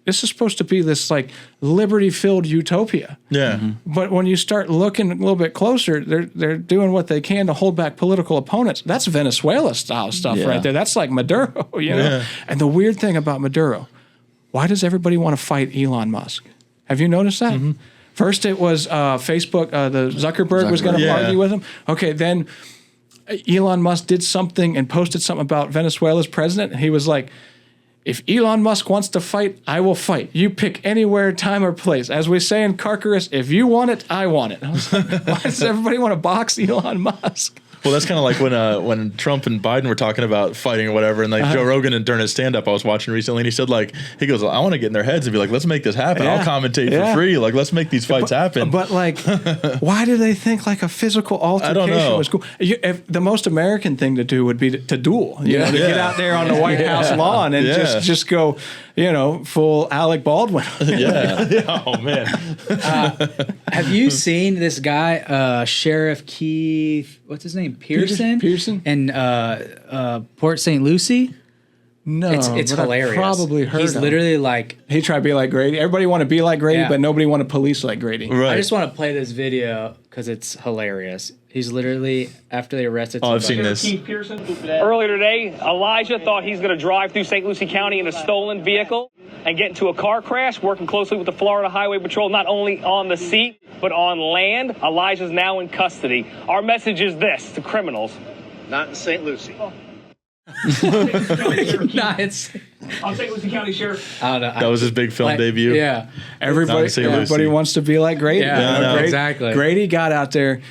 this is supposed to be this like liberty-filled utopia. Yeah. But when you start looking a little bit closer, they're doing what they can to hold back political opponents. That's Venezuela-style stuff right there. That's like Maduro, you know? Yeah. And the weird thing about Maduro, why does everybody want to fight Elon Musk? Have you noticed that? First it was Facebook, the Zuckerberg was going to argue with him. Okay, then Elon Musk did something and posted something about Venezuela's president, and he was like, if Elon Musk wants to fight, I will fight. You pick anywhere, time, or place. As we say in Carcarus, if you want it, I want it. I was like, why does everybody want to box Elon Musk? Well, that's kind of like when Trump and Biden were talking about fighting or whatever, and like Joe Rogan and during his stand-up I was watching recently, and he said like, he goes, I want to get in their heads and be like, let's make this happen. I'll commentate for free. Like, let's make these fights happen. But like, why do they think like a physical altercation was cool? If the most American thing to do would be to duel, to get out there on the White House lawn and just go, full Alec Baldwin. Oh man. Have you seen this guy, Sheriff Keith? What's his name? Pearson. And Port St. Lucie. No, it's hilarious. Probably heard. He's literally like, he tried to be like Grady. Everybody want to be like Grady, but nobody want to police like Grady. Right. I just want to play this video because it's hilarious. He's literally, after they arrested somebody. I've seen this. Earlier today, Elijah thought he's going to drive through St. Lucie County in a stolen vehicle and get into a car crash, working closely with the Florida Highway Patrol, not only on the seat, but on land. Elijah's now in custody. Our message is this to criminals. Not in St. Lucie. It's On St. Lucie County Sheriff. I don't know. That was his big film debut. Yeah. Everybody wants to be like Grady. Yeah, exactly. Grady got out there.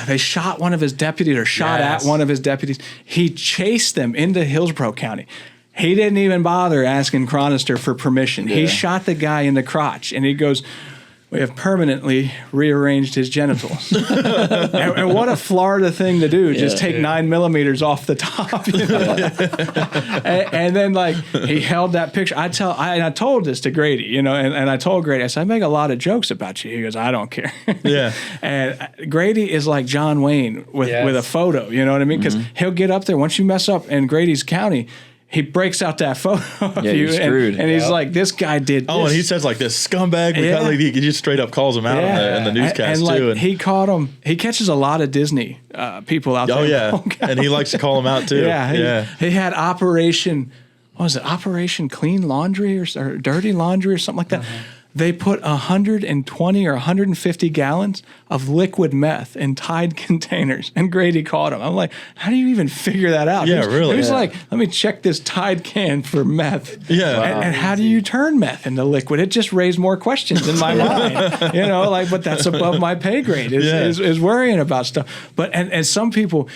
They shot one of his deputies or shot at one of his deputies. He chased them into Hillsborough County. He didn't even bother asking Chronister for permission. He shot the guy in the crotch, and he goes, we have permanently rearranged his genitals. and what a Florida thing to do, just take 9mm off the top. and then like he held that picture. I told this to Grady, and I told Grady, I said, I make a lot of jokes about you. He goes, I don't care. And Grady is like John Wayne with a photo, you know what I mean? Because he'll get up there, once you mess up in Grady's county, he breaks out that photo of you, and he's like, "This guy did." Oh, this. And he says like this scumbag. Like, he just straight up calls him out in the newscast and too. Like, he caught him. He catches a lot of Disney people out there. Oh yeah, and he likes to call them out too. He had Operation. What was it? Operation Clean Laundry or Dirty Laundry or something like that. They put 120 or 150 gallons of liquid meth in Tide containers, and Grady caught him. I'm like, how do you even figure that out? Yeah, really. He was like, let me check this Tide can for meth. Yeah. And how do you turn meth into liquid? It just raised more questions in my mind. But that's above my pay grade is worrying about stuff. But and some people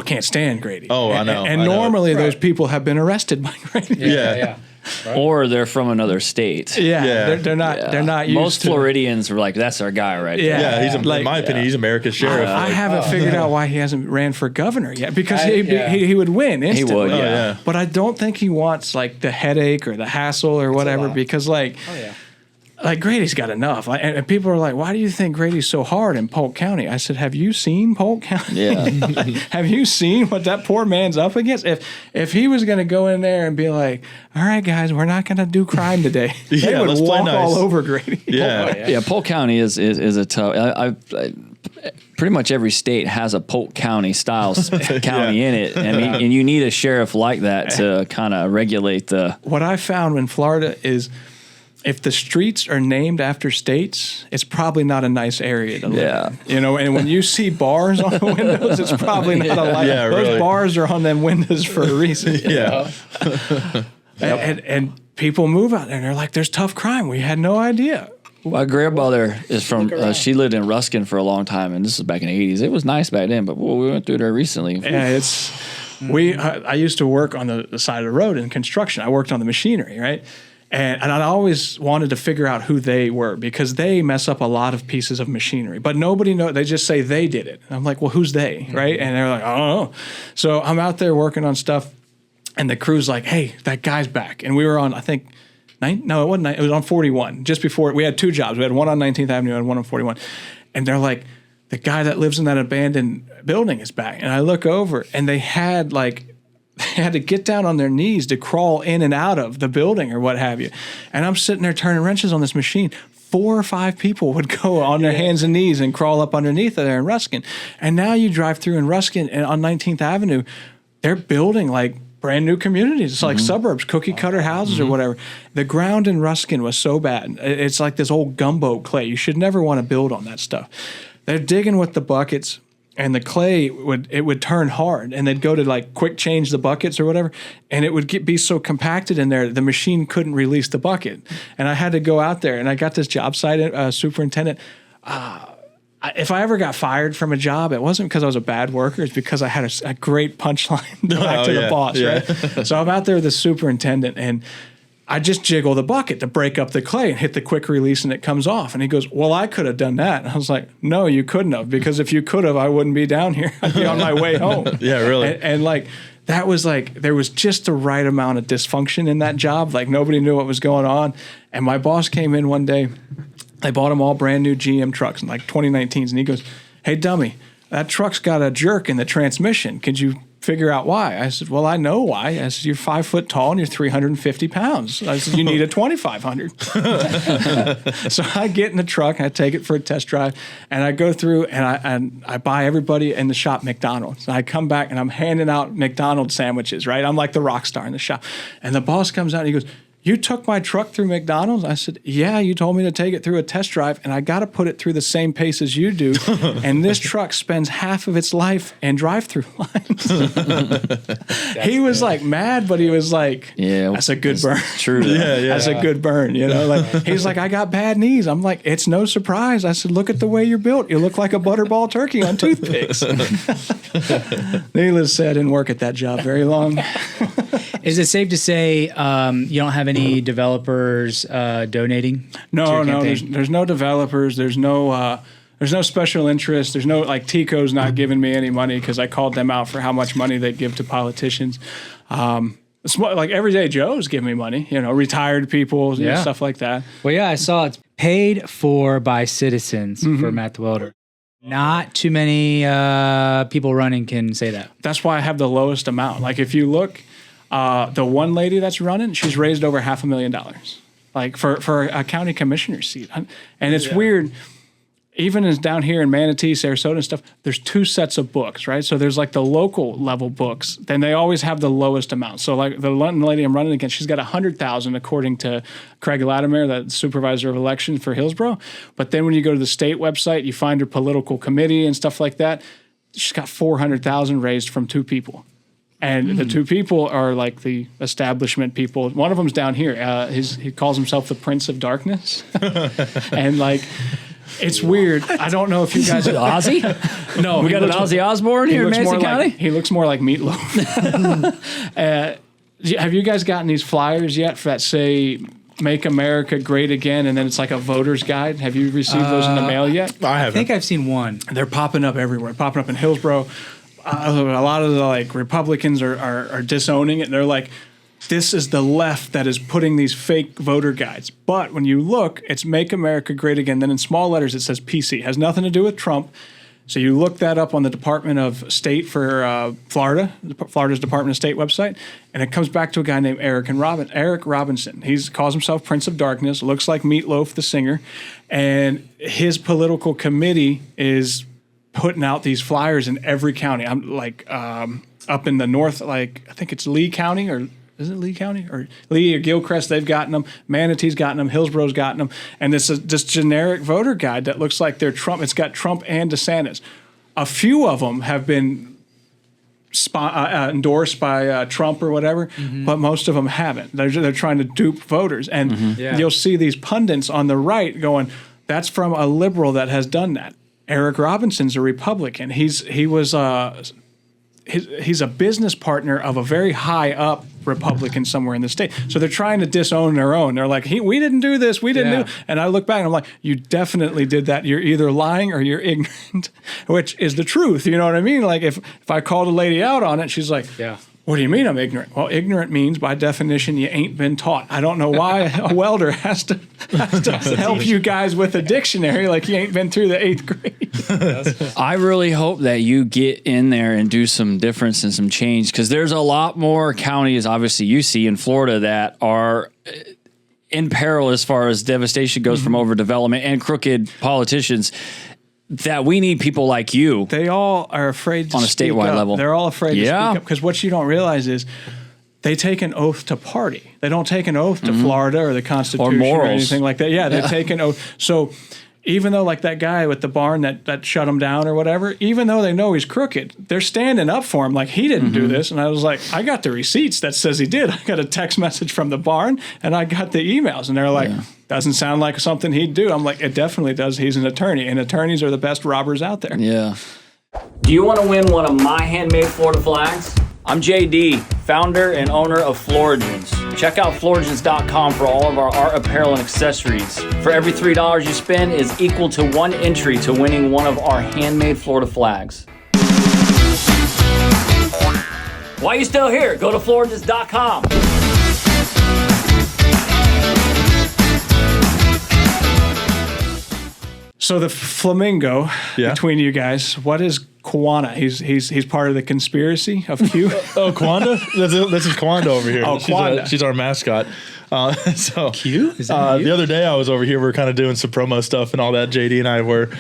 can't stand Grady. Oh, I know. And normally those people have been arrested by Grady. Yeah. Right. Or they're from another state. They're not. Yeah. They're not used Most FLOrigins were like, that's our guy right there. Yeah, he's in my opinion, he's America's sheriff. I haven't figured out why he hasn't ran for governor yet, because he would win instantly. He would, yeah. But I don't think he wants like the headache or the hassle or whatever, because like Grady's got enough. And people are like, why do you think Grady's so hard in Polk County? I said, have you seen Polk County? Yeah. Have you seen what that poor man's up against? If he was going to go in there and be like, all right, guys, we're not going to do crime today, they would walk all over Grady. Yeah. Polk County is a tough. Pretty much every state has a Polk County style county in it. I mean, and you need a sheriff like that to kind of regulate the. What I found in Florida is, if the streets are named after states, it's probably not a nice area to live in. And when you see bars on the windows, it's probably not a life. Yeah, those bars are on them windows for a reason. And people move out there and they're like, there's tough crime. We had no idea. My grandmother is from, she lived in Ruskin for a long time, and this was back in the 80s. It was nice back then, but we went through there recently. Yeah, I used to work on the side of the road in construction. I worked on the machinery, right? And I always wanted to figure out who they were, because they mess up a lot of pieces of machinery. But nobody knows. They just say they did it. And I'm like, well, who's they, right? And they're like, I don't know. So I'm out there working on stuff, and the crew's like, hey, that guy's back. And we were on, I think, it wasn't. It was on 41. Just before, we had two jobs. We had one on 19th Avenue and one on 41. And they're like, the guy that lives in that abandoned building is back. And I look over, and they had to get down on their knees to crawl in and out of the building or what have you. And I'm sitting there turning wrenches on this machine. 4 or 5 people would go on their hands and knees and crawl up underneath there in Ruskin. And now you drive through in Ruskin and on 19th Avenue, they're building like brand new communities. It's like suburbs, cookie cutter houses or whatever. The ground in Ruskin was so bad. It's like this old gumbo clay. You should never want to build on that stuff. They're digging with the buckets, and the clay would turn hard, and they'd go to like quick change the buckets or whatever, and it would be so compacted in there the machine couldn't release the bucket. And I had to go out there, and I got this job site superintendent. If I ever got fired from a job, it wasn't because I was a bad worker. It's because I had a great punchline back to the boss, right? So I'm out there with the superintendent, and I just jiggle the bucket to break up the clay and hit the quick release, and it comes off. And he goes, well, I could have done that. And I was like, no, you couldn't have, because if you could have, I wouldn't be down here. I'd be on my way home. Yeah, really. And like, that was like, there was just the right amount of dysfunction in that job. Like, nobody knew what was going on. And my boss came in one day. They bought them all brand new GM trucks in like 2019s. And he goes, hey, dummy, that truck's got a jerk in the transmission. Could you figure out why? I said, well, I know why. I said, you're 5 foot tall and you're 350 pounds. I said, you need a 2,500. So I get in the truck and I take it for a test drive, and I go through and I buy everybody in the shop McDonald's. And I come back and I'm handing out McDonald's sandwiches, right? I'm like the rock star in the shop. And the boss comes out and he goes, you took my truck through McDonald's? I said, yeah, you told me to take it through a test drive, and I got to put it through the same pace as you do. And this truck spends half of its life in drive-through lines. He was like mad, but he was like, yeah, that's a good burn. True. That's a good burn. You know, like, he's like, I got bad knees. I'm like, it's no surprise. I said, look at the way you're built. You look like a butterball turkey on toothpicks. Needless to say, I didn't work at that job very long. Is it safe to say you don't have any developers donating? No, there's no developers. There's no special interest. There's no, like, Tico's not giving me any money because I called them out for how much money they give to politicians. It's like Everyday Joe's giving me money, you know, retired people, you know, stuff like that. Well, yeah, I saw it's paid for by citizens for Matt the Welder. Not too many people running can say that. That's why I have the lowest amount. Like, if you look, The one lady that's running, she's raised over $500,000, like for a county commissioner seat. And it's weird. Even as down here in Manatee, Sarasota and stuff, there's 2 sets of books, right? So there's like the local level books. Then they always have the lowest amount. So like the lady I'm running against, she's got 100,000 according to Craig Latimer, the supervisor of elections for Hillsborough. But then when you go to the state website, you find her political committee and stuff like that. She's got 400,000 raised from 2 people. And the 2 people are like the establishment people. One of them's down here. He calls himself the Prince of Darkness. And like... It's weird. I don't know if you guys... Ozzy? No. We got an Ozzy Osbourne here in Manatee County? He looks more like Meatloaf. Have you guys gotten these flyers yet that say, Make America Great Again, and then it's like a voter's guide? Have you received those in the mail yet? I think I've seen one. They're popping up everywhere. Popping up in Hillsborough. A lot of the like Republicans are disowning it. And they're like, this is the left that is putting these fake voter guides. But when you look, it's Make America Great Again. Then in small letters, it says PC. It has nothing to do with Trump. So you look that up on the Department of State for Florida's Department of State website, and it comes back to a guy named Eric Robinson. He calls himself Prince of Darkness, looks like Meatloaf, the singer, and his political committee is putting out these flyers in every county. I'm like up in the north, like I think it's Lee County or... Is it Lee County or Lee or Gilchrist? They've gotten them. Manatee's gotten them. Hillsborough's gotten them. And this is this generic voter guide that looks like they're Trump. It's got Trump and DeSantis. A few of them have been endorsed by Trump or whatever, but most of them haven't. They're trying to dupe voters. And you'll see these pundits on the right going, that's from a liberal that has done that. Eric Robinson's a Republican. He's a business partner of a very high up Republican somewhere in the state. So they're trying to disown their own. They're like, we didn't do this. We didn't do. And I look back and I'm like, you definitely did that. You're either lying or you're ignorant, which is the truth. You know what I mean? Like if I called a lady out on it, she's like, what do you mean I'm ignorant? Well, ignorant means by definition you ain't been taught. I don't know why a welder has to help you guys with a dictionary like you ain't been through the 8th grade. I really hope that you get in there and do some difference and some change, because there's a lot more counties, obviously you see in Florida, that are in peril as far as devastation goes from overdevelopment and crooked politicians. That we need people like you. They all are afraid to on a statewide level. They're all afraid to speak up, because what you don't realize is they take an oath to party. They don't take an oath to Florida or the Constitution or anything like that. Yeah, they take an oath. So even though like that guy with the barn that shut him down or whatever, even though they know he's crooked, they're standing up for him like he didn't do this. And I was like, I got the receipts that says he did. I got a text message from the barn and I got the emails, and they're like, doesn't sound like something he'd do. I'm like, it definitely does. He's an attorney, and attorneys are the best robbers out there. Yeah. Do you want to win one of my handmade Florida flags? I'm JD, founder and owner of FLOrigins. Check out FLOrigins.com for all of our art apparel and accessories. For every $3 you spend is equal to 1 entry to winning one of our handmade Florida flags. Why are you still here? Go to FLOrigins.com. So the flamingo between you guys, what is Kwana? He's part of the conspiracy of Q. Oh, Kwanda? This is Kwanda over here. Oh, Kwanda. She's our mascot. So Q? Is that the other day I was over here. We were kind of doing some promo stuff and all that. JD and I were,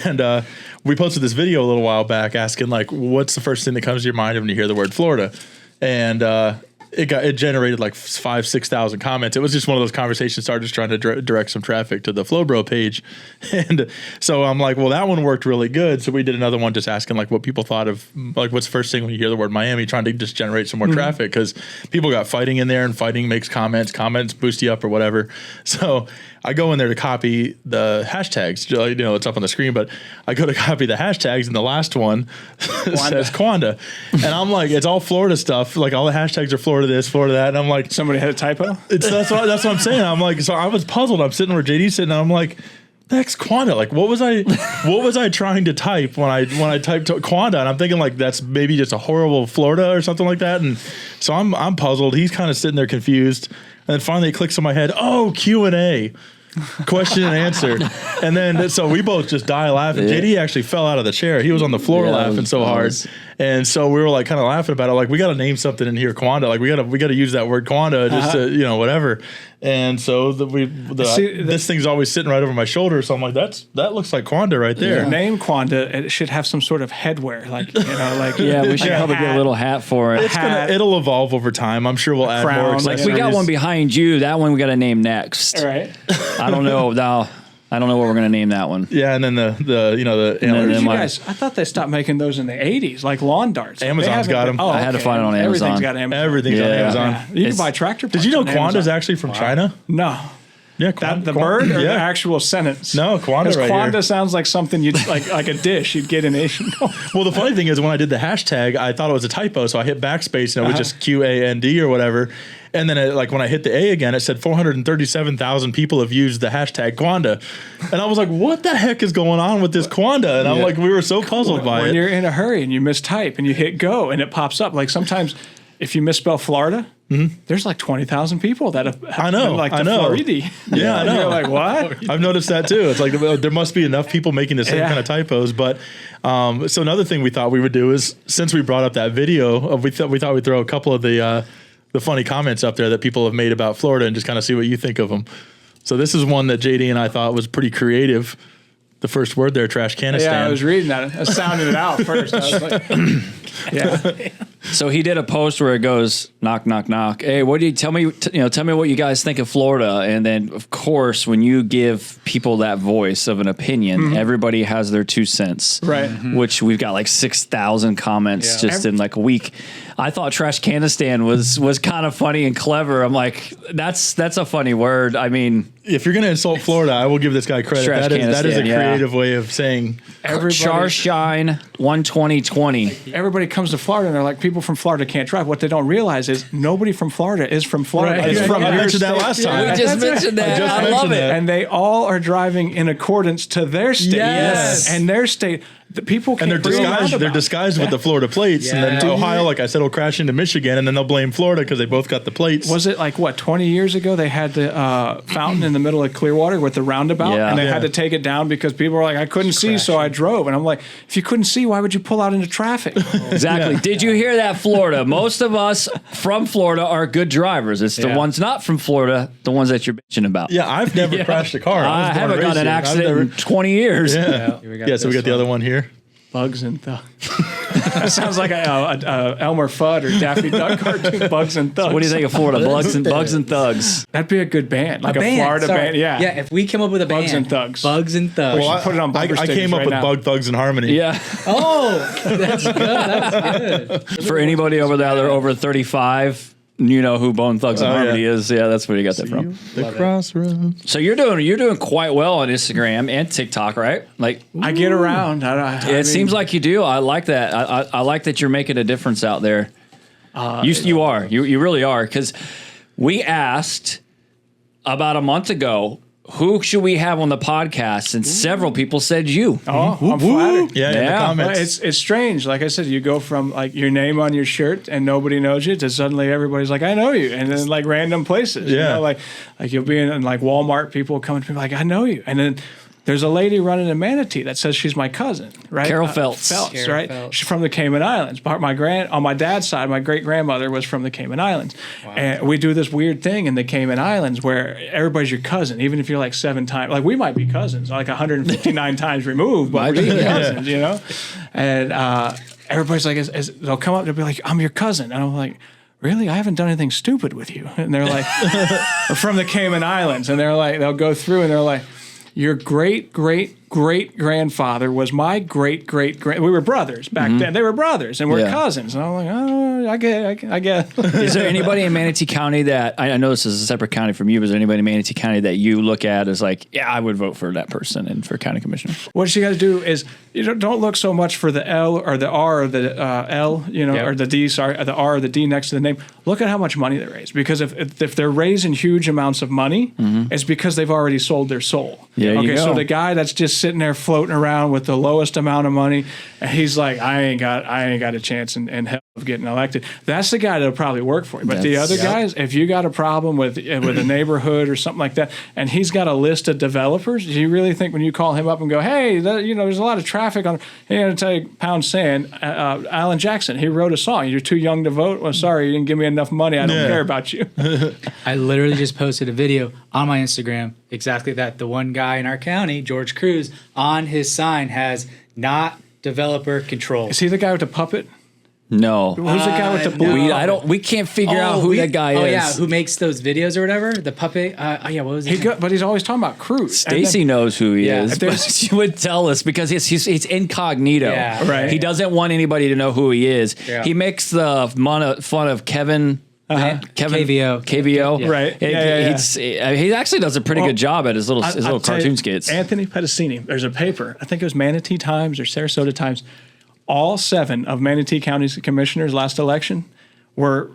and we posted this video a little while back asking like, what's the first thing that comes to your mind when you hear the word Florida? And it generated like 5,000-6,000 comments. It was just one of those conversations started just trying to direct some traffic to the FloBro page. And so I'm like, well, that one worked really good. So we did another one just asking like what people thought of, like what's the first thing when you hear the word Miami, trying to just generate some more traffic, because people got fighting in there, and fighting makes comments boost you up or whatever. So I go in there to copy the hashtags. You know, it's up on the screen, but I go to copy the hashtags, and the last one says Kwanda. And I'm like, it's all Florida stuff. Like all the hashtags are Florida this, Florida that. And I'm like, somebody had a typo? That's what I'm saying. I'm like, so I was puzzled. I'm sitting where JD's sitting, and I'm like, that's Kwanda. Like, what was I trying to type when I typed Kwanda? And I'm thinking like that's maybe just a horrible Florida or something like that. And so I'm puzzled. He's kind of sitting there confused. And then finally it clicks in my head, oh, Q&A, question and answer. And then so we both just die laughing. JD actually fell out of the chair. He was on the floor laughing so hard. And so we were like kind of laughing about it. Like, we got to name something in here, Quanda. Like, we got to use that word Quanda just to, you know, whatever. And so this thing's always sitting right over my shoulder. So I'm like, that looks like Quanda right there. The name Quanda, it should have some sort of headwear, like, you know, like yeah, we should probably get a little hat for it. It'll evolve over time. I'm sure we'll add more. Like, we got one behind you. That one we got to name next. All right. I don't know. I don't know what we're gonna name that one. Yeah, and then the you know the antlers. You guys, I thought they stopped making those in the 80s, like lawn darts. Amazon's got them. Oh, I had to find it on Amazon. Everything's got Amazon. Everything's on Amazon. Yeah. You can buy tractor parts. Did you know on Quanda's Amazon. actually from China? No. Yeah, The bird or the actual sentence? No, Quanda right Quanda here. sounds like something you'd like a dish you'd get in Asian. Well, the funny thing is, when I did the hashtag, I thought it was a typo, so I hit backspace and it was just QAND or whatever. And then when I hit the A again, it said 437,000 people have used the hashtag Quanda. And I was like, what the heck is going on with this Quanda? And I'm like, we were so puzzled by it. When you're in a hurry and you mistype and you hit go and it pops up, like sometimes if you misspell Florida, there's like 20,000 people that have like the FLOrigins. Yeah, I know. You're like, what? I've noticed that too. It's like there must be enough people making the same kind of typos. But so another thing we thought we would do is, since we brought up that video, we thought we'd throw a couple of the funny comments up there that people have made about Florida and just kind of see what you think of them. So this is one that JD and I thought was pretty creative. The first word there, trash canistan. Yeah, I was reading that. I was sounding it out first. I was like, yeah. So he did a post where it goes, knock, knock, knock. Hey, what do you tell me? Tell me what you guys think of Florida. And then, of course, when you give people that voice of an opinion, everybody has their 2 cents. Right. Which we've got like 6,000 comments just in like a week. I thought trash canistan was kind of funny and clever. I'm like, that's a funny word. I mean, if you're going to insult Florida, I will give this guy credit. That is a creative way of saying Charshine 12020. Everybody comes to Florida and they're like, people from Florida can't drive. What they don't realize is nobody from Florida is from Florida. Right. It's from I mentioned that last time. We just mentioned that. I love it. And they all are driving in accordance to their state. Yes. And their state. The people can't they're disguised with the Florida plates, and then Ohio, like I said, will crash into Michigan, and then they'll blame Florida because they both got the plates. Was it like 20 years ago? They had the fountain in the middle of Clearwater with the roundabout, and they had to take it down because people were like, "I couldn't see, so I drove." And I'm like, "If you couldn't see, why would you pull out into traffic?" Exactly. Yeah. Did you hear that, Florida? Most of us from Florida are good drivers. It's the ones not from Florida, the ones that you're bitching about. Yeah, I've never crashed a car. I haven't got an accident in 20 years. Yeah, so we got the other one here. Bugs and Thugs. That sounds like a Elmer Fudd or Daffy Duck cartoon. Bugs and Thugs. So what do you think of Florida? Bugs and Thugs. That'd be a good band, like a Florida band. Yeah, yeah. If we came up with a band, Bugs and Thugs. Bugs and Thugs. Well, put it on. I came up with Bug Thugs and Harmony. Yeah. Oh, that's good. That's good. For anybody over there, they're over 35. You know who Bone Thugs and Harmony is. Yeah, that's where you got that from. The Crossroads. So you're doing quite well on Instagram and TikTok, right? Like, I get around. It seems like you do. I like that. I like that you're making a difference out there. You are. You really are. Because we asked about a month ago, who should we have on the podcast? And several people said you. Oh, I'm flattered. Yeah, in the comments. It's strange. Like I said, you go from like your name on your shirt and nobody knows you to suddenly everybody's like, I know you. And then like random places. Yeah. You know, like you'll be in like Walmart, people come to me like, I know you. And then there's a lady running in Manatee that says she's my cousin, right? Carol Feltz. Carol right? Feltz. She's from the Cayman Islands. On my dad's side, my great grandmother was from the Cayman Islands. Wow. And we do this weird thing in the Cayman Islands where everybody's your cousin, even if you're like 7 times. Like we might be cousins, like 159 times removed, but we're cousins, you know? And everybody's like, they'll come up and they'll be like, I'm your cousin. And I'm like, really? I haven't done anything stupid with you. And they're like, we're from the Cayman Islands. And they're like, they'll go through and they're like, your great-great-great-grandfather was my great-great-grand. We were brothers back then. They were brothers, and we're cousins. And I'm like, oh, I get. Is there anybody in Manatee County that I know this is a separate county from you? But is there anybody in Manatee County that you look at as like, yeah, I would vote for that person and for county commissioner? What you got to do is don't look so much for the L or the R or the L, or the D. Sorry, the R or the D next to the name. Look at how much money they raise, because if they're raising huge amounts of money, it's because they've already sold their soul. Yeah, okay, so the guy that's just sitting there floating around with the lowest amount of money, and he's like, I ain't got a chance in hell. of getting elected. That's the guy that'll probably work for you. But the other guys, if you got a problem with a neighborhood or something like that, and he's got a list of developers, do you really think when you call him up and go, hey, there's a lot of traffic on, hey, I'm going to tell you, Pound Sand, Alan Jackson, he wrote a song. You're too young to vote. Well, sorry, you didn't give me enough money. I don't care about you. I literally just posted a video on my Instagram, exactly that. The one guy in our county, George Cruz, on his sign has not developer control. Is he the guy with the puppet? No. Who's the guy with the blue? We can't figure out who that guy is. Oh yeah, who makes those videos or whatever? The puppet. What was it? But he's always talking about Cruz. Stacy knows who he is, but she would tell us because he's incognito. Yeah. Right. He doesn't want anybody to know who he is. Yeah. He makes the fun of Kevin. Kevin KVO. Yeah. Right. He actually does a pretty good job at his little cartoon skits. Anthony Pedicini, there's a paper, I think it was Manatee Times or Sarasota Times. All 7 of Manatee County's commissioners last election were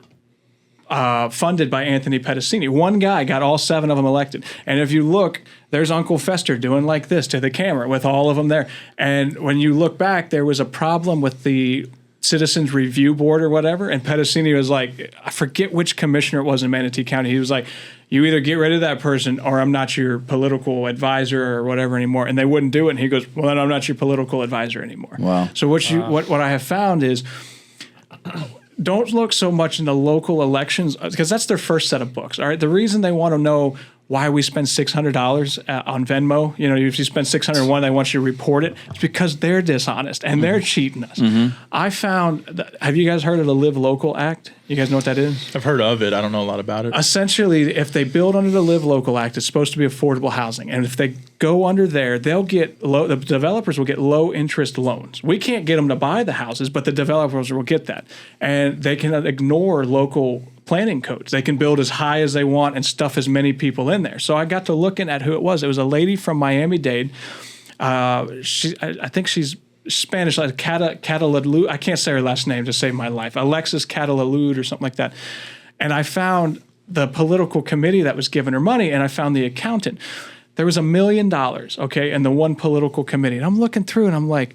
funded by Anthony Pedicini. One guy got all 7 of them elected. And if you look, there's Uncle Fester doing like this to the camera with all of them there. And when you look back, there was a problem with the Citizens Review Board or whatever, and Pedicini was like, I forget which commissioner it was in Manatee County. He was like, you either get rid of that person or I'm not your political advisor or whatever anymore. And they wouldn't do it. And he goes, well, then I'm not your political advisor anymore. Wow. So what I have found is don't look so much in the local elections because that's their first set of books. All right. The reason they want to know why we spend $600 on Venmo, if you spend $601, they want you to report it. It's because they're dishonest and they're cheating us. I found, have you guys heard of the Live Local Act? You guys know what that is? I've heard of it. I don't know a lot about it. Essentially, if they build under the Live Local Act, it's supposed to be affordable housing. And if they go under there, they'll get the developers will get low interest loans. We can't get them to buy the houses, but the developers will get that. And they can ignore local planning codes. They can build as high as they want and stuff as many people in there. So I got to looking at who it was. It was a lady from Miami-Dade. I think she's Spanish, like Catalalud. I can't say her last name to save my life. Alexis Catalalud or something like that. And I found the political committee that was giving her money, and I found the accountant. There was $1 million, okay, in the one political committee. And I'm looking through, and I'm like,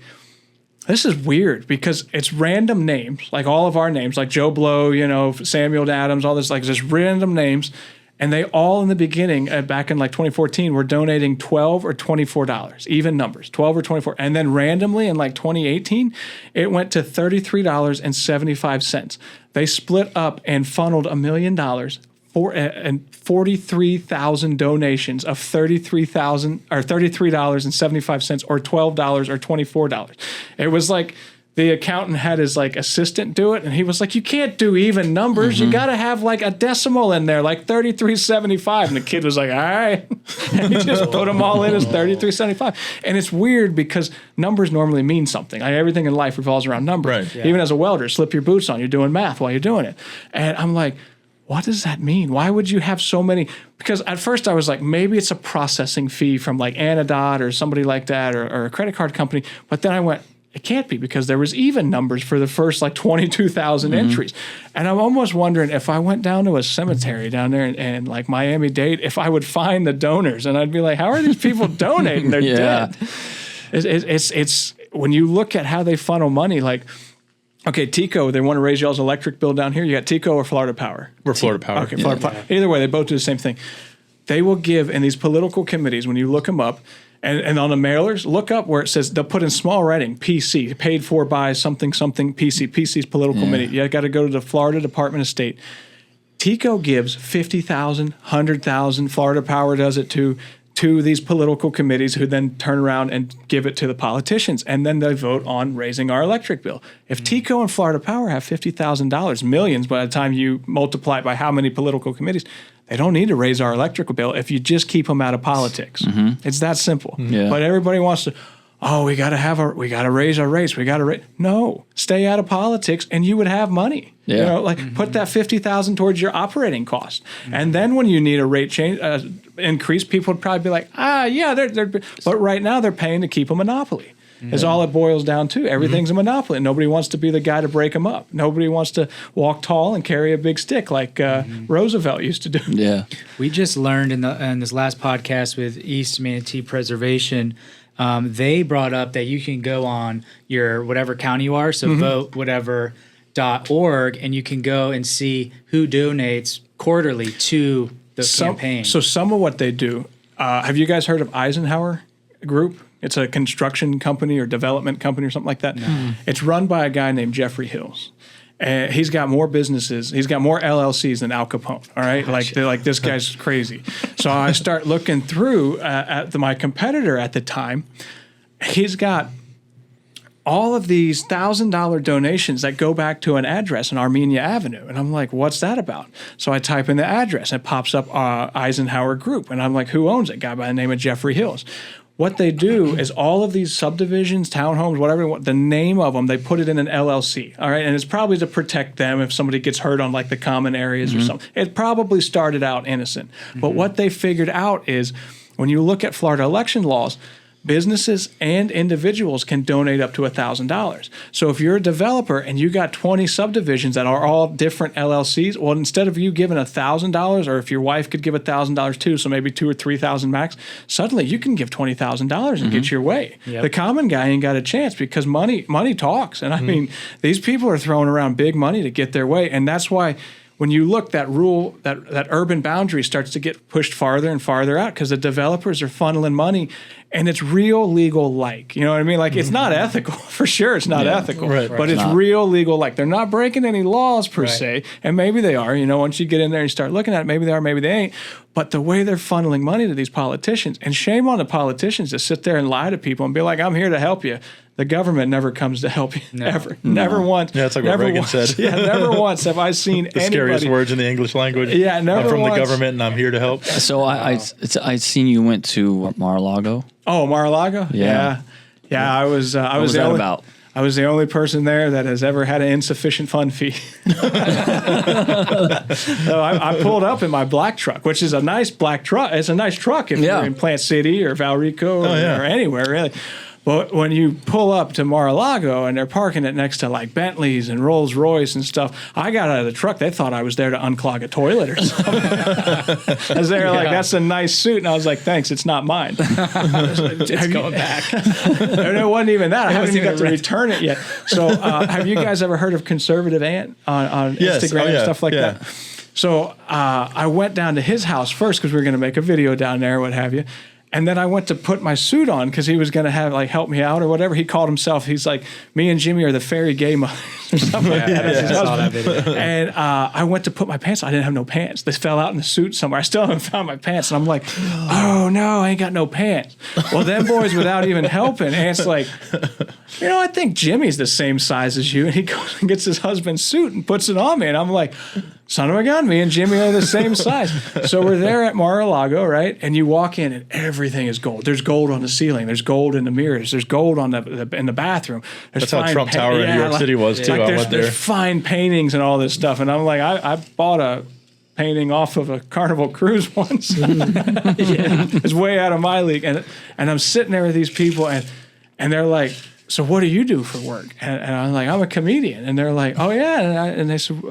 this is weird because it's random names, like all of our names, like Joe Blow, Samuel Adams, all this, like just random names. And they all in the beginning, back in like 2014, were donating $12 or $24, even numbers, 12 or 24. And then randomly in like 2018, it went to $33.75. They split up and funneled $1 million and 43,000 donations of $33.75 or $12 or $24. It was like the accountant had his like assistant do it, and he was like, "You can't do even numbers. You got to have like a decimal in there, like 33.75." And the kid was like, "All right," and he just put them all in as 33.75. And it's weird because numbers normally mean something. Like everything in life revolves around numbers. Right. Yeah. Even as a welder, slip your boots on. You're doing math while you're doing it, and I'm like, what does that mean? Why would you have so many? Because at first I was like, maybe it's a processing fee from like Anadot or somebody like that or a credit card company. But then I went, it can't be because there was even numbers for the first like 22,000 entries. And I'm almost wondering if I went down to a cemetery down there in like Miami-Dade, if I would find the donors and I'd be like, how are these people donating? They're dead. It's when you look at how they funnel money, like, okay, Tico, they want to raise y'all's electric bill down here. You got Tico or Florida Power? We're Florida Power. Okay, Florida Power. Either way, they both do the same thing. They will give in these political committees, when you look them up, and on the mailers, look up where it says, they'll put in small writing, PC, paid for by something, PC. PC's political committee. You got to go to the Florida Department of State. Tico gives 50,000, 100,000. Florida Power does it too. To these political committees who then turn around and give it to the politicians. And then they vote on raising our electric bill. If Tico and Florida Power have $50,000, millions by the time you multiply it by how many political committees, they don't need to raise our electrical bill if you just keep them out of politics. It's that simple. But everybody wants to, we got to raise our rates. No, stay out of politics and you would have money. Put that 50,000 towards your operating cost. And then when you need a rate change increase, people would probably be like, but right now they're paying to keep a monopoly. Is all it boils down to. Everything's a monopoly. And nobody wants to be the guy to break them up. Nobody wants to walk tall and carry a big stick like Roosevelt used to do. Yeah. We just learned in this last podcast with East Manatee Preservation, they brought up that you can go on your whatever county you are, so vote whatever FloBroShow.org, and you can go and see who donates quarterly to the campaign. So some of what they do, have you guys heard of Eisenhower Group? It's a construction company or development company or something like that. No. It's run by a guy named Jeffrey Hills. He's got more businesses. He's got more LLCs than Al Capone. All right, like this guy's crazy. So I start looking through at my competitor at the time. He's got all of these $1,000 donations that go back to an address on Armenia Avenue. And I'm like, what's that about? So I type in the address and it pops up Eisenhower Group. And I'm like, who owns it? Guy by the name of Jeffrey Hills. What they do is all of these subdivisions, townhomes, whatever, the name of them, they put it in an LLC, all right? And it's probably to protect them if somebody gets hurt on like the common areas or something. It probably started out innocent. But what they figured out is when you look at Florida election laws, businesses and individuals can donate up to $1,000. So if you're a developer and you got 20 subdivisions that are all different LLCs, well, instead of you giving $1,000, or if your wife could give $1,000 too, so maybe $2,000 or $3,000 max, suddenly you can give $20,000 and get your way. Yep. The common guy ain't got a chance because money talks. And I mean, these people are throwing around big money to get their way, and that's why when you look, that rule, that urban boundary starts to get pushed farther and farther out because the developers are funneling money, and it's real legal like. You know what I mean? Like, it's not ethical. For sure it's not ethical. Right. But it's real legal like. They're not breaking any laws per se, and maybe they are. You know, once you get in there and you start looking at it, maybe they are, maybe they ain't. But the way they're funneling money to these politicians, and shame on the politicians to sit there and lie to people and be like, I'm here to help you. The government never comes to help you, ever. Never once. Yeah, that's like what Reagan said. Yeah, never once have I seen the scariest words in the English language. Yeah, never I'm from once. the government and I'm here to help. So I seen you went to Mar-a-Lago. Oh, Mar-a-Lago? Yeah. I was what was that about? I was the only person there that has ever had an insufficient fund fee. So I pulled up in my black truck, which is a nice black truck. It's a nice truck if you're in Plant City or Valrico or anywhere, really. But when you pull up to Mar-a-Lago and they're parking it next to like Bentleys and Rolls Royce and stuff, I got out of the truck. They thought I was there to unclog a toilet or something. As they were like, that's a nice suit. And I was like, thanks, it's not mine. It's going back. And it wasn't even that. I haven't even got to return it yet. So have you guys ever heard of Conservative Ant on Instagram and stuff like that? So I went down to his house first because we were going to make a video down there or what have you. And then I went to put my suit on because he was going to have like help me out or whatever. He called himself. He's like, me and Jimmy are the fairy gay mothers or something like that. I saw that video. And I went to put my pants on. I didn't have no pants. They fell out in the suit somewhere. I still haven't found my pants. And I'm like, oh no, I ain't got no pants. Well, them boys without even helping, Ant's like, you know, I think Jimmy's the same size as you. And he goes and gets his husband's suit and puts it on me. And I'm like, son of a gun, me and Jimmy are the same size. So we're there at Mar-a-Lago, right? And you walk in and everything is gold. There's gold on the ceiling. There's gold in the mirrors. There's gold on in the bathroom. There's That's how Trump Tower in New York City was too. Like I went there. There's fine paintings and all this stuff. And I'm like, I bought a painting off of a Carnival cruise once. It's way out of my league. And I'm sitting there with these people and they're like, so what do you do for work? And I'm like, I'm a comedian. And they're like, oh yeah. And they said,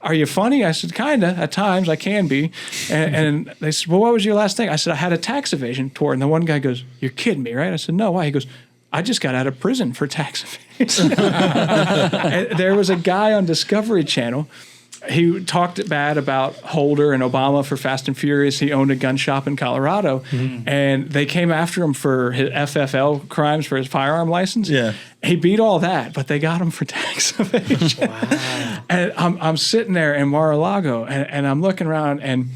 are you funny? I said, kinda, at times I can be. And they said, well, what was your last thing? I said, I had a tax evasion tour. And the one guy goes, you're kidding me, right? I said, no, why? He goes, I just got out of prison for tax evasion. And there was a guy on Discovery Channel. He talked bad about Holder and Obama for Fast and Furious. He owned a gun shop in Colorado. And they came after him for his FFL crimes for his firearm license. Yeah. He beat all that, but they got him for tax evasion. Wow. And I'm sitting there in Mar-a-Lago, and I'm looking around, and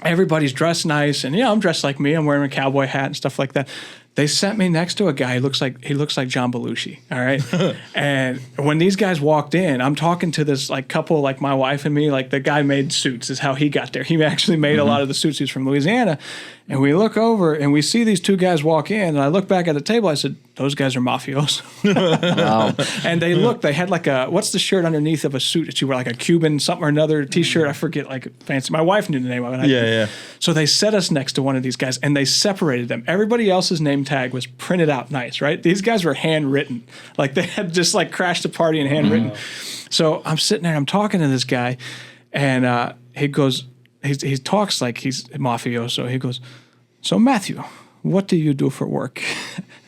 everybody's dressed nice. And, I'm dressed like me. I'm wearing a cowboy hat and stuff like that. They sent me next to a guy. He looks like John Belushi. All right. And when these guys walked in, I'm talking to this like couple, like my wife and me. Like the guy made suits is how he got there. He actually made a lot of the suits. He's from Louisiana. And we look over and we see these two guys walk in. And I look back at the table. I said, those guys are mafiosos. Wow. And they had like what's the shirt underneath of a suit that you wear, like a Cuban something or another T-shirt? I forget, like fancy. My wife knew the name of it. Yeah. So they set us next to one of these guys and they separated them. Everybody else's name tag was printed out nice, right? These guys were handwritten. Like they had just like crashed a party and handwritten. So I'm sitting there and I'm talking to this guy and he goes, he talks like he's a mafioso. He goes, so Matthew, what do you do for work?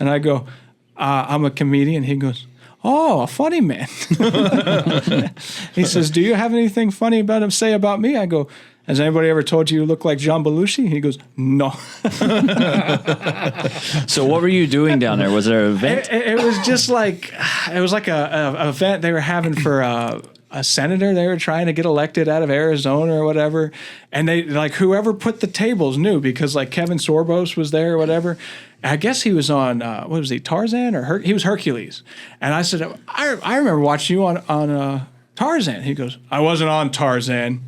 And I go, I'm a comedian. He goes, "Oh, a funny man." He says, "Do you have anything funny about him say about me?" I go, "Has anybody ever told you look like John Belushi?" He goes, "No." So what were you doing down there? Was there an event? It was just like a event they were having for a senator. They were trying to get elected out of Arizona or whatever, and they like whoever put the tables knew because like Kevin Sorbos was there or whatever. I guess he was on what was he, Tarzan or he was Hercules, and I said, I remember watching you on Tarzan. He goes, "I wasn't on Tarzan.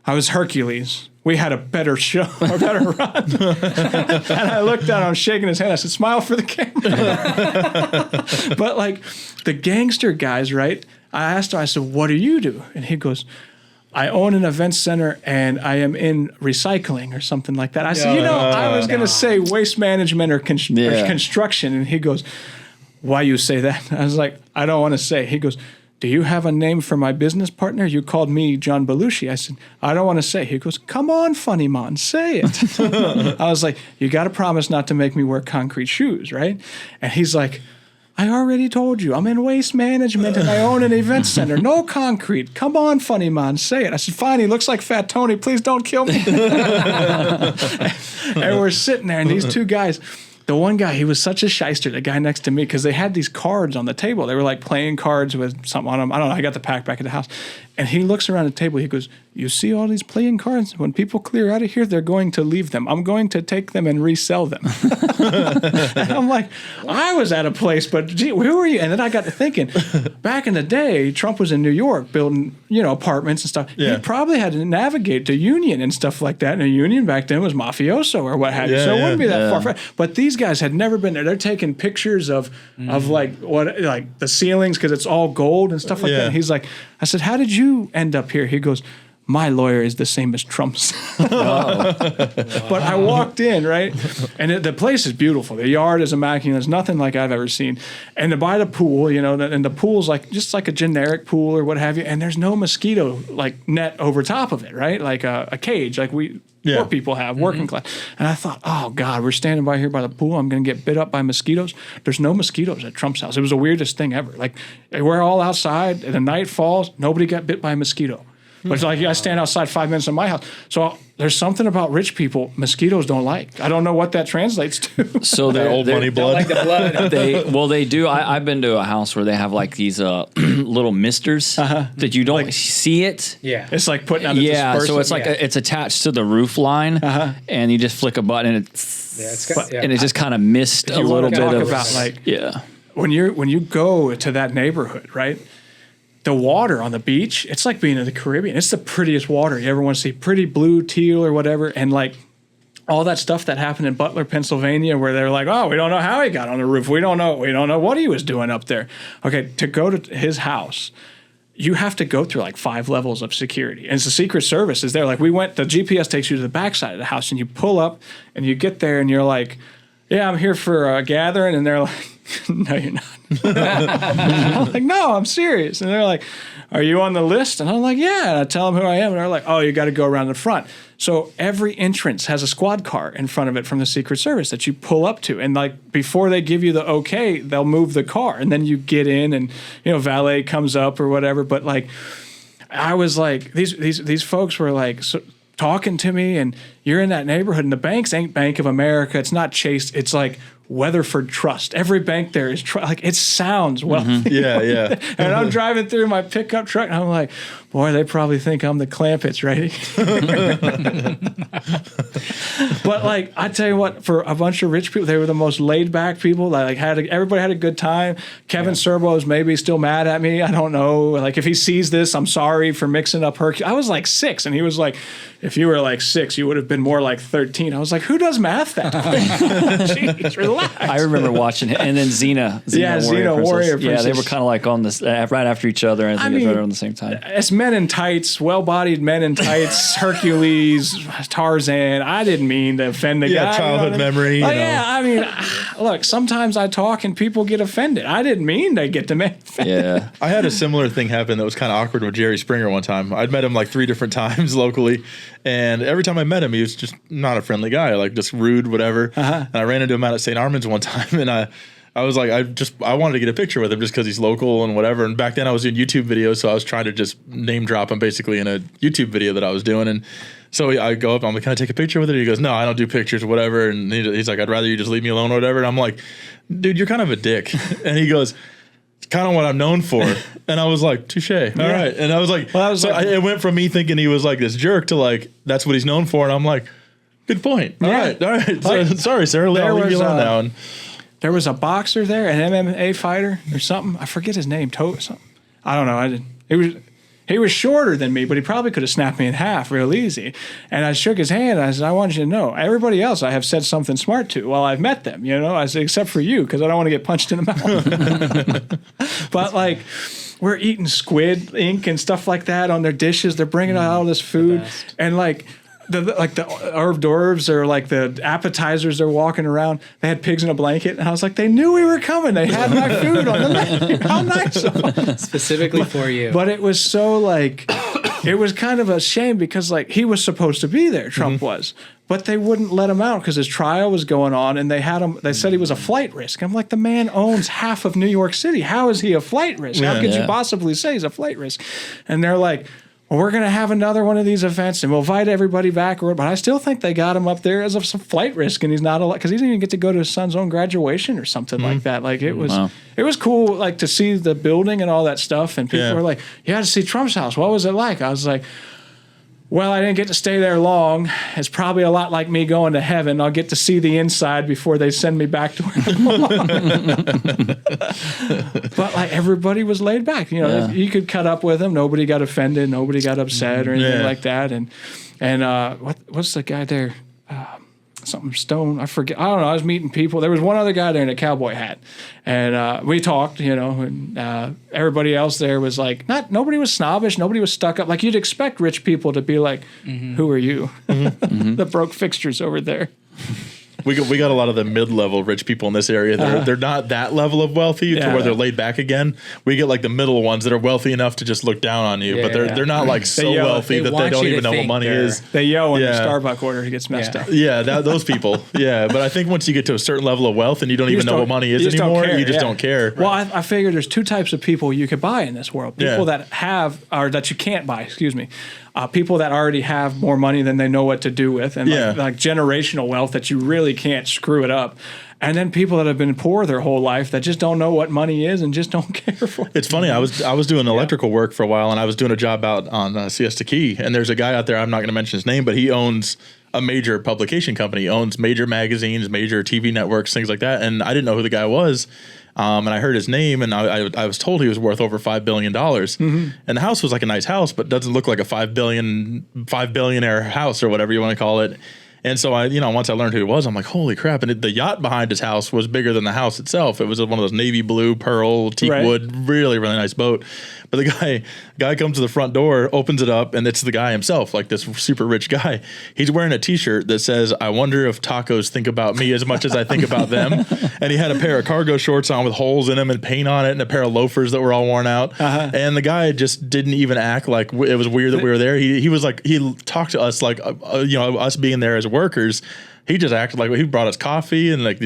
I was Hercules. We had a better show, or better run." And I looked down, I was shaking his hand. I said, "Smile for the camera." But like the gangster guys, right? I asked him, I said, "What do you do?" And he goes, "I own an event center and I am in recycling," or something like that. I said, I was going to say waste management or construction. And he goes, "Why you say that?" I was like, "I don't want to say." He goes, "Do you have a name for my business partner? You called me John Belushi." I said, "I don't want to say." He goes, "Come on, funny man, say it." I was like, "You got to promise not to make me wear concrete shoes, right?" And he's like, "I already told you, I'm in waste management and I own an event center. No concrete. Come on, funny man, say it." I said, "Fine, he looks like Fat Tony. Please don't kill me." And we're sitting there, and these two guys, the one guy, he was such a shyster, the guy next to me, because they had these cards on the table. They were like playing cards with something on them. I don't know. I got the pack back at the house. And he looks around the table. He goes, "You see all these playing cards? When people clear out of here, they're going to leave them. I'm going to take them and resell them." And I'm like, I was at a place, but gee, who are you? And then I got to thinking, back in the day, Trump was in New York building, apartments and stuff. Yeah. He probably had to navigate the union and stuff like that. And a union back then was mafioso or what have you. So it wouldn't be that far. But these guys had never been there. They're taking pictures of like the ceilings because it's all gold and stuff like that. And he's like, I said, "How did you end up here?" He goes, "My lawyer is the same as Trump's." But I walked in, right? And the place is beautiful. The yard is immaculate. There's nothing like I've ever seen. And by the pool, and the pool's like just like a generic pool or what have you. And there's no mosquito like net over top of it, right? Like a cage, like poor people have, working class. And I thought, oh God, we're standing by here by the pool. I'm going to get bit up by mosquitoes. There's no mosquitoes at Trump's house. It was the weirdest thing ever. Like we're all outside and the night falls. Nobody got bit by a mosquito. But it's like I stand outside 5 minutes in my house. So there's something about rich people mosquitoes don't like. I don't know what that translates to. So they're old money blood. Like the blood. They do. I've been to a house where they have like these little misters that you don't see it. Yeah, it's like putting out a disperser. So it's like it's attached to the roof line, and you just flick a button and and it just kind of missed a little bit of about when you go to that neighborhood, right? The water on the beach, it's like being in the Caribbean. It's the prettiest water you ever want to see. Pretty blue, teal, or whatever. And like all that stuff that happened in Butler, Pennsylvania, where they're like, "Oh, we don't know how he got on the roof. We don't know what he was doing up there." Okay, to go to his house, you have to go through like 5 levels of security. And it's the Secret Service is there. Like the GPS takes you to the backside of the house, and you pull up and you get there and you're like, "Yeah, I'm here for a gathering." And they're like, "No, you're not." I'm like, "No, I'm serious." And they're like, "Are you on the list?" And I'm like, "Yeah." And I tell them who I am. And they're like, "Oh, you got to go around the front." So every entrance has a squad car in front of it from the Secret Service that you pull up to. And like before they give you the okay, they'll move the car. And then you get in and, valet comes up or whatever. But like, I was like, these folks were like, talking to me, and you're in that neighborhood, and the banks ain't Bank of America. It's not Chase. It's like Weatherford Trust. Every bank there is like it sounds wealthy. Yeah. And I'm driving through my pickup truck, and I'm like, boy, they probably think I'm the Clampets, right? But like, I tell you what, for a bunch of rich people, they were the most laid back people. Like everybody had a good time. Kevin Serbo is maybe still mad at me. I don't know. Like if he sees this, I'm sorry for mixing up Hercules. I was like 6, and he was like, "If you were like 6, you would have been more like 13. I was like, who does math that quick? Jeez, relax. I remember watching it. And then Xena Warrior Princess. Yeah, they were kind of like on this right after each other, and I think they were on the same time. It's men in tights, well-bodied men in tights, Hercules, Tarzan. I didn't mean to offend the guy. Yeah, childhood memory. Yeah, I mean, look, sometimes I talk and people get offended. I didn't mean to get them offended. Yeah. I had a similar thing happen that was kind of awkward with Jerry Springer one time. I'd met him like 3 different times locally, and every time I met him, he was just not a friendly guy, like just rude, whatever. And I ran into him out at St. Armand's one time, and I I was like, I wanted to get a picture with him just because he's local and whatever. And back then I was doing YouTube videos, so I was trying to just name drop him basically in a YouTube video that I was doing. And so I go up, I'm like, can I take a picture with it? He goes, no, I don't do pictures or whatever. And he's like, I'd rather you just leave me alone or whatever. And I'm like, dude, you're kind of a dick. And he goes, it's kind of what I'm known for. And I was like, touche. All right. And I was like, it went from me thinking he was like this jerk to like, that's what he's known for. And I'm like, good point. All right. Sorry, sir. I'll leave you alone now. And there was a boxer there, an MMA fighter or something. I forget his name. Something. I don't know. He was shorter than me, but he probably could have snapped me in half real easy. And I shook his hand. And I said, I want you to know, everybody else I have said something smart to while I've met them. You know, I said, except for you, because I don't want to get punched in the mouth. But like, we're eating squid ink and stuff like that on their dishes. They're bringing out all this food, and like. The hors d'oeuvres or like the appetizers they're walking around, they had pigs in a blanket, and I was like, they knew we were coming. They had my food on the menu. How nice of them. Specifically for you. But it was so like, it was kind of a shame because like he was supposed to be there, Trump was, but they wouldn't let him out because his trial was going on, and they had him. They said he was a flight risk. I'm like, the man owns half of New York City. How is he a flight risk? How could you possibly say he's a flight risk? And they're like, well, we're going to have another one of these events and we'll invite everybody back. But I still think they got him up there as a flight risk, and he's not allowed because he didn't even get to go to his son's own graduation or something like that. Like it was cool, like to see the building and all that stuff. And people were like, you had to see Trump's house. What was it like? I was like, well, I didn't get to stay there long. It's probably a lot like me going to heaven. I'll get to see the inside before they send me back to where I belong. But like everybody was laid back. You know, you could cut up with them. Nobody got offended. Nobody got upset or anything like that. And what's the guy there? Something Stone. I forget. I don't know. I was meeting people. There was one other guy there in a cowboy hat, and we talked. You know, and everybody else there was like, nobody was snobbish. Nobody was stuck up. Like you'd expect rich people to be like, "Who are you?" The broke fixtures over there. We got a lot of the mid-level rich people in this area. They're not that level of wealthy to where they're laid back again. We get like the middle ones that are wealthy enough to just look down on you, but they're not like so wealthy that they don't even know what money is. They yell when the Starbucks order gets messed up. Yeah, those people. Yeah, but I think once you get to a certain level of wealth and you don't even know what money is anymore, you just don't care. Well, I figure there's two types of people you could buy in this world. People that have, or that you can't buy, excuse me. People that already have more money than they know what to do with, and like generational wealth that you really can't screw it up. And then people that have been poor their whole life that just don't know what money is and just don't care for it. It's funny. I was doing electrical work for a while, and I was doing a job out on Siesta Key, and there's a guy out there. I'm not going to mention his name, but he owns a major publication company. He owns major magazines, major TV networks, things like that. And I didn't know who the guy was. And I heard his name, and I was told he was worth over $5 billion. And the house was like a nice house, but doesn't look like a $5 billionaire house or whatever you want to call it. And so once I learned who he was, I'm like, holy crap. And the yacht behind his house was bigger than the house itself. It was one of those navy blue, pearl, teak wood, really, really nice boat. But the guy comes to the front door, opens it up, and it's the guy himself, like this super rich guy. He's wearing a T-shirt that says, I wonder if tacos think about me as much as I think about them. And he had a pair of cargo shorts on with holes in them and paint on it, and a pair of loafers that were all worn out. And the guy just didn't even act like it was weird that we were there. He was like, he talked to us like, us being there as workers. He just acted like he brought us coffee and like,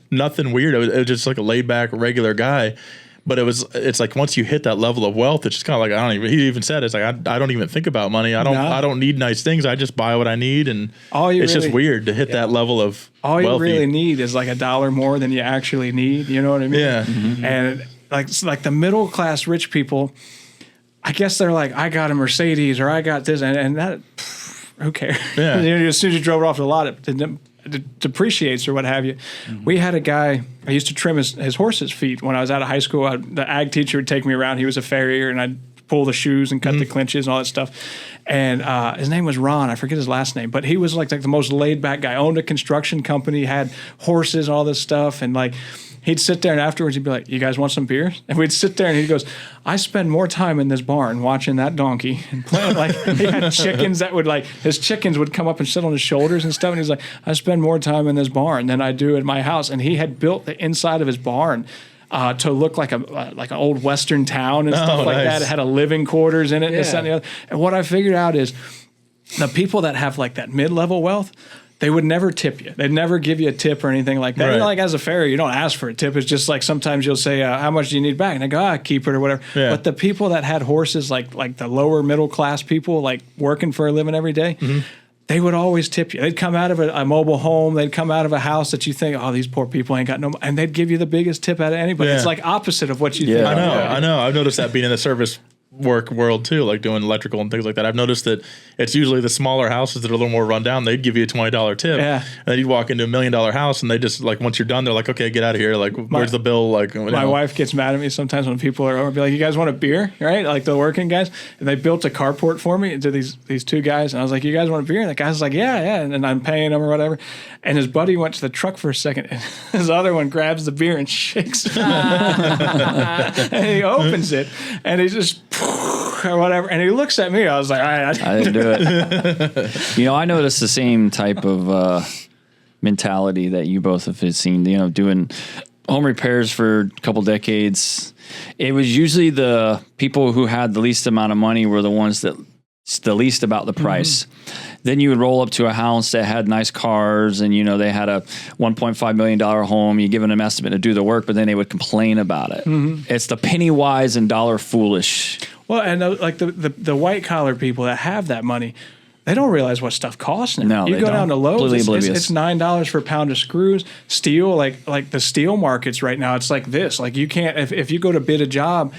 nothing weird. It was just like a laid back, regular guy. But it's like once you hit that level of wealth, it's just kind of like he even said it's like I don't even think about money. I don't need nice things. I just buy what I need, and it's just weird to hit that level of all wealthy. You really need is like $1 more than you actually need. You know what I mean? Yeah. And like the middle class rich people, I guess they're like, I got a Mercedes or I got this, and that who cares? Yeah. As soon as you drove it off the lot, it depreciates or what have you. We had a guy, I used to trim his horse's feet when I was out of high school. The ag teacher would take me around. He was a farrier, and I'd pull the shoes and cut the clinches and all that stuff. And his name was Ron. I forget his last name, but he was like the most laid back guy. Owned a construction company, had horses, all this stuff, and like he'd sit there and afterwards he'd be like, "You guys want some beer?" And we'd sit there and he goes, "I spend more time in this barn watching that donkey and playing." Like he had chickens that would his chickens would come up and sit on his shoulders and stuff. And he's like, "I spend more time in this barn than I do in my house." And he had built the inside of his barn to look like an old Western town and stuff like that. It had a living quarters in it and this, that, and the other. And what I figured out is the people that have like that mid-level wealth, they would never tip you. They'd never give you a tip or anything like that. Right. You know, like as a farrier, you don't ask for a tip. It's just like sometimes you'll say, how much do you need back? And they go, keep it or whatever. Yeah. But the people that had horses, like the lower middle class people, like working for a living every day, they would always tip you. They'd come out of a mobile home. They'd come out of a house that you think, these poor people ain't got no, and they'd give you the biggest tip out of anybody. Yeah. It's like opposite of what you think. I know. I've noticed that being in the service work world too, like doing electrical and things like that. I've noticed that it's usually the smaller houses that are a little more run down. They'd give you a $20 tip. Yeah. And then you'd walk into $1 million house and they just like, once you're done, they're like, okay, get out of here. Like, where's the bill? Like, my wife gets mad at me sometimes when people are over, be like, you guys want a beer? Right? Like the working guys. And they built a carport for me to these two guys. And I was like, you guys want a beer? And the guy's like, yeah. And I'm paying him or whatever. And his buddy went to the truck for a second. And his other one grabs the beer and shakes it. And he opens it and he just or whatever. And he looks at me. I was like, all right. I didn't do it. I noticed the same type of mentality that you both have seen, doing home repairs for a couple decades. It was usually the people who had the least amount of money were the ones that the least about the price. Then you would roll up to a house that had nice cars and, they had a $1.5 million home. You give them an estimate to do the work, but then they would complain about it. It's the penny wise and dollar foolish. Well, and like the white collar people that have that money, they don't realize what stuff costs now. No, you go down to Lowe's, it's $9 for a pound of screws. Steel, like the steel markets right now, it's like this. Like you can't, if you go to bid a job,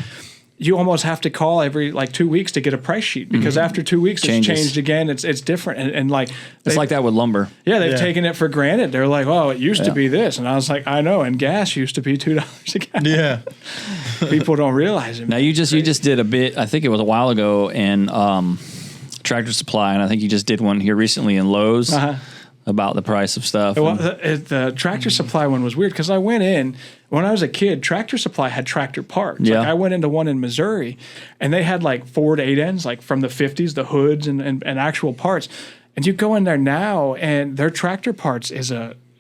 you almost have to call every 2 weeks to get a price sheet because after 2 weeks it's changed again. It's different and like it's like that with lumber. Yeah, they've taken it for granted. They're like, it used to be this, and I was like, I know. And gas used to be $2 a gallon. Yeah, people don't realize it. Now you just did a bit. I think it was a while ago in Tractor Supply, and I think you just did one here recently in Lowe's. About the price of stuff. Well, the Tractor Supply one was weird because I went in when I was a kid. Tractor Supply had tractor parts. Yeah. Like I went into one in Missouri, and they had like Ford 8Ns, like from the 50s, the hoods and actual parts. And you go in there now, and their tractor parts it's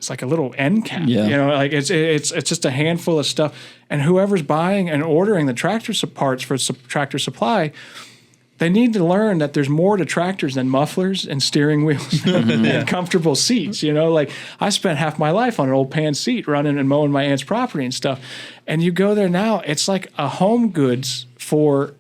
like a little end cap. Yeah. Like it's just a handful of stuff. And whoever's buying and ordering the tractor parts for Tractor Supply, they need to learn that there's more to tractors than mufflers and steering wheels and comfortable seats. Like I spent half my life on an old pan seat running and mowing my aunt's property and stuff. And you go there now, it's like a home goods for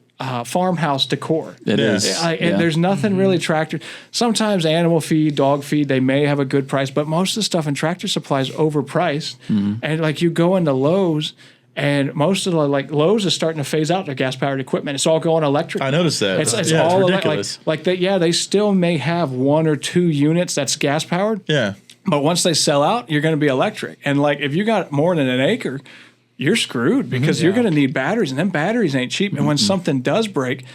farmhouse decor. It is. And there's nothing really tractor. Sometimes animal feed, dog feed, they may have a good price, but most of the stuff in Tractor Supply is overpriced. And like you go into Lowe's, and most of the Lowe's is starting to phase out their gas-powered equipment. It's all going electric. I noticed that. It's all ridiculous. They still may have 1 or 2 units that's gas-powered. Yeah. But once they sell out, you're going to be electric. And if you got more than an acre, you're screwed because you're going to need batteries, and them batteries ain't cheap. And when something does break,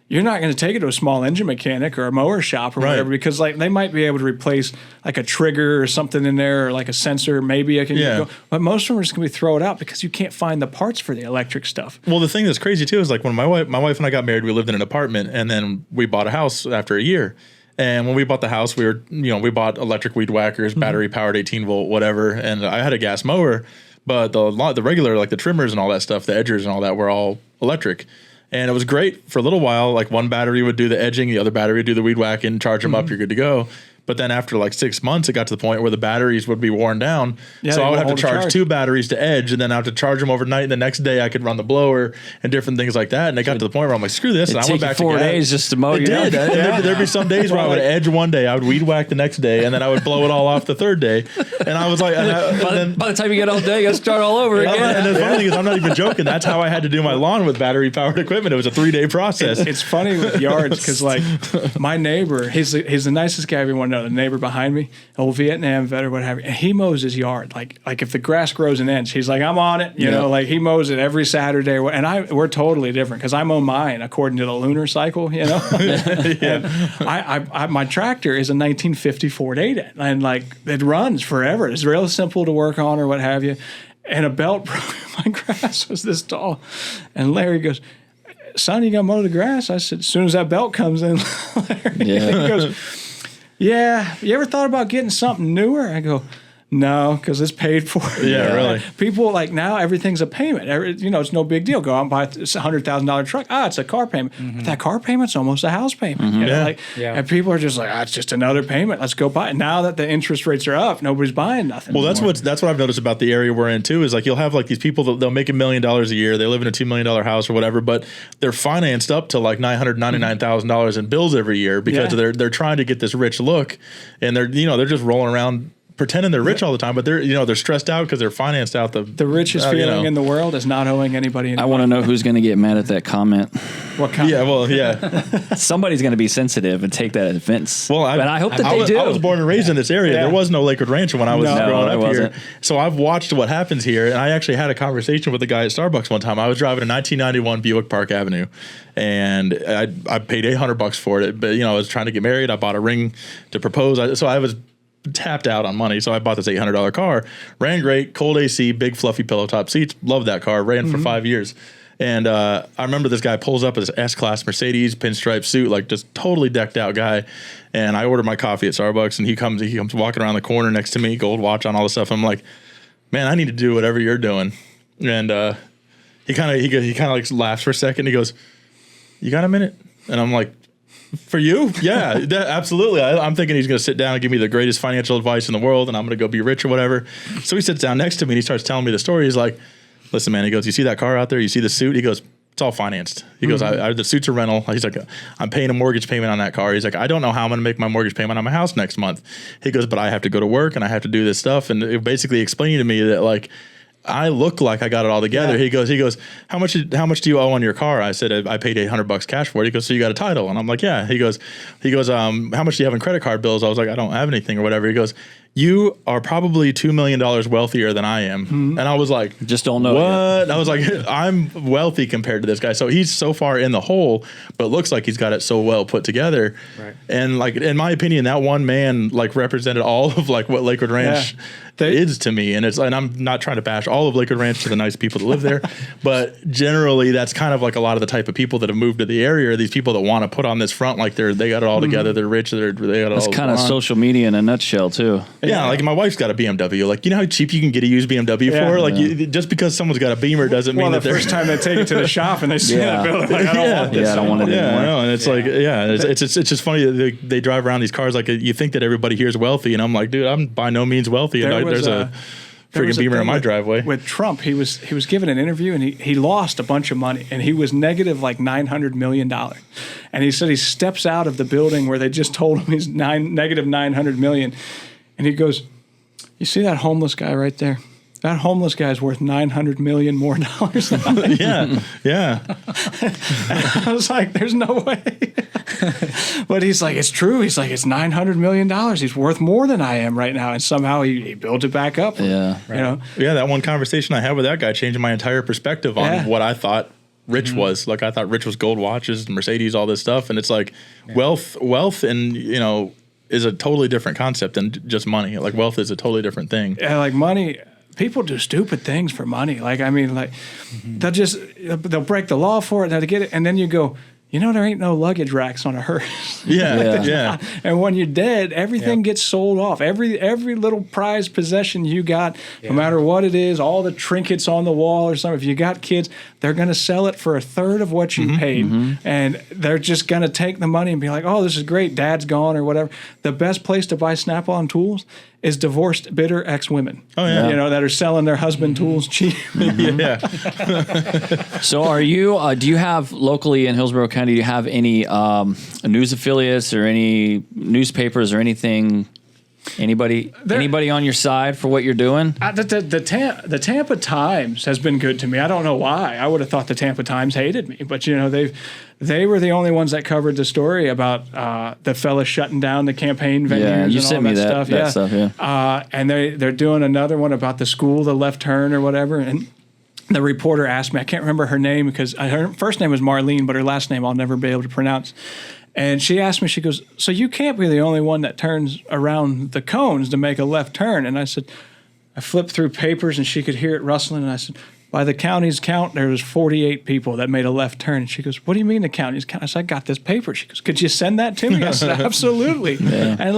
you're not going to take it to a small engine mechanic or a mower shop or whatever because they might be able to replace like a trigger or something in there or like a sensor. Maybe I can go. But most of them are just going to throw it out because you can't find the parts for the electric stuff. Well, the thing that's crazy too is like when my wife and I got married, we lived in an apartment and then we bought a house after a year. And when we bought the house, we bought electric weed whackers, battery powered 18 volt, whatever. And I had a gas mower, but the regular, like the trimmers and all that stuff, the edgers and all that were all electric. And it was great for a little while. Like one battery would do the edging, the other battery would do the weed whacking, charge them up, you're good to go. But then after like 6 months, it got to the point where the batteries would be worn down. Yeah, so I would have to charge 2 batteries to edge, and then I have to charge them overnight. And the next day I could run the blower and different things like that. And it got to the point where I'm like, screw this. And I went back to 4 days just to mow you down. There'd be some days where I would edge one day, I would weed whack the next day, and then I would blow it all off the third day. And I was like, by the time you get all day, you got to start all over again. And the funny thing is, I'm not even joking. That's how I had to do my lawn with battery powered equipment. It was a 3-day process. It's funny with yards because like my neighbor, he's the nicest guy everyone knows. The neighbor behind me, old Vietnam vet or what have you, and he mows his yard. Like if the grass grows an inch, he's like, I'm on it. You know, like he mows it every Saturday. And we're totally different because I mow mine according to the lunar cycle. You know, I my tractor is a 1950 Ford 8, and like it runs forever. It's real simple to work on or what have you. And a belt broke. My grass was this tall, and Larry goes, son, you got to mow the grass? I said, as soon as that belt comes in, Larry, he goes, yeah, you ever thought about getting something newer? I go, No, because it's paid for. Yeah, really. People like now everything's a payment. It's no big deal. Go out and buy a $100,000 truck. It's a car payment. But that car payment's almost a house payment. And people are just like, it's just another payment. Let's go buy it. Now that the interest rates are up, nobody's buying nothing. Well, that's what I've noticed about the area we're in too. Is like you'll have like these people that they'll make $1 million a year. They live in a $2 million house or whatever, but they're financed up to like $999,000 in bills every year because they're trying to get this rich look, and they're just rolling around pretending they're rich all the time, but they're stressed out because they're financed out. The richest feeling in the world is not owing anybody anything. I want to know who's going to get mad at that comment. What comment? Yeah, well, yeah. Somebody's going to be sensitive and take that offense. Well, but I hope that they do. I was born and raised in this area. There was no Lakewood Ranch when I was growing up here. So I've watched what happens here, and I actually had a conversation with a guy at Starbucks one time. I was driving a 1991 Buick Park Avenue, and I paid $800 for it. But I was trying to get married. I bought a ring to propose. So I was tapped out on money, so I bought this $800 car. Ran great, cold AC, big fluffy pillow top seats. Loved that car. Ran for 5 years. And I remember this guy pulls up his S-Class Mercedes pinstripe suit, like just totally decked out guy. And I ordered my coffee at Starbucks, and he comes walking around the corner next to me, gold watch on, all this stuff. I'm like, man, I need to do whatever you're doing. And he kind of like laughs for a second. He goes, "You got a minute?" And I'm like, "For you? Yeah, absolutely." I'm thinking he's going to sit down and give me the greatest financial advice in the world, and I'm going to go be rich or whatever. So he sits down next to me, and he starts telling me the story. He's like, "Listen, man," he goes, "you see that car out there? You see the suit?" He goes, "It's all financed." He goes, "The suit's a rental." He's like, "I'm paying a mortgage payment on that car." He's like, "I don't know how I'm going to make my mortgage payment on my house next month." He goes, "But I have to go to work, and I have to do this stuff." And it basically explained to me that, like, I look like I got it all together. Yeah. He goes, how much do you owe on your car? I said, I paid $800 cash for it. He goes, "So you got a title?" And I'm like, "Yeah." He goes, how much do you have in credit card bills? I was like, "I don't have anything," or whatever. He goes, "You are probably $2 million wealthier than I am." And I was like, just don't know what? I was like, I'm wealthy compared to this guy. So he's so far in the hole, but looks like he's got it so well put together. Right. And like, in my opinion, that one man like represented all of like what Lakewood Ranch is to me. And I'm not trying to bash all of Lakewood Ranch to the nice people that live there, but generally that's kind of like a lot of the type of people that have moved to the area are these people that want to put on this front like they got it all together. They're rich. They got it all. That's kind of social media in a nutshell too. Yeah, like my wife's got a BMW. Like, you know how cheap you can get a used BMW for? Like, just because someone's got a Beamer doesn't mean that the first time they take it to the shop and they see the bill, like, I don't want this. I don't want it anymore. I know. And it's like, it's just funny that they drive around these cars like you think that everybody here is wealthy, and I'm like, dude, I'm by no means wealthy. And there's a freaking Beamer in my driveway. With Trump, he was given an interview, and he lost a bunch of money, and he was negative like $900 million. And he said he steps out of the building where they just told him he's negative $900 million, and he goes, "You see that homeless guy right there? That homeless guy is worth $900 million more dollars than I am." Yeah. I was like, "There's no way." But he's like, "It's true." He's like, "It's $900 million. He's worth more than I am right now." And somehow he built it back up. Yeah. Yeah, that one conversation I had with that guy changed my entire perspective on what I thought rich was. Like, I thought rich was gold watches, Mercedes, all this stuff. And it's like wealth and, is a totally different concept than just money. Like, wealth is a totally different thing. Yeah, like money. People do stupid things for money. Like, I mean, like they'll break the law for it, to get it, and then you go, there ain't no luggage racks on a hearse. Yeah. And when you're dead, everything gets sold off. Every little prized possession you got, no matter what it is, all the trinkets on the wall or something. If you got kids, they're going to sell it for a third of what you paid, and they're just going to take the money and be like, "Oh, this is great. Dad's gone," or whatever. The best place to buy Snap-on tools is divorced, bitter ex-women. Oh, yeah. That are selling their husband tools cheap. Yeah. So are you, do you have locally in Hillsborough County, do you have any news affiliates or any newspapers or anything, anybody on your side for what you're doing? The Tampa Times has been good to me. I don't know why. I would have thought the Tampa Times hated me, but they were the only ones that covered the story about the fellas shutting down the campaign venues. Yeah, you and sent all me that stuff. Yeah. And they're doing another one about the school, the left turn or whatever. And the reporter asked me, I can't remember her name because her first name was Marlene, but her last name I'll never be able to pronounce. And she asked me, she goes, "So you can't be the only one that turns around the cones to make a left turn." And I said, I flipped through papers and she could hear it rustling. And I said, "By the county's count, there was 48 people that made a left turn." And she goes, "What do you mean the county's count?" I said, "I got this paper." She goes, "Could you send that to me?" I said, "Absolutely." And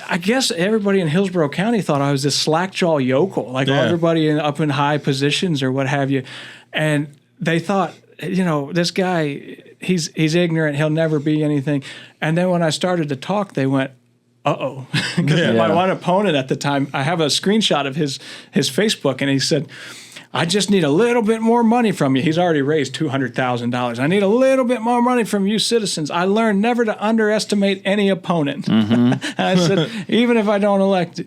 I guess everybody in Hillsborough County thought I was this slack-jaw yokel, like everybody up in high positions or what have you. And they thought, this guy, he's ignorant. He'll never be anything. And then when I started to talk, they went, uh-oh. Because my one opponent at the time, I have a screenshot of his Facebook, and he said, I just need a little bit more money from you. He's already raised $200,000. I need a little bit more money from you citizens. I learned never to underestimate any opponent. And I said, even if I don't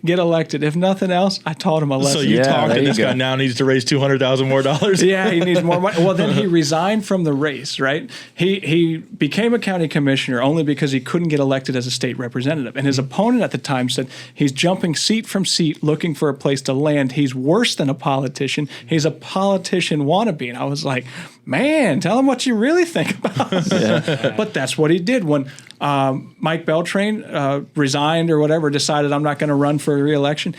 get elected, if nothing else, I taught him a lesson. So you talked, and this guy now needs to raise $200,000 more dollars. Yeah, he needs more money. Well, then he resigned from the race, right? He became a county commissioner only because he couldn't get elected as a state representative. And his opponent at the time said, he's jumping seat from seat looking for a place to land. He's worse than a politician. He's a politician wannabe. And I was like, man, tell him what you really think about it. But that's what he did. When Mike Beltrain resigned or whatever, decided I'm not going to run for re-election,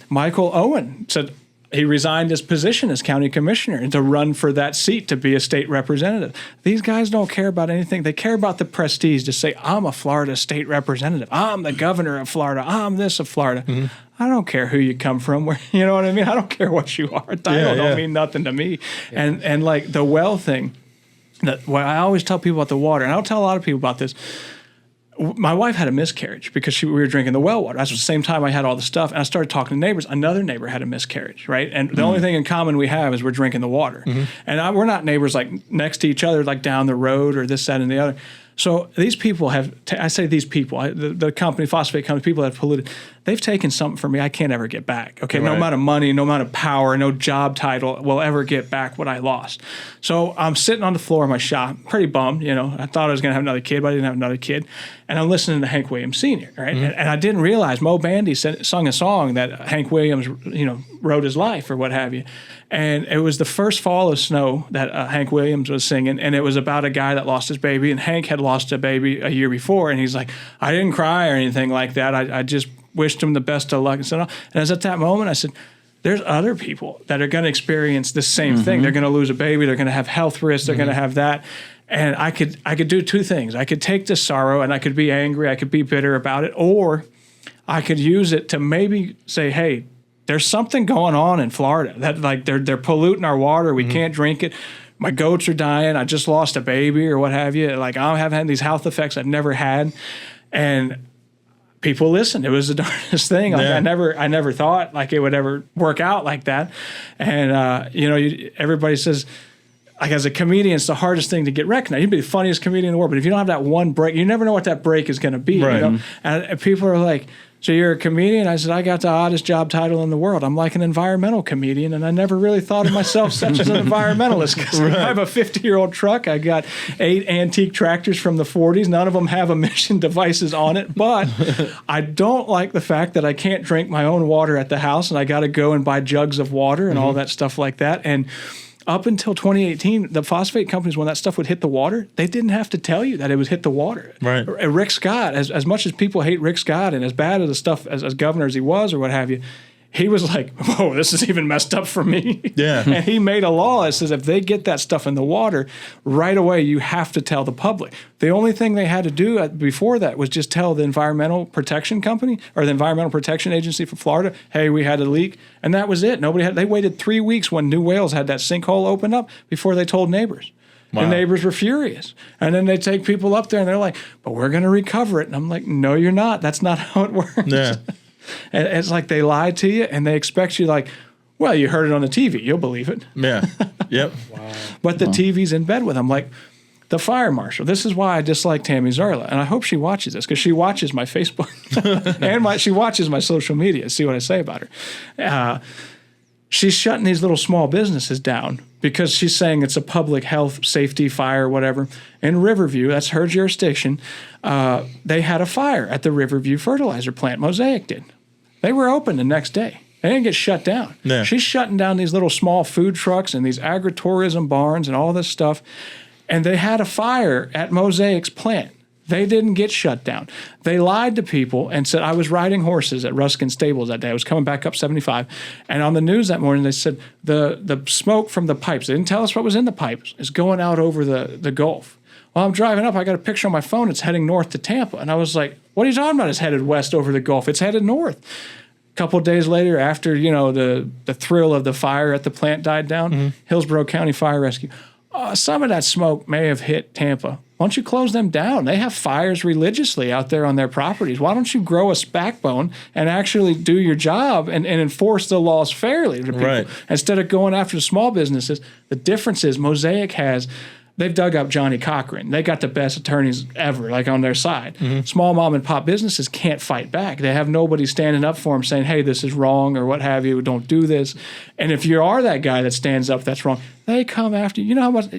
Michael Owen said he resigned his position as county commissioner and to run for that seat to be a state representative. These guys don't care about anything. They care about the prestige to say, I'm a Florida state representative. I'm the governor of Florida. I'm this of Florida. I don't care who you come from. You know what I mean? I don't care what you are. Title don't mean nothing to me. Yeah. And like the well thing, I always tell people about the water, and I'll tell a lot of people about this. My wife had a miscarriage because we were drinking the well water. That's the same time I had all the stuff, and I started talking to neighbors. Another neighbor had a miscarriage, right? And the only thing in common we have is we're drinking the water. And we're not neighbors like next to each other, like down the road or this, that, and the other. So these people I say these people, the company, phosphate company, people that have polluted, they've taken something from me I can't ever get back. Okay, no amount of money, no amount of power, no job title will ever get back what I lost. So I'm sitting on the floor of my shop, pretty bummed. I thought I was going to have another kid, but I didn't have another kid. And I'm listening to Hank Williams Sr., right? And I didn't realize Mo Bandy sung a song that Hank Williams, wrote his life or what have you. And it was the first Fall of Snow that Hank Williams was singing, and it was about a guy that lost his baby, and Hank had lost a baby a year before, and he's like, I didn't cry or anything like that. I just wished him the best of luck and so on. And as at that moment, I said, there's other people that are going to experience the same thing. They're going to lose a baby. They're going to have health risks. They're going to have that. And I could do two things. I could take this sorrow and I could be angry. I could be bitter about it, or I could use it to maybe say, hey, there's something going on in Florida that like they're polluting our water. We can't drink it. My goats are dying. I just lost a baby or what have you. Like I have had these health effects I've never had, and people listened. It was the darndest thing. Like I never thought like it would ever work out like that. And everybody says, like as a comedian, it's the hardest thing to get recognized. You'd be the funniest comedian in the world, but if you don't have that one break, you never know what that break is going to be. Right. And people are like, so you're a comedian? I said, I got the oddest job title in the world. I'm like an environmental comedian, and I never really thought of myself such as an environmentalist because I have a 50-year-old truck. I got 8 antique tractors from the 40s. None of them have emission devices on it, but I don't like the fact that I can't drink my own water at the house, and I got to go and buy jugs of water and all that stuff like that. And up until 2018, the phosphate companies, when that stuff would hit the water, they didn't have to tell you that it would hit the water. Right. Rick Scott, as much as people hate Rick Scott and as bad as the stuff as governor as he was or what have you, he was like, whoa, this is even messed up for me. Yeah. And he made a law that says if they get that stuff in the water, right away you have to tell the public. The only thing they had to do before that was just tell the Environmental Protection Company or the Environmental Protection Agency for Florida, hey, we had a leak. And that was it. They waited 3 weeks when New Wales had that sinkhole open up before they told neighbors. Wow. The neighbors were furious. And then they take people up there and they're like, but we're going to recover it. And I'm like, no, you're not. That's not how it works. Yeah. And it's like they lie to you and they expect you like, well, you heard it on the TV. You'll believe it. Yeah. Yep. Wow. But the TV's in bed with them. Like the fire marshal. This is why I dislike Tammy Zarla. And I hope she watches this because she watches my Facebook and she watches my social media. See what I say about her. She's shutting these little small businesses down because she's saying it's a public health, safety, fire, whatever. In Riverview, that's her jurisdiction, they had a fire at the Riverview fertilizer plant. Mosaic did. They were open the next day. They didn't get shut down. Yeah. She's shutting down these little small food trucks and these agritourism barns and all this stuff. And they had a fire at Mosaic's plant. They didn't get shut down. They lied to people and said, I was riding horses at Ruskin Stables that day. I was coming back up 75. And on the news that morning, they said the smoke from the pipes, they didn't tell us what was in the pipes, is going out over the Gulf. Well, I'm driving up. I got a picture on my phone. It's heading north to Tampa. And I was like, What are you talking about? It's headed west over the Gulf. It's headed north. A couple of days later, after, the thrill of the fire at the plant died down, Hillsborough County Fire Rescue, some of that smoke may have hit Tampa. Why don't you close them down? They have fires religiously out there on their properties. Why don't you grow a backbone and actually do your job and enforce the laws fairly to people instead of going after the small businesses? The difference is Mosaic they've dug up Johnny Cochran. They got the best attorneys ever, like on their side. Small mom and pop businesses can't fight back. They have nobody standing up for them saying, hey, this is wrong or what have you. Don't do this. And if you are that guy that stands up, that's wrong. They come after you. You know how much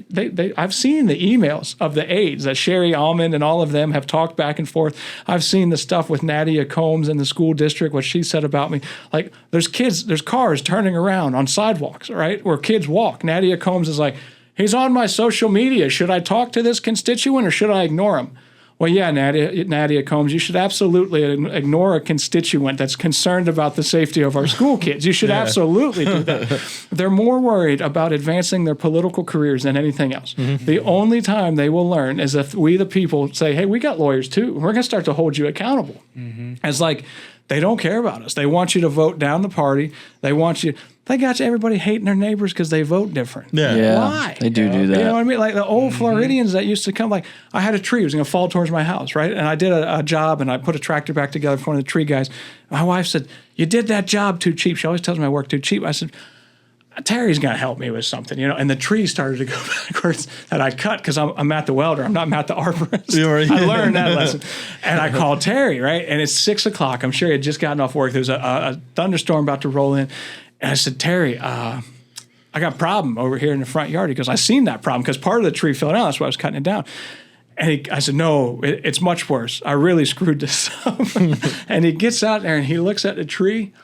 I've seen the emails of the aides that Sherry Almond and all of them have talked back and forth. I've seen the stuff with Nadia Combs in the school district, what she said about me. Like there's cars turning around on sidewalks, right, where kids walk. Nadia Combs is like, he's on my social media. Should I talk to this constituent or should I ignore him? Well, yeah, Nadia Combs, you should absolutely ignore a constituent that's concerned about the safety of our school kids. You should absolutely do that. They're more worried about advancing their political careers than anything else. The only time they will learn is if we, the people, say, hey, we got lawyers too. We're going to start to hold you accountable. It's like they don't care about us. They want you to vote down the party. They got everybody hating their neighbors because they vote different. Yeah. Why? They do that. You know what I mean? Like the old FLOrigins that used to come, like I had a tree. It was going to fall towards my house, right? And I did a job and I put a tractor back together for one of the tree guys. My wife said, you did that job too cheap. She always tells me I work too cheap. I said, Terry's going to help me with something, and the tree started to go backwards that I cut because I'm Matt the welder. I'm not Matt the arborist. I learned that lesson. And I called Terry, right? And it's 6 o'clock. I'm sure he had just gotten off work. There was a thunderstorm about to roll in. And I said, Terry, I got a problem over here in the front yard. He goes, I seen that problem because part of the tree fell down. That's why I was cutting it down. And I said, no, it's much worse. I really screwed this up. And he gets out there and he looks at the tree.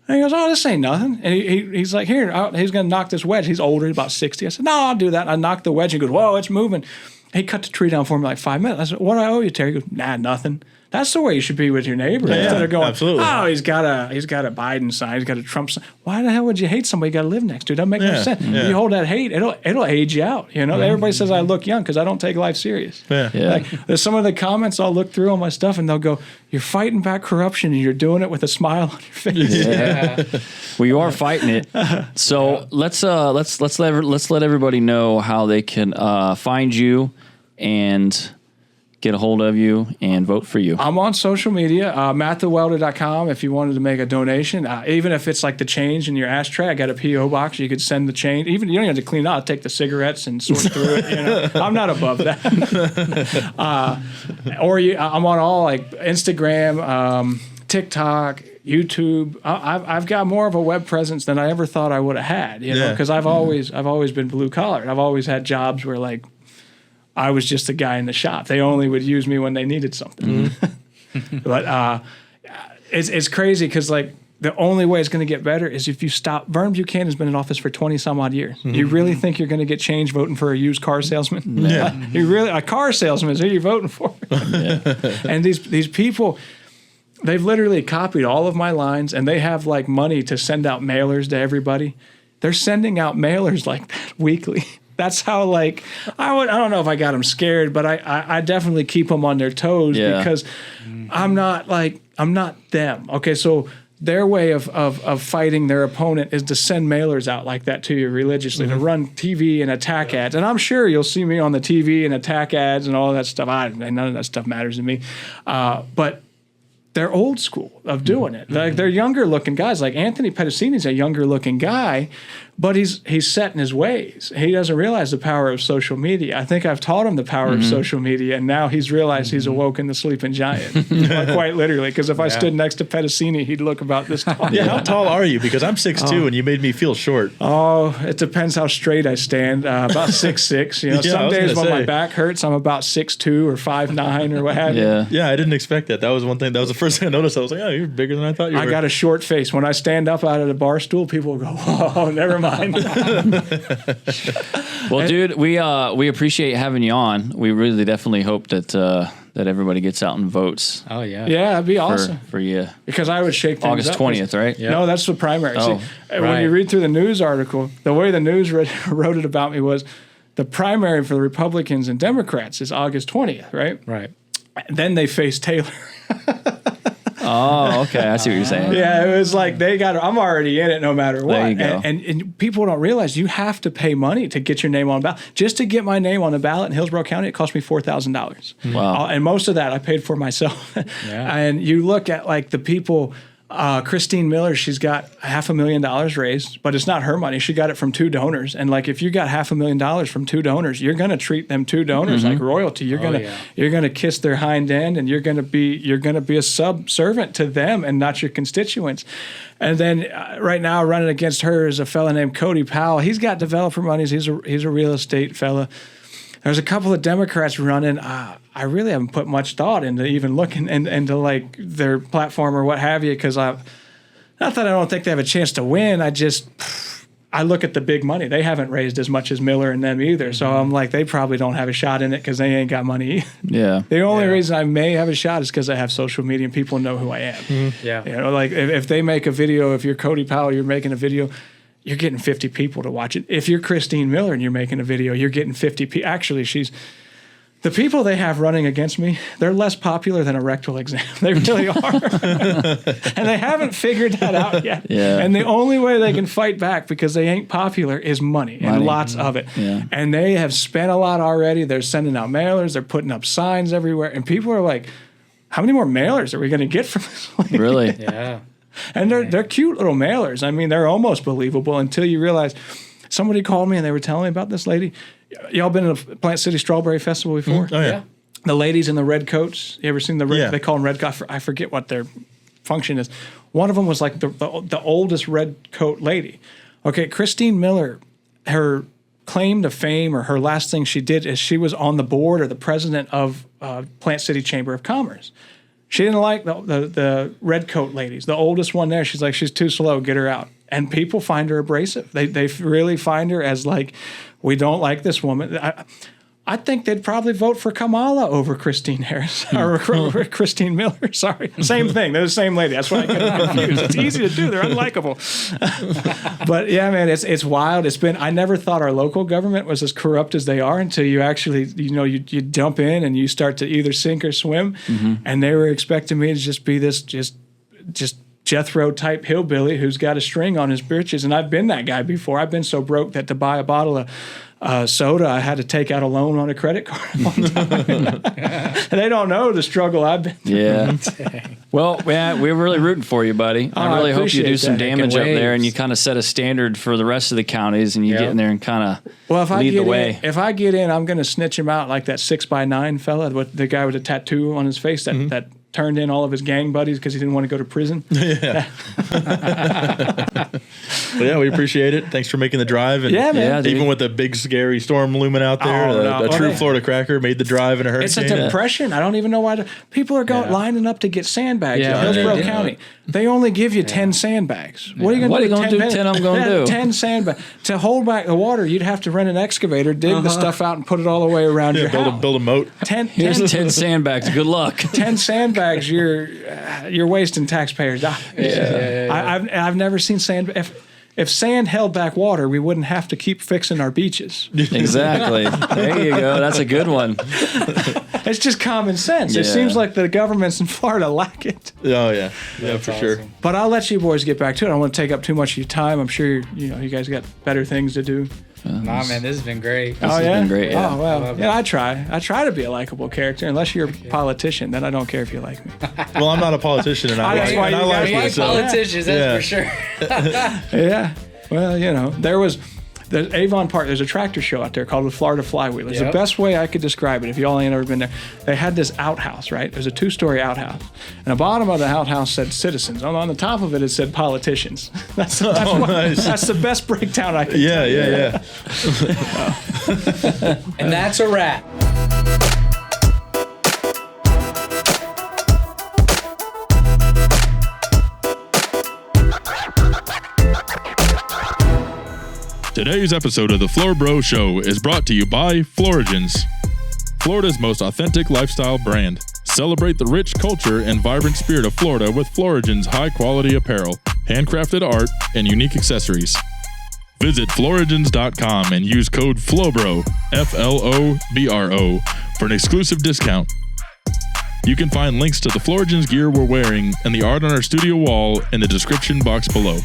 And he goes, oh, this ain't nothing. And he's like, here, he's going to knock this wedge. He's older, he's about 60. I said, no, I'll do that. I knocked the wedge. He goes, whoa, it's moving. He cut the tree down for me like 5 minutes. I said, what do I owe you, Terry? He goes, nah, nothing. That's the way you should be with your neighbor. Instead of going, absolutely. Oh, he's got a Biden sign, he's got a Trump sign. Why the hell would you hate somebody you got to live next to? It doesn't make no sense. You hold that hate, it'll age you out. Everybody says I look young because I don't take life serious. Like, there's some of the comments I'll look through on my stuff and they'll go, "You're fighting back corruption and you're doing it with a smile on your face." Well, you are fighting it. So let's let everybody know how they can find you and get a hold of you and vote for you. I'm on social media, mattthewelder.com if you wanted to make a donation. Even if it's like the change in your ashtray, I got a P.O. box. You could send the change. Even you don't have to clean it out. I'll take the cigarettes and sort through it. I'm not above that. I'm on all like Instagram, TikTok, YouTube. I've got more of a web presence than I ever thought I would have had, because I've always been blue collar. I've always had jobs where like I was just a guy in the shop. They only would use me when they needed something. But it's crazy because like the only way it's going to get better is if you stop. Vern Buchanan has been in office for 20 some odd years. You really think you're going to get change voting for a used car salesman? You really, a car salesman is who you're voting for. And these people, they've literally copied all of my lines and they have like money to send out mailers to everybody. They're sending out mailers like that weekly. That's how, like, I don't know if I got them scared, but I definitely keep them on their toes because I'm not them. Okay, so their way of fighting their opponent is to send mailers out like that to you religiously, to run TV and attack ads. And I'm sure you'll see me on the TV and attack ads and all that stuff. None of that stuff matters to me. But they're old school of doing it. Like they're younger looking guys. Like Anthony Pedicini's a younger looking guy, but he's set in his ways. He doesn't realize the power of social media. I think I've taught him the power of social media, and now he's realized he's awoken the sleeping giant. Quite literally, because if I stood next to Pedicini, he'd look about this tall. Yeah, how tall are you? Because I'm 6'2", and you made me feel short. Oh, it depends how straight I stand. About 6'6". Some days when my back hurts, I'm about 6'2" or 5'9" or what have you. Yeah, I didn't expect that. That was one thing. That was the first thing I noticed. I was like, oh, you're bigger than I thought you were. I got a short face. When I stand up out of the bar stool, people will go, "Whoa, never mind." Well, dude, we appreciate having you on. We really definitely hope that that everybody gets out and votes. Oh yeah, that'd be awesome for you. Because I would shake things August up. 20th, right? Yeah. No, that's the primary. Oh, See, when you read through the news article, the way the news wrote it about me was the primary for the Republicans and Democrats is August 20th, right? Right. Then they face Taylor. Oh, okay. I see what you're saying. Yeah, it was like I'm already in it no matter what. There you go. And people don't realize you have to pay money to get your name on the ballot. Just to get my name on the ballot in Hillsborough County, it cost me $4,000. Wow. And most of that I paid for myself. And you look at like the people. Christine Miller, she's got $500,000 raised, but it's not her money. She got it from 2 donors. And like, if you got $500,000 from 2 donors, you're going to treat them 2 donors like royalty. You're going to kiss their hind end, and you're going to be a subservient to them and not your constituents. And then right now running against her is a fella named Cody Powell. He's got developer monies. He's a real estate fella. There's a couple of Democrats running. I really haven't put much thought into even looking into like their platform or what have you, because not that I don't think they have a chance to win. I look at the big money. They haven't raised as much as Miller and them either. So I'm like, they probably don't have a shot in it because they ain't got money. Yeah. The only reason I may have a shot is because I have social media and people know who I am. Yeah. You know, like if they make a video, if you're Cody Powell, you're making a video, you're getting 50 people to watch it. If you're Christine Miller and you're making a video, you're getting 50 people. Actually, the people they have running against me, they're less popular than a rectal exam. They really are. And they haven't figured that out yet. Yeah. And the only way they can fight back, because they ain't popular, is money. And lots of it. Yeah. And they have spent a lot already. They're sending out mailers. They're putting up signs everywhere. And people are like, how many more mailers are we going to get from this lady? Really? Yeah. And they're cute little mailers. I mean, they're almost believable until you realize. Somebody called me and they were telling me about this lady. Y'all been to the Plant City Strawberry Festival before? Oh, yeah. The ladies in the red coats. You ever seen the red? Yeah. They call them red coats. I forget what their function is. One of them was like the oldest red coat lady. Okay, Christine Miller, her claim to fame or her last thing she did is she was on the board or the president of Plant City Chamber of Commerce. She didn't like the red coat ladies. The oldest one there, she's like, she's too slow, get her out. And people find her abrasive. They really find her as like, we don't like this woman. I think they'd probably vote for Kamala over Christine Harris or Christine Miller. Sorry, same thing. They're the same lady. That's why I get confused. It's easy to do. They're unlikable. But yeah, man, it's wild. I never thought our local government was as corrupt as they are until you actually, you jump in and you start to either sink or swim. And they were expecting me to just be this just Jethro type hillbilly who's got a string on his britches. And I've been that guy before. I've been so broke that to buy a bottle of soda, I had to take out a loan on a credit card one time. They don't know the struggle I've been through. Yeah. Well, we're really rooting for you, buddy. I really hope you do some damage up there and you kind of set a standard for the rest of the counties and you get in there and kind of lead the way. If I get in, I'm going to snitch him out like that 6x9 fella, the guy with a tattoo on his face that turned in all of his gang buddies because he didn't want to go to prison. Yeah. Well, yeah, we appreciate it. Thanks for making the drive. And yeah, man. Yeah, even with the big scary storm looming out there, a true Florida cracker made the drive in a hurricane. It's a depression. I don't even know why. People are lining up to get sandbags in Hillsborough County. They only give you 10 sandbags. What are you going to do? 10 I'm going to do. 10 sandbags. To hold back the water, you'd have to rent an excavator, dig the stuff out, and put it all the way around your house. Build a moat. Here's 10 sandbags. Good luck. 10 sandbags, you're wasting taxpayers. I've never seen sand. If sand held back water, we wouldn't have to keep fixing our beaches. Exactly. There you go. That's a good one. It's just common sense. It seems like the governments in Florida lack it. Oh, yeah. Yeah, for sure. But I'll let you boys get back to it. I don't want to take up too much of your time. I'm sure you guys got better things to do. Nah, man, this has been great. This has been great. Yeah. Oh, well. Yeah, I try to be a likable character. Unless you're a politician, then I don't care if you like me. Well, I'm not a politician, and I like politicians, that's for sure. Yeah. Well, there was the Avon Park. There's a tractor show out there called the Florida Flywheelers. It's the best way I could describe it. If y'all ain't ever been there, they had this outhouse, right? It was a 2-story outhouse, and the bottom of the outhouse said citizens. On the top of it said politicians. That's nice. That's the best breakdown I could. Yeah. And that's a wrap. Today's episode of the FloBro Show is brought to you by FLOrigins, Florida's most authentic lifestyle brand. Celebrate the rich culture and vibrant spirit of Florida with FLOrigins high-quality apparel, handcrafted art, and unique accessories. Visit FLOrigins.com and use code FLOBRO, FLOBRO, for an exclusive discount. You can find links to the FLOrigins gear we're wearing and the art on our studio wall in the description box below.